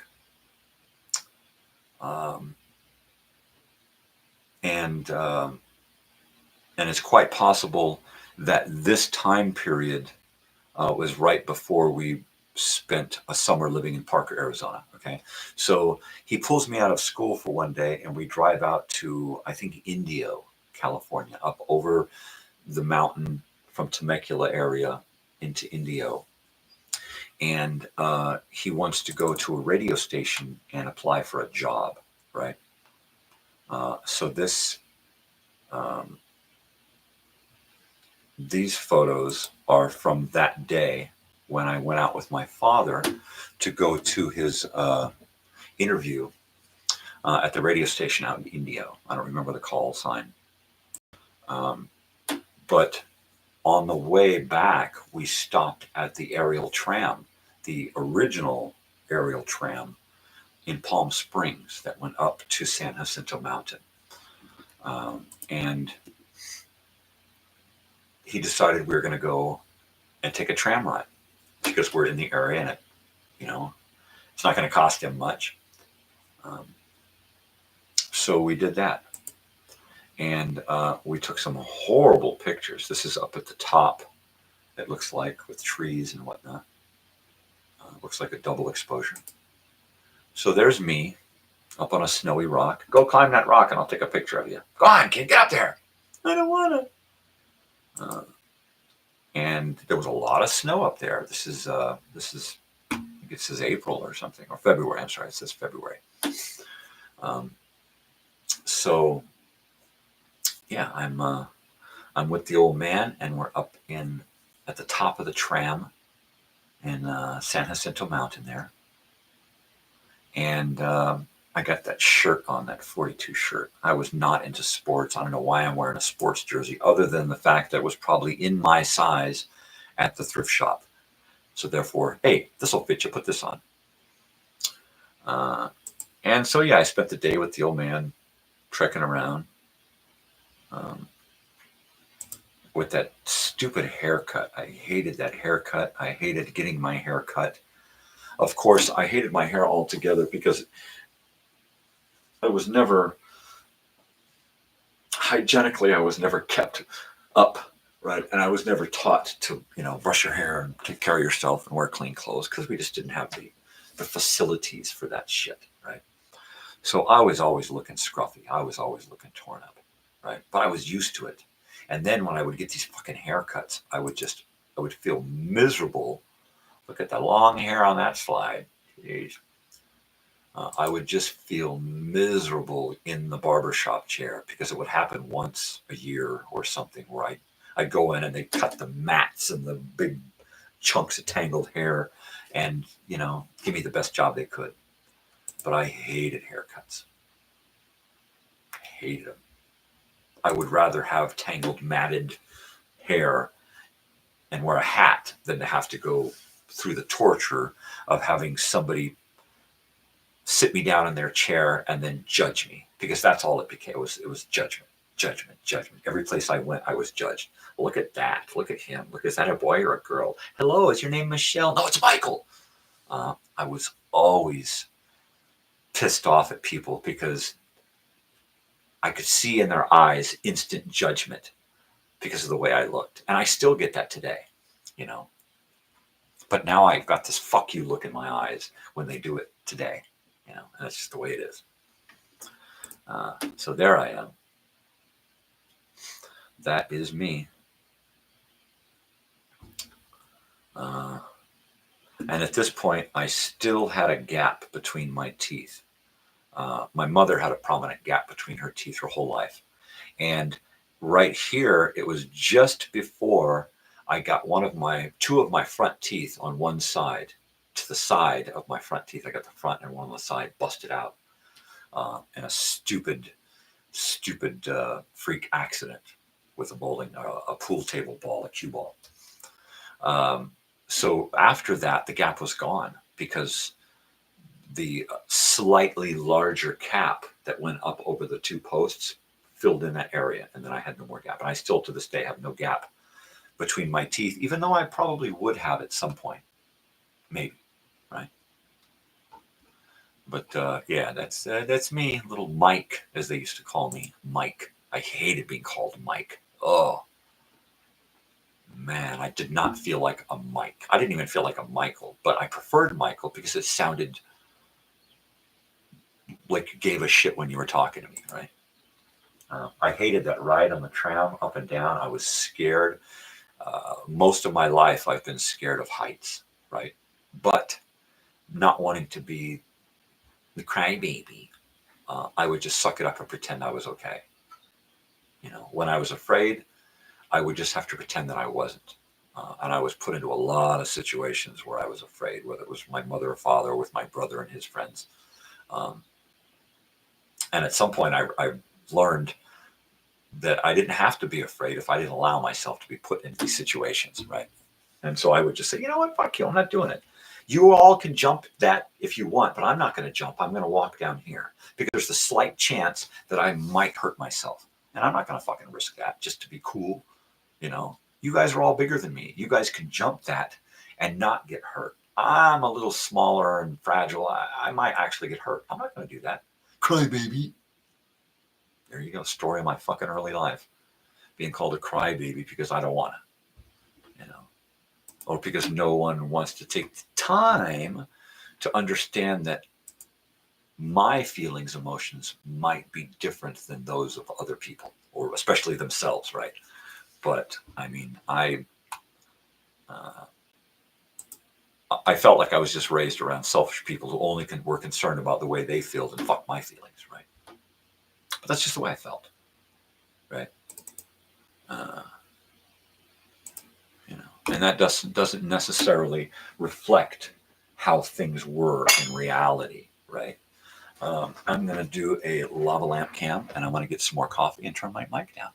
And it's quite possible that this time period was right before we spent a summer living in Parker, Arizona. Okay. So he pulls me out of school for one day and we drive out to, I think, Indio, California, up over the mountain from Temecula area into Indio. And he wants to go to a radio station and apply for a job, right? So these photos are from that day when I went out with my father to go to his interview at the radio station out in Indio. I don't remember the call sign. But on the way back, we stopped at the aerial tram, the original aerial tram in Palm Springs that went up to San Jacinto Mountain. And he decided we were going to go and take a tram ride because we're in the area and it's not going to cost him much. So we did that. And we took some horrible pictures. This is up at the top, it looks like, with trees and whatnot. Looks like a double exposure. So there's me up on a snowy rock. Go climb that rock and I'll take a picture of you. Go on, kid, get up there. I don't want to. And there was a lot of snow up there. This is I think it says April or something, or February. I'm sorry, it says February. So yeah, I'm with the old man, and we're up at the top of the tram in San Jacinto Mountain there. And I got that shirt on, that 42 shirt. I was not into sports. I don't know why I'm wearing a sports jersey, other than the fact that it was probably in my size at the thrift shop. So therefore, hey, this will fit you. Put this on. And so, yeah, I spent the day with the old man, trekking around with that stupid haircut. I hated that haircut. I hated getting my hair cut. Of course, I hated my hair altogether because I was never, hygienically, I was never kept up, right? And I was never taught to, brush your hair and take care of yourself and wear clean clothes because we just didn't have the facilities for that shit, right? So I was always looking scruffy. I was always looking torn up, right? But I was used to it. And then when I would get these fucking haircuts, I would feel miserable. Look at the long hair on that slide. Jeez. I would just feel miserable in the barbershop chair because it would happen once a year or something where I'd go in and they'd cut the mats and the big chunks of tangled hair and, give me the best job they could. But I hated haircuts. I hated them. I would rather have tangled, matted hair and wear a hat than to have to go through the torture of having somebody sit me down in their chair and then judge me, because that's all it became. It was judgment. Every place I went, I was judged. Look at that. Look at him. Look, is that a boy or a girl? Hello, is your name Michelle? No, it's Michael. I was always pissed off at people because I could see in their eyes instant judgment because of the way I looked. And I still get that today, you know. But now I've got this fuck you look in my eyes when they do it today, you know, and that's just the way it is. So there I am. That is me. And at this point, I still had a gap between my teeth. My mother had a prominent gap between her teeth her whole life. And right here, it was just before I got two of my front teeth on one side. To the side of my front teeth, I got the front and one on the side busted out in a stupid freak accident with a pool table ball, a cue ball. So after that, the gap was gone because the slightly larger cap that went up over the two posts filled in that area, and then I had no more gap. And I still to this day have no gap between my teeth, even though I probably would have at some point, maybe, right? But yeah, that's me, little Mike, as they used to call me, Mike. I hated being called Mike. Oh man, I did not feel like a Mike. I didn't even feel like a Michael, but I preferred Michael because it sounded like you gave a shit when you were talking to me, right? I hated that ride on the tram up and down. I was scared. Most of my life, I've been scared of heights, right? But not wanting to be the crybaby, I would just suck it up and pretend I was okay. You know, when I was afraid, I would just have to pretend that I wasn't. And I was put into a lot of situations where I was afraid, whether it was my mother or father or with my brother and his friends. And at some point, I learned that I didn't have to be afraid if I didn't allow myself to be put into these situations, right? And so I would just say, you know what, fuck you, I'm not doing it. You all can jump that if you want, but I'm not going to jump. I'm going to walk down here because there's the slight chance that I might hurt myself. And I'm not going to fucking risk that just to be cool. You know, you guys are all bigger than me. You guys can jump that and not get hurt. I'm a little smaller and fragile. I might actually get hurt. I'm not going to do that. Cry baby. There you go. Story of my fucking early life. Being called a crybaby because I don't want to, you know, or because no one wants to take the time to understand that my feelings, emotions might be different than those of other people, or especially themselves, right? But I mean, I felt like I was just raised around selfish people who only were concerned about the way they feel and fuck my feelings, right? But that's just the way I felt, right? You know, and that doesn't necessarily reflect how things were in reality, right? I'm going to do a lava lamp cam, and I'm going to get some more coffee and turn my mic down.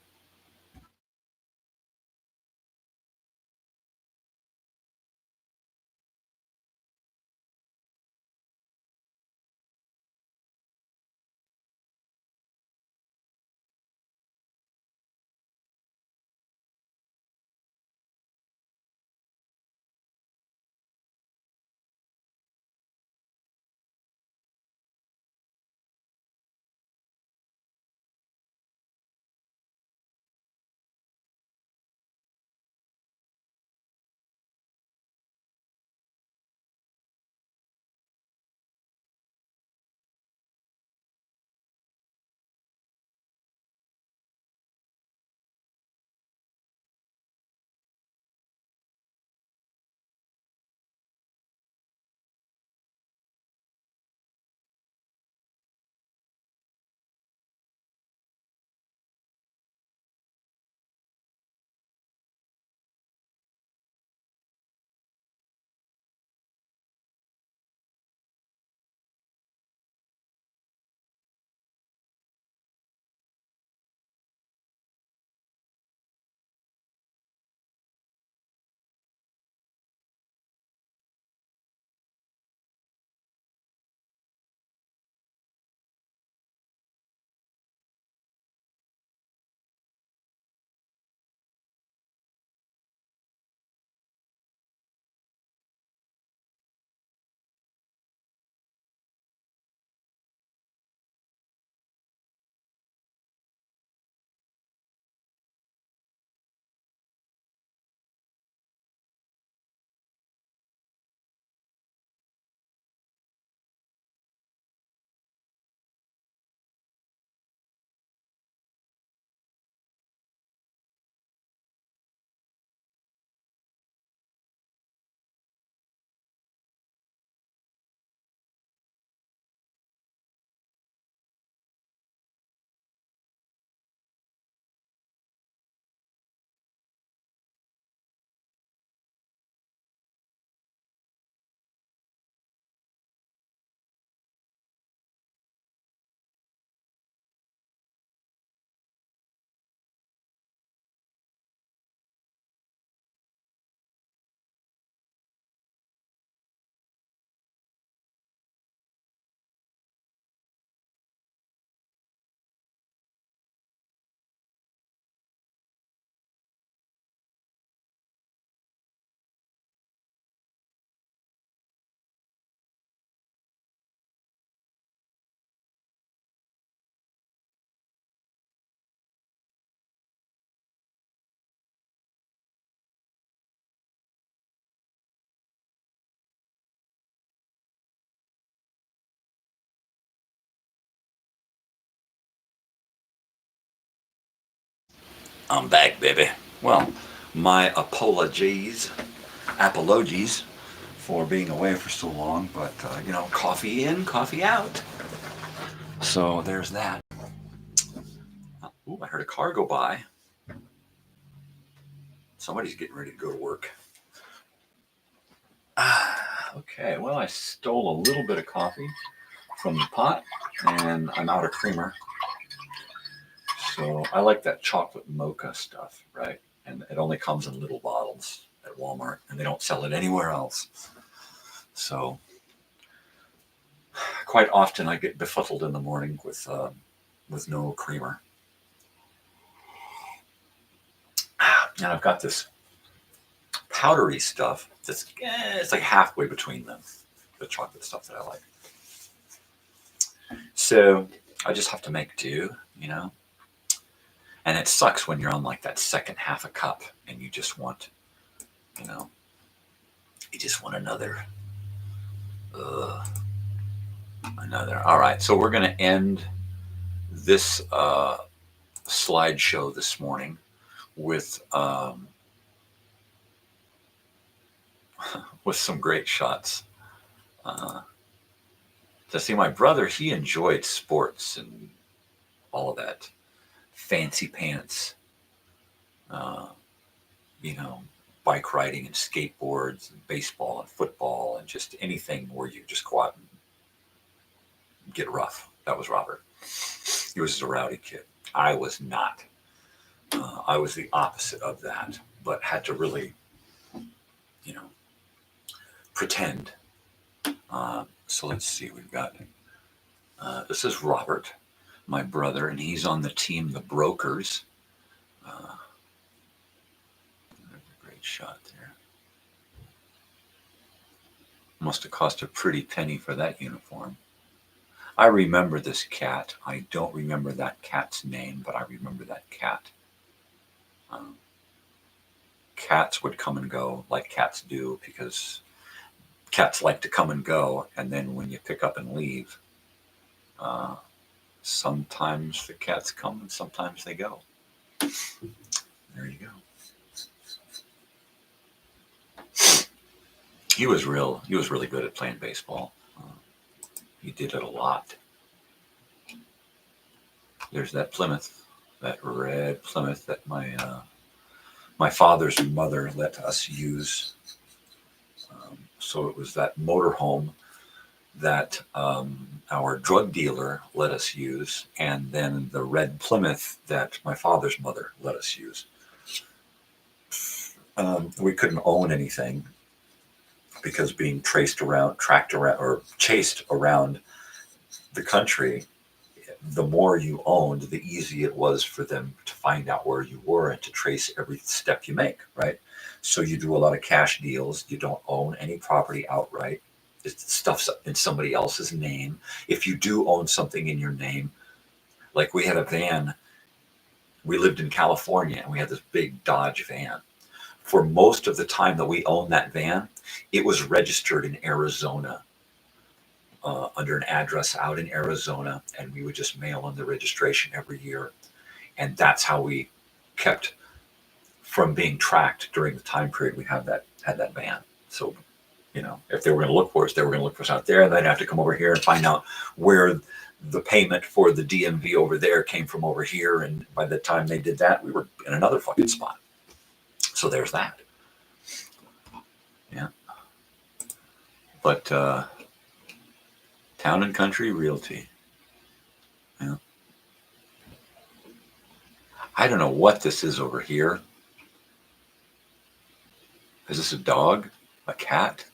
I'm back, baby. Well, my apologies for being away for so long, but coffee in, coffee out. So there's that. Ooh, I heard a car go by. Somebody's getting ready to go to work. Okay, well, I stole a little bit of coffee from the pot, and I'm out of creamer. So I like that chocolate mocha stuff, right? And it only comes in little bottles at Walmart, and they don't sell it anywhere else. So quite often I get befuddled in the morning with no creamer. And I've got this powdery stuff that's it's like halfway between the chocolate stuff that I like. So I just have to make do, And it sucks when you're on like that second half a cup and you just want, another. Another. All right, so we're going to end this slideshow this morning with with some great shots. To see my brother, he enjoyed sports and all of that fancy pants, bike riding and skateboards and baseball and football and just anything where you just go out and get rough. That was Robert. He was a rowdy kid. I was not. I was the opposite of that, but had to really, pretend. So let's see, we've got, this is Robert, my brother, and he's on the team, the Brokers. There's a great shot there. Must have cost a pretty penny for that uniform. I remember this cat. I don't remember that cat's name, but I remember that cat. Cats would come and go like cats do, because cats like to come and go, and then when you pick up and leave, sometimes the cats come and sometimes they go. There you go. He was really good at playing baseball. He did it a lot. There's that Plymouth, that red Plymouth that my father's mother let us use. So it was that motorhome that our drug dealer let us use, and then the red Plymouth that my father's mother let us use. We couldn't own anything because being tracked around, or chased around the country, the more you owned, the easier it was for them to find out where you were and to trace every step you make, right? So you do a lot of cash deals. You don't own any property outright. Stuff's in somebody else's name. If you do own something in your name, like we had a van, we lived in California and we had this big Dodge van. For most of the time that we owned that van, it was registered in Arizona, under an address out in Arizona, and we would just mail in the registration every year. And that's how we kept from being tracked during the time period we had that van. So, if they were going to look for us, they were going to look for us out there, and they'd have to come over here and find out where the payment for the DMV over there came from over here. And by the time they did that, we were in another fucking spot. So there's that. Yeah. But Town and Country Realty. Yeah. I don't know what this is over here. Is this a dog? A cat?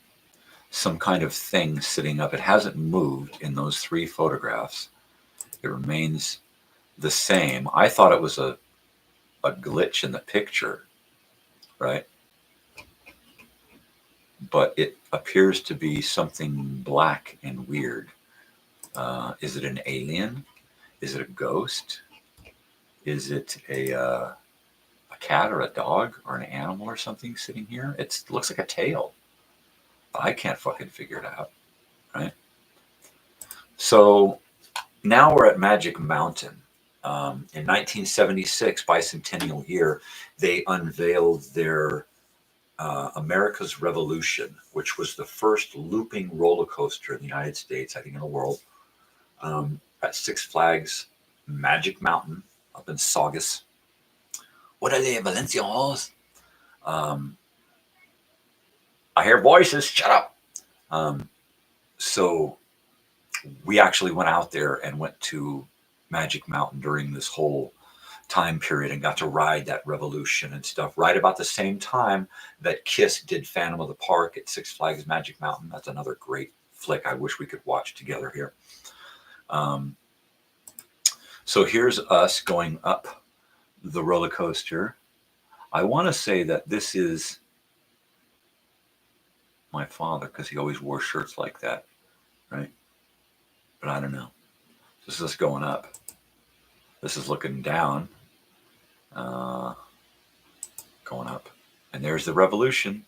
Some kind of thing sitting up. It hasn't moved in those 3 photographs. It remains the same. I thought it was a glitch in the picture, right? But it appears to be something black and weird. Is it an alien? Is it a ghost? Is it a cat or a dog or an animal or something sitting here? It looks like a tail. I can't fucking figure it out, right? So now we're at Magic Mountain. In 1976, bicentennial year, they unveiled their America's Revolution, which was the first looping roller coaster in the United States, I think in the world, at Six Flags Magic Mountain up in Saugus. Orale, Valencianos. I hear voices. Shut up. So we actually went out there and went to Magic Mountain during this whole time period and got to ride that Revolution and stuff right about the same time that Kiss did Phantom of the Park at Six Flags Magic Mountain. That's another great flick I wish we could watch together here. So here's us going up the roller coaster. I want to say that this is my father because he always wore shirts like that, right? But I don't know. This is us going up. This is looking down. Going up. And there's the Revolution.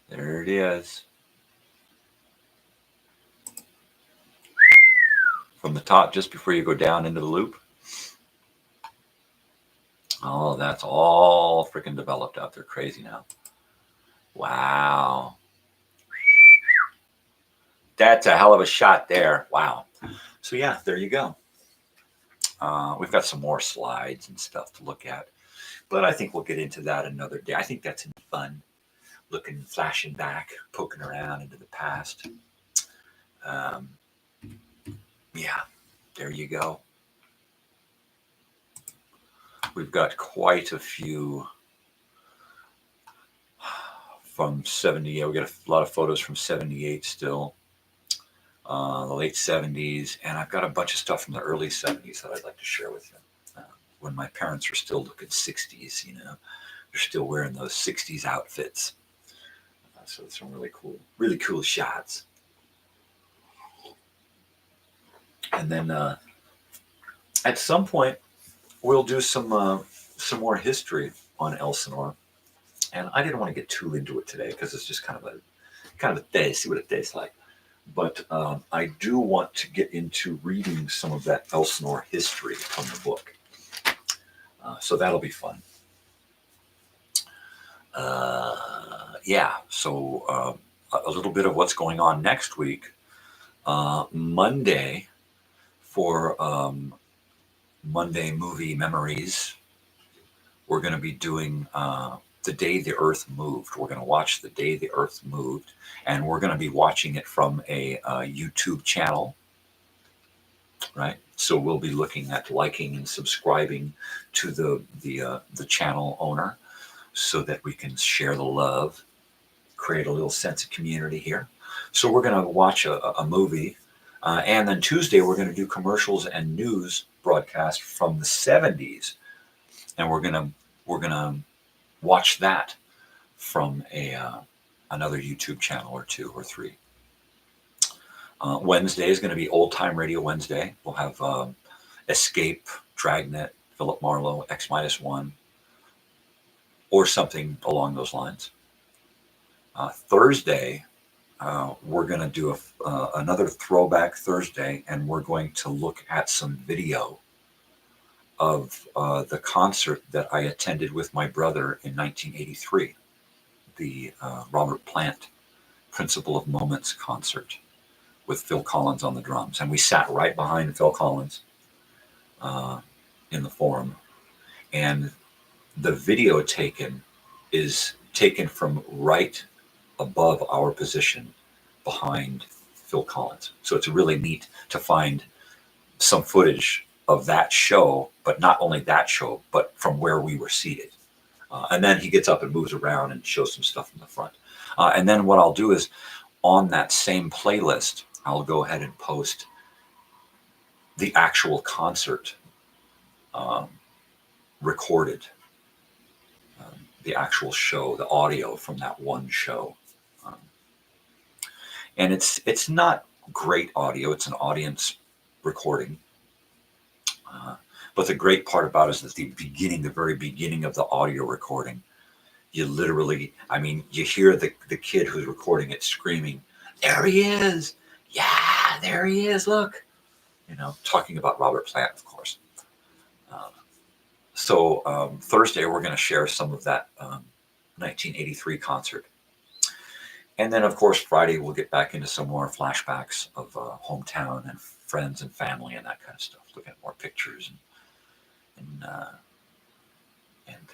There it is. From the top, just before you go down into the loop. Oh, that's all freaking developed out there. Crazy now. Wow. That's a hell of a shot there. Wow. So yeah, there you go. We've got some more slides and stuff to look at, but I think we'll get into that another day. I think that's fun, looking, flashing back, poking around into the past. Yeah, there you go. We've got quite a few from 78. We got a lot of photos from 78 still. The late 70s, and I've got a bunch of stuff from the early 70s that I'd like to share with you. When my parents were still looking 60s, you know, they're still wearing those 60s outfits. So it's some really cool shots. And then at some point, we'll do some more history on Elsinore. And I didn't want to get too into it today because it's just kind of a day, see what it tastes like. But I do want to get into reading some of that Elsinore history from the book. So that'll be fun. Yeah, so a little bit of what's going on next week. Monday, for Monday Movie Memories, we're going to be doing The Day the Earth Moved. We're going to watch The Day the Earth Moved, and we're going to be watching it from a YouTube channel, right? So we'll be looking at liking and subscribing to the channel owner so that we can share the love, create a little sense of community here. So we're going to watch a movie, and then Tuesday we're going to do commercials and news broadcast from the 70s, and we're going to watch that from another YouTube channel or two or three. Wednesday is going to be Old Time Radio Wednesday. We'll have Escape, Dragnet, Philip Marlowe, X-1, or something along those lines. Thursday, we're going to do another Throwback Thursday, and we're going to look at some video of the concert that I attended with my brother in 1983, the Robert Plant Principle of Moments concert with Phil Collins on the drums. And we sat right behind Phil Collins in the forum. And the video is taken from right above our position behind Phil Collins. So it's really neat to find some footage of that show, but not only that show, but from where we were seated. And then he gets up and moves around and shows some stuff in the front. And then what I'll do is on that same playlist, I'll go ahead and post the actual concert recorded, the actual show, the audio from that one show. And it's not great audio. It's an audience recording. But the great part about it is that the very beginning of the audio recording, you literally, you hear the kid who's recording it screaming, "There he is! Yeah, there he is, look!" Talking about Robert Plant, of course. So Thursday, we're going to share some of that 1983 concert. And then, of course, Friday, we'll get back into some more flashbacks of hometown and friends and family and that kind of stuff. Look at more pictures. And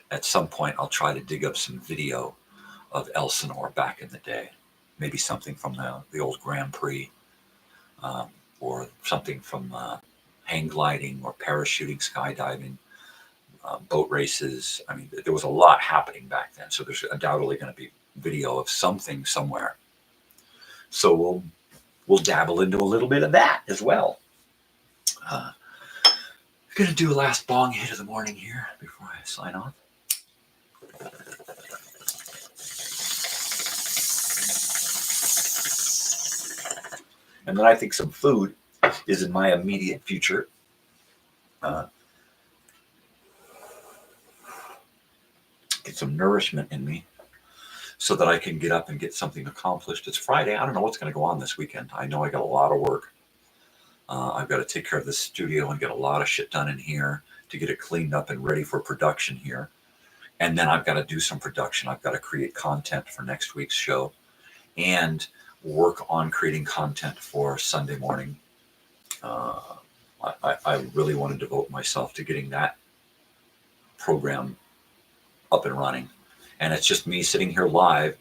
at some point, I'll try to dig up some video of Elsinore back in the day. Maybe something from the old Grand Prix, or something from hang gliding or parachuting, skydiving, boat races. I mean, there was a lot happening back then. So there's undoubtedly going to be video of something somewhere. So we'll dabble into a little bit of that as well. I'm going to do a last bong hit of the morning here before I sign off. And then I think some food is in my immediate future. Get some nourishment in me so that I can get up and get something accomplished. It's Friday. I don't know what's going to go on this weekend. I know I got a lot of work. I've got to take care of the studio and get a lot of shit done in here to get it cleaned up and ready for production here. And then I've got to do some production. I've got to create content for next week's show and work on creating content for Sunday morning. I really want to devote myself to getting that program up and running. And it's just me sitting here live,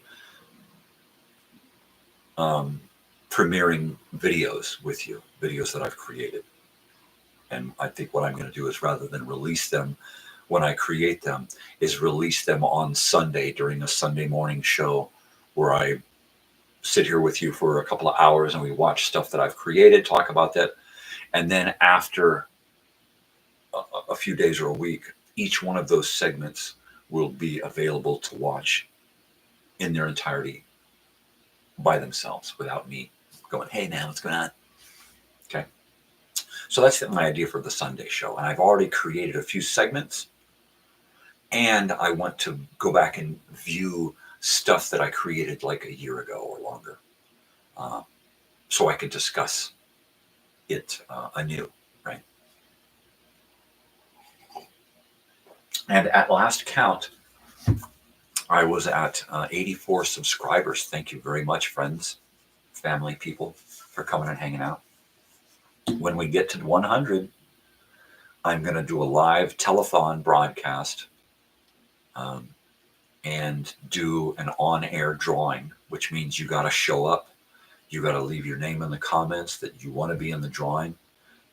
premiering videos with you, videos that I've created. And I think what I'm going to do is, rather than release them when I create them, is release them on Sunday during a Sunday morning show where I sit here with you for a couple of hours and we watch stuff that I've created, talk about that. And then after a few days or a week, each one of those segments will be available to watch in their entirety by themselves without me going, hey man, what's going on? Okay. So that's my idea for the Sunday show. And I've already created a few segments, and I want to go back and view stuff that I created like a year ago or longer, so I can discuss it anew, right? And at last count, I was at 84 subscribers. Thank you very much, friends, family, people, for coming and hanging out. When we get to 100, I'm going to do a live telethon broadcast and do an on-air drawing, which means you got to show up. You got to leave your name in the comments that you want to be in the drawing.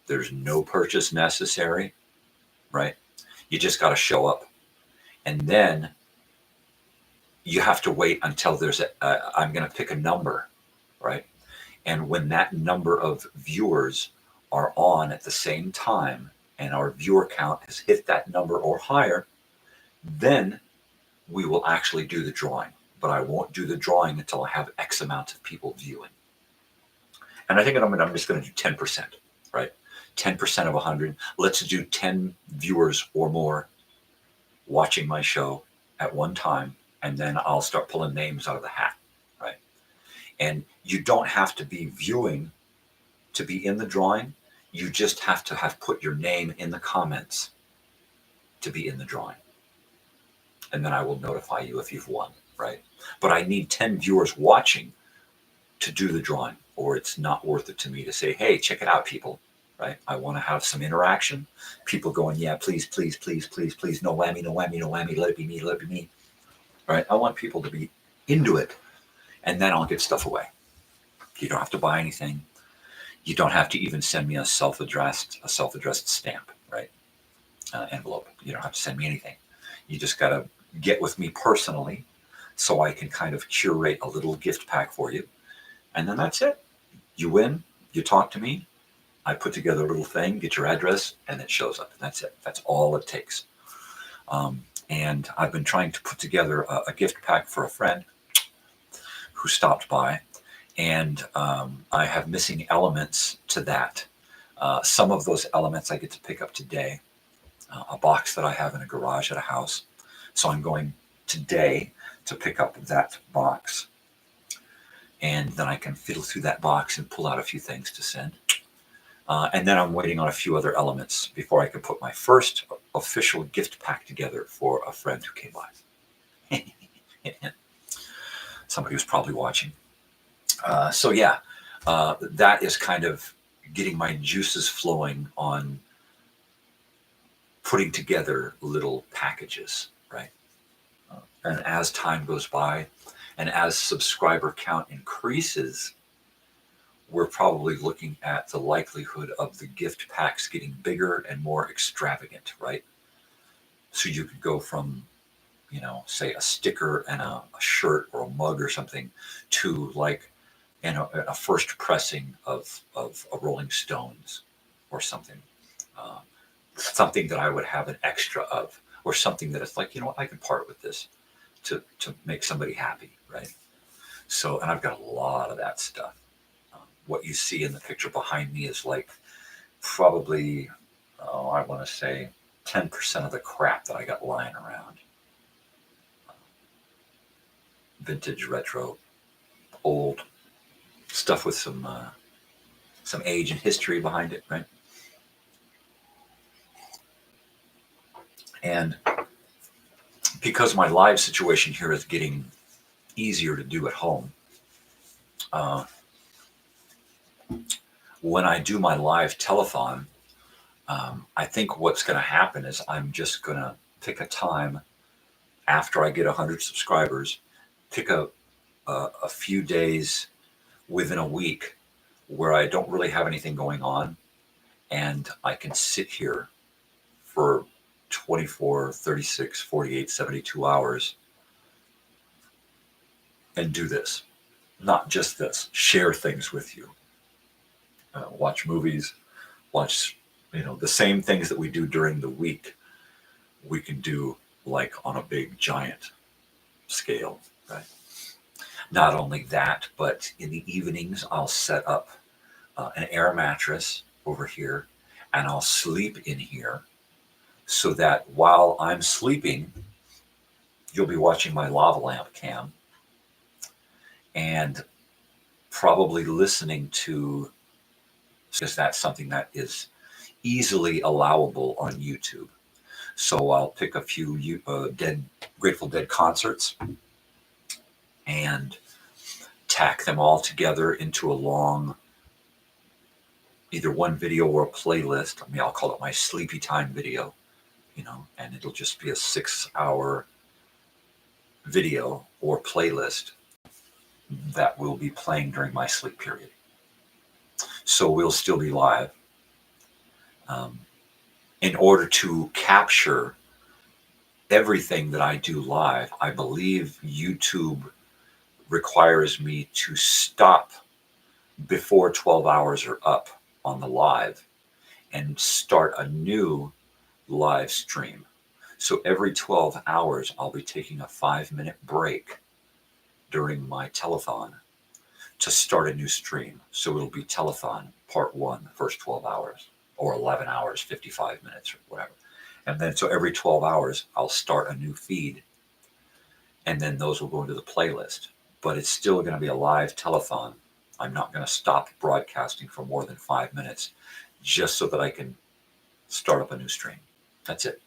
There's no purchase necessary, right? You just got to show up. And then you have to wait until there's I'm going to pick a number, right? And when that number of viewers are on at the same time and our viewer count has hit that number or higher, then we will actually do the drawing. But I won't do the drawing until I have X amount of people viewing. And I think I'm just going to do 10%, right? 10% of 100. Let's do 10 viewers or more watching my show at one time, and then I'll start pulling names out of the hat, right? And you don't have to be viewing to be in the drawing. You just have to have put your name in the comments to be in the drawing. And then I will notify you if you've won, right? But I need 10 viewers watching to do the drawing, or it's not worth it to me to say, hey, check it out, people, right? I want to have some interaction. People going, yeah, please, please, please, please, please, no whammy, no whammy, no whammy, let it be me, let it be me, right? I want people to be into it, and then I'll give stuff away. You don't have to buy anything. You don't have to even send me a self-addressed stamp, right? Envelope. You don't have to send me anything. You just got to get with me personally so I can kind of curate a little gift pack for you. And then that's it. You win, you talk to me, I put together a little thing, get your address, and it shows up. And that's it. That's all it takes. And I've been trying to put together a gift pack for a friend who stopped by. And I have missing elements to that. Some of those elements I get to pick up today. A box that I have in a garage at a house. So I'm going today to pick up that box. And then I can fiddle through that box and pull out a few things to send. And then I'm waiting on a few other elements before I can put my first official gift pack together for a friend who came by. Somebody who's probably watching. So yeah, that is kind of getting my juices flowing on putting together little packages, right? And as time goes by, and as subscriber count increases, we're probably looking at the likelihood of the gift packs getting bigger and more extravagant, right? So you could go from, you know, say a sticker and a shirt or a mug or something to like, you know, a first pressing of a Rolling Stones or something. Something that I would have an extra of, or something that it's like, you know what, I can part with this to make somebody happy, right? So, and I've got a lot of that stuff. What you see in the picture behind me is like probably, I want to say 10% of the crap that I got lying around. Vintage, retro, old stuff with some age and history behind it, right? And because my live situation here is getting easier to do at home, when I do my live telethon, I think what's going to happen is I'm just going to pick a time after I get 100 subscribers, pick a few days within a week where I don't really have anything going on, and I can sit here for 24, 36, 48, 72 hours and do this. Not just this, share things with you. Watch movies, watch, you know, the same things that we do during the week, we can do like on a big giant scale, right? Not only that, but in the evenings, I'll set up an air mattress over here and I'll sleep in here so that while I'm sleeping, you'll be watching my lava lamp cam and probably listening to, because that's something that is easily allowable on YouTube. So I'll pick a few Grateful Dead concerts and tack them all together into a long, either one video or a playlist. I mean, I'll call it my sleepy time video, you know, and it'll just be a 6-hour video or playlist that will be playing during my sleep period. So we'll still be live. In order to capture everything that I do live, I believe YouTube requires me to stop before 12 hours are up on the live and start a new live stream. So every 12 hours, I'll be taking a 5-minute break during my telethon to start a new stream. So it'll be telethon part 1, the first 12 hours, or 11 hours, 55 minutes, or whatever. And then so every 12 hours, I'll start a new feed, and then those will go into the playlist. But it's still going to be a live telethon. I'm not going to stop broadcasting for more than 5 minutes just so that I can start up a new stream. That's it.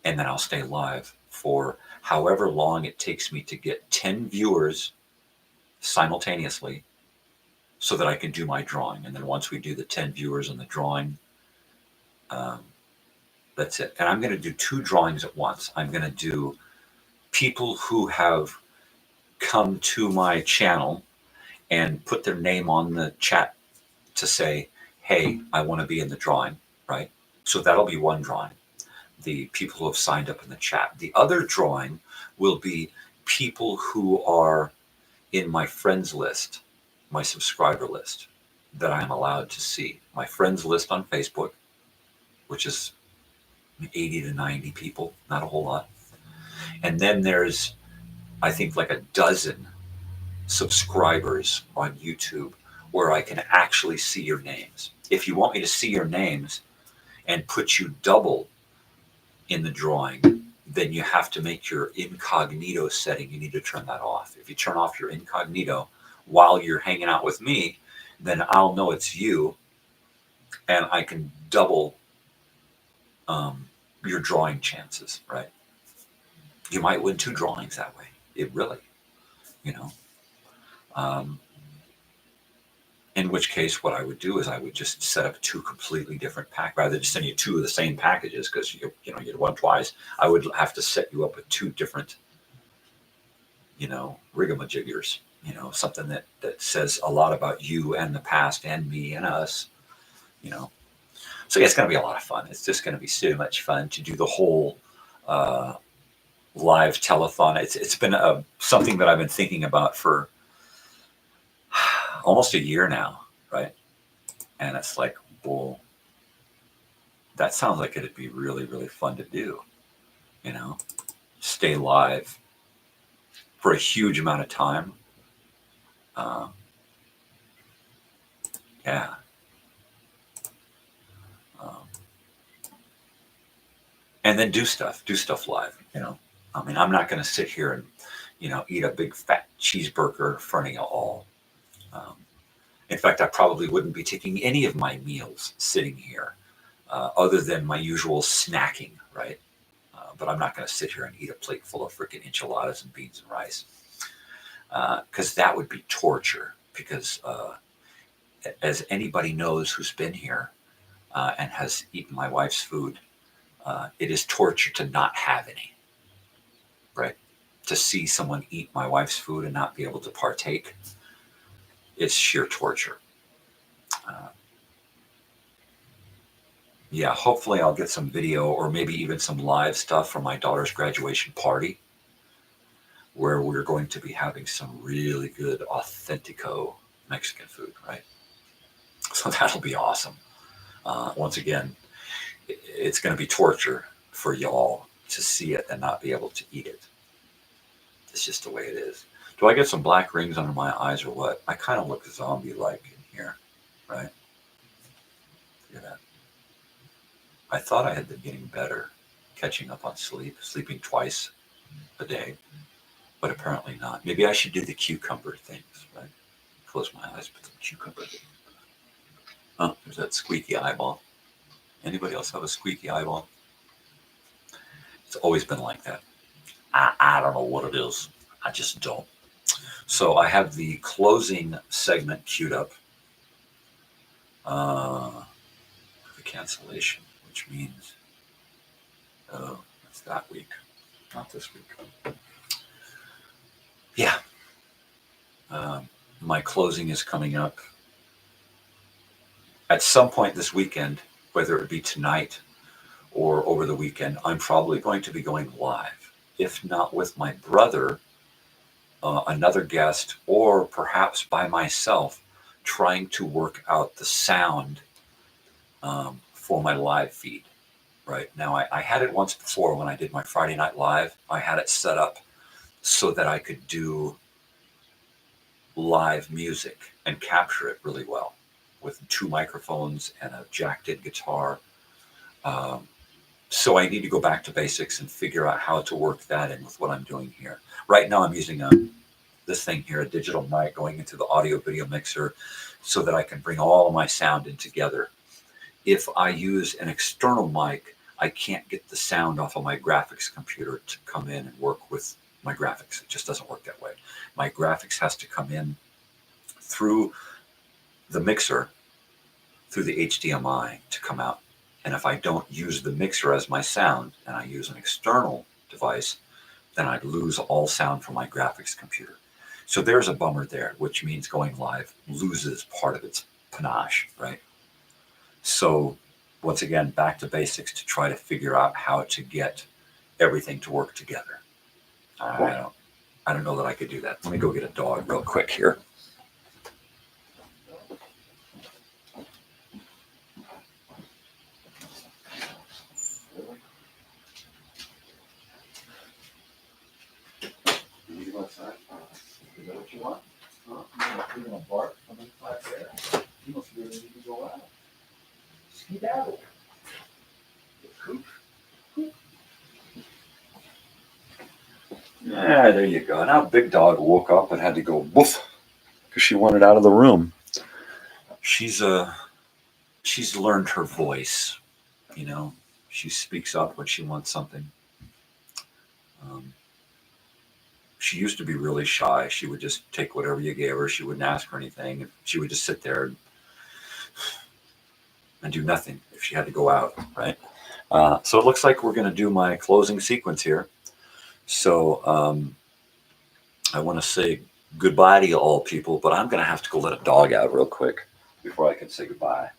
And then I'll stay live for however long it takes me to get 10 viewers simultaneously so that I can do my drawing. And then once we do the 10 viewers and the drawing, that's it. And I'm going to do 2 drawings at once. I'm going to do people who have come to my channel and put their name on the chat to say, hey, I want to be in the drawing, right? So that'll be one drawing. The people who have signed up in the chat. The other drawing will be people who are in my friends list, my subscriber list that I'm allowed to see. My friends list on Facebook, which is 80 to 90 people, not a whole lot. And then there's, I think, like a dozen subscribers on YouTube where I can actually see your names. If you want me to see your names and put you double in the drawing, then you have to make your incognito setting. You need to turn that off. If you turn off your incognito while you're hanging out with me, then I'll know it's you and I can double your drawing chances, right? You might win 2 drawings that way. It really, you know. In which case, what I would do is I would just set up 2 completely different packs, rather than just send you 2 of the same packages, because you'd won twice. I would have to set you up with 2 different, rigamajiggers, something that says a lot about you and the past and me and us, So yeah, it's going to be a lot of fun. It's just going to be so much fun to do the whole live telethon. It's been something that I've been thinking about for almost a year now, right? And it's like, well, that sounds like it'd be really, really fun to do, stay live for a huge amount of time. Yeah. And then do stuff live, I mean, I'm not going to sit here and, eat a big fat cheeseburger in front of you all. In fact, I probably wouldn't be taking any of my meals sitting here, other than my usual snacking, right? But I'm not going to sit here and eat a plate full of freaking enchiladas and beans and rice, because that would be torture. Because as anybody knows who's been here and has eaten my wife's food, it is torture to not have any, right? To see someone eat my wife's food and not be able to partake, it's sheer torture. Yeah, hopefully I'll get some video or maybe even some live stuff from my daughter's graduation party, where we're going to be having some really good authentico Mexican food, right? So that'll be awesome. Once again, it's going to be torture for y'all to see it and not be able to eat it. It's just the way it is. Do I get some black rings under my eyes or what? I kind of look zombie-like in here, right? Look at that. I thought I had been getting better, catching up on sleeping twice a day, but apparently not. Maybe I should do the cucumber things, right? Close my eyes, put some cucumber. Oh, there's that squeaky eyeball. Anybody else have a squeaky eyeball? It's always been like that. I don't know what it is. I just don't. So I have the closing segment queued up. The cancellation, which means, it's that week, not this week. Yeah. My closing is coming up at some point this weekend, whether it be tonight or over the weekend. I'm probably going to be going live, if not with my brother, another guest, or perhaps by myself, trying to work out the sound for my live feed. Right now, I had it once before when I did my Friday Night Live. I had it set up so that I could do live music and capture it really well with 2 microphones and a jacked-in guitar. So I need to go back to basics and figure out how to work that in with what I'm doing here. Right now, I'm using this thing here, a digital mic going into the audio-video mixer, so that I can bring all of my sound in together. If I use an external mic, I can't get the sound off of my graphics computer to come in and work with my graphics. It just doesn't work that way. My graphics has to come in through the mixer, through the HDMI to come out. And if I don't use the mixer as my sound and I use an external device, then I'd lose all sound from my graphics computer. So there's a bummer there, which means going live loses part of its panache, right? So once again, back to basics to try to figure out how to get everything to work together. I don't know that I could do that. Let me go get a dog real quick here. Is that what you want? You're going to bark from inside there? You must really need to go out. Skedaddle. Yeah, there you go. Now Big Dog woke up and had to go woof because she wanted out of the room. She's she's learned her voice. You know, she speaks up when she wants something. She used to be really shy. She would just take whatever you gave her. She wouldn't ask for anything. She would just sit there and do nothing if she had to go out, right? So it looks like we're going to do my closing sequence here. So I want to say goodbye to you all, people, but I'm going to have to go let a dog out real quick before I can say goodbye.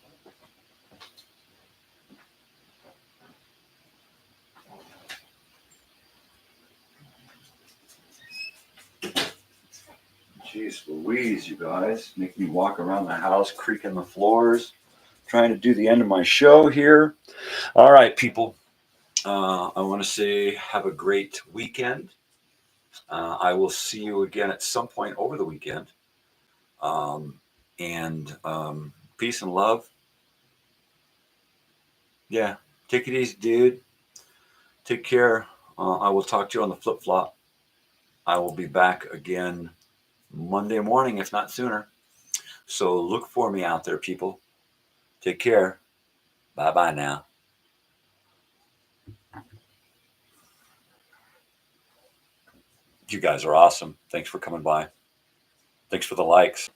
Jeez Louise, you guys. Make me walk around the house, creaking the floors, trying to do the end of my show here. All right, people. I want to say have a great weekend. I will see you again at some point over the weekend. And peace and love. Yeah, take it easy, dude. Take care. I will talk to you on the flip flop. I will be back again Monday morning, if not sooner. So look for me out there, people. Take care. Bye-bye now. You guys are awesome. Thanks for coming by. Thanks for the likes.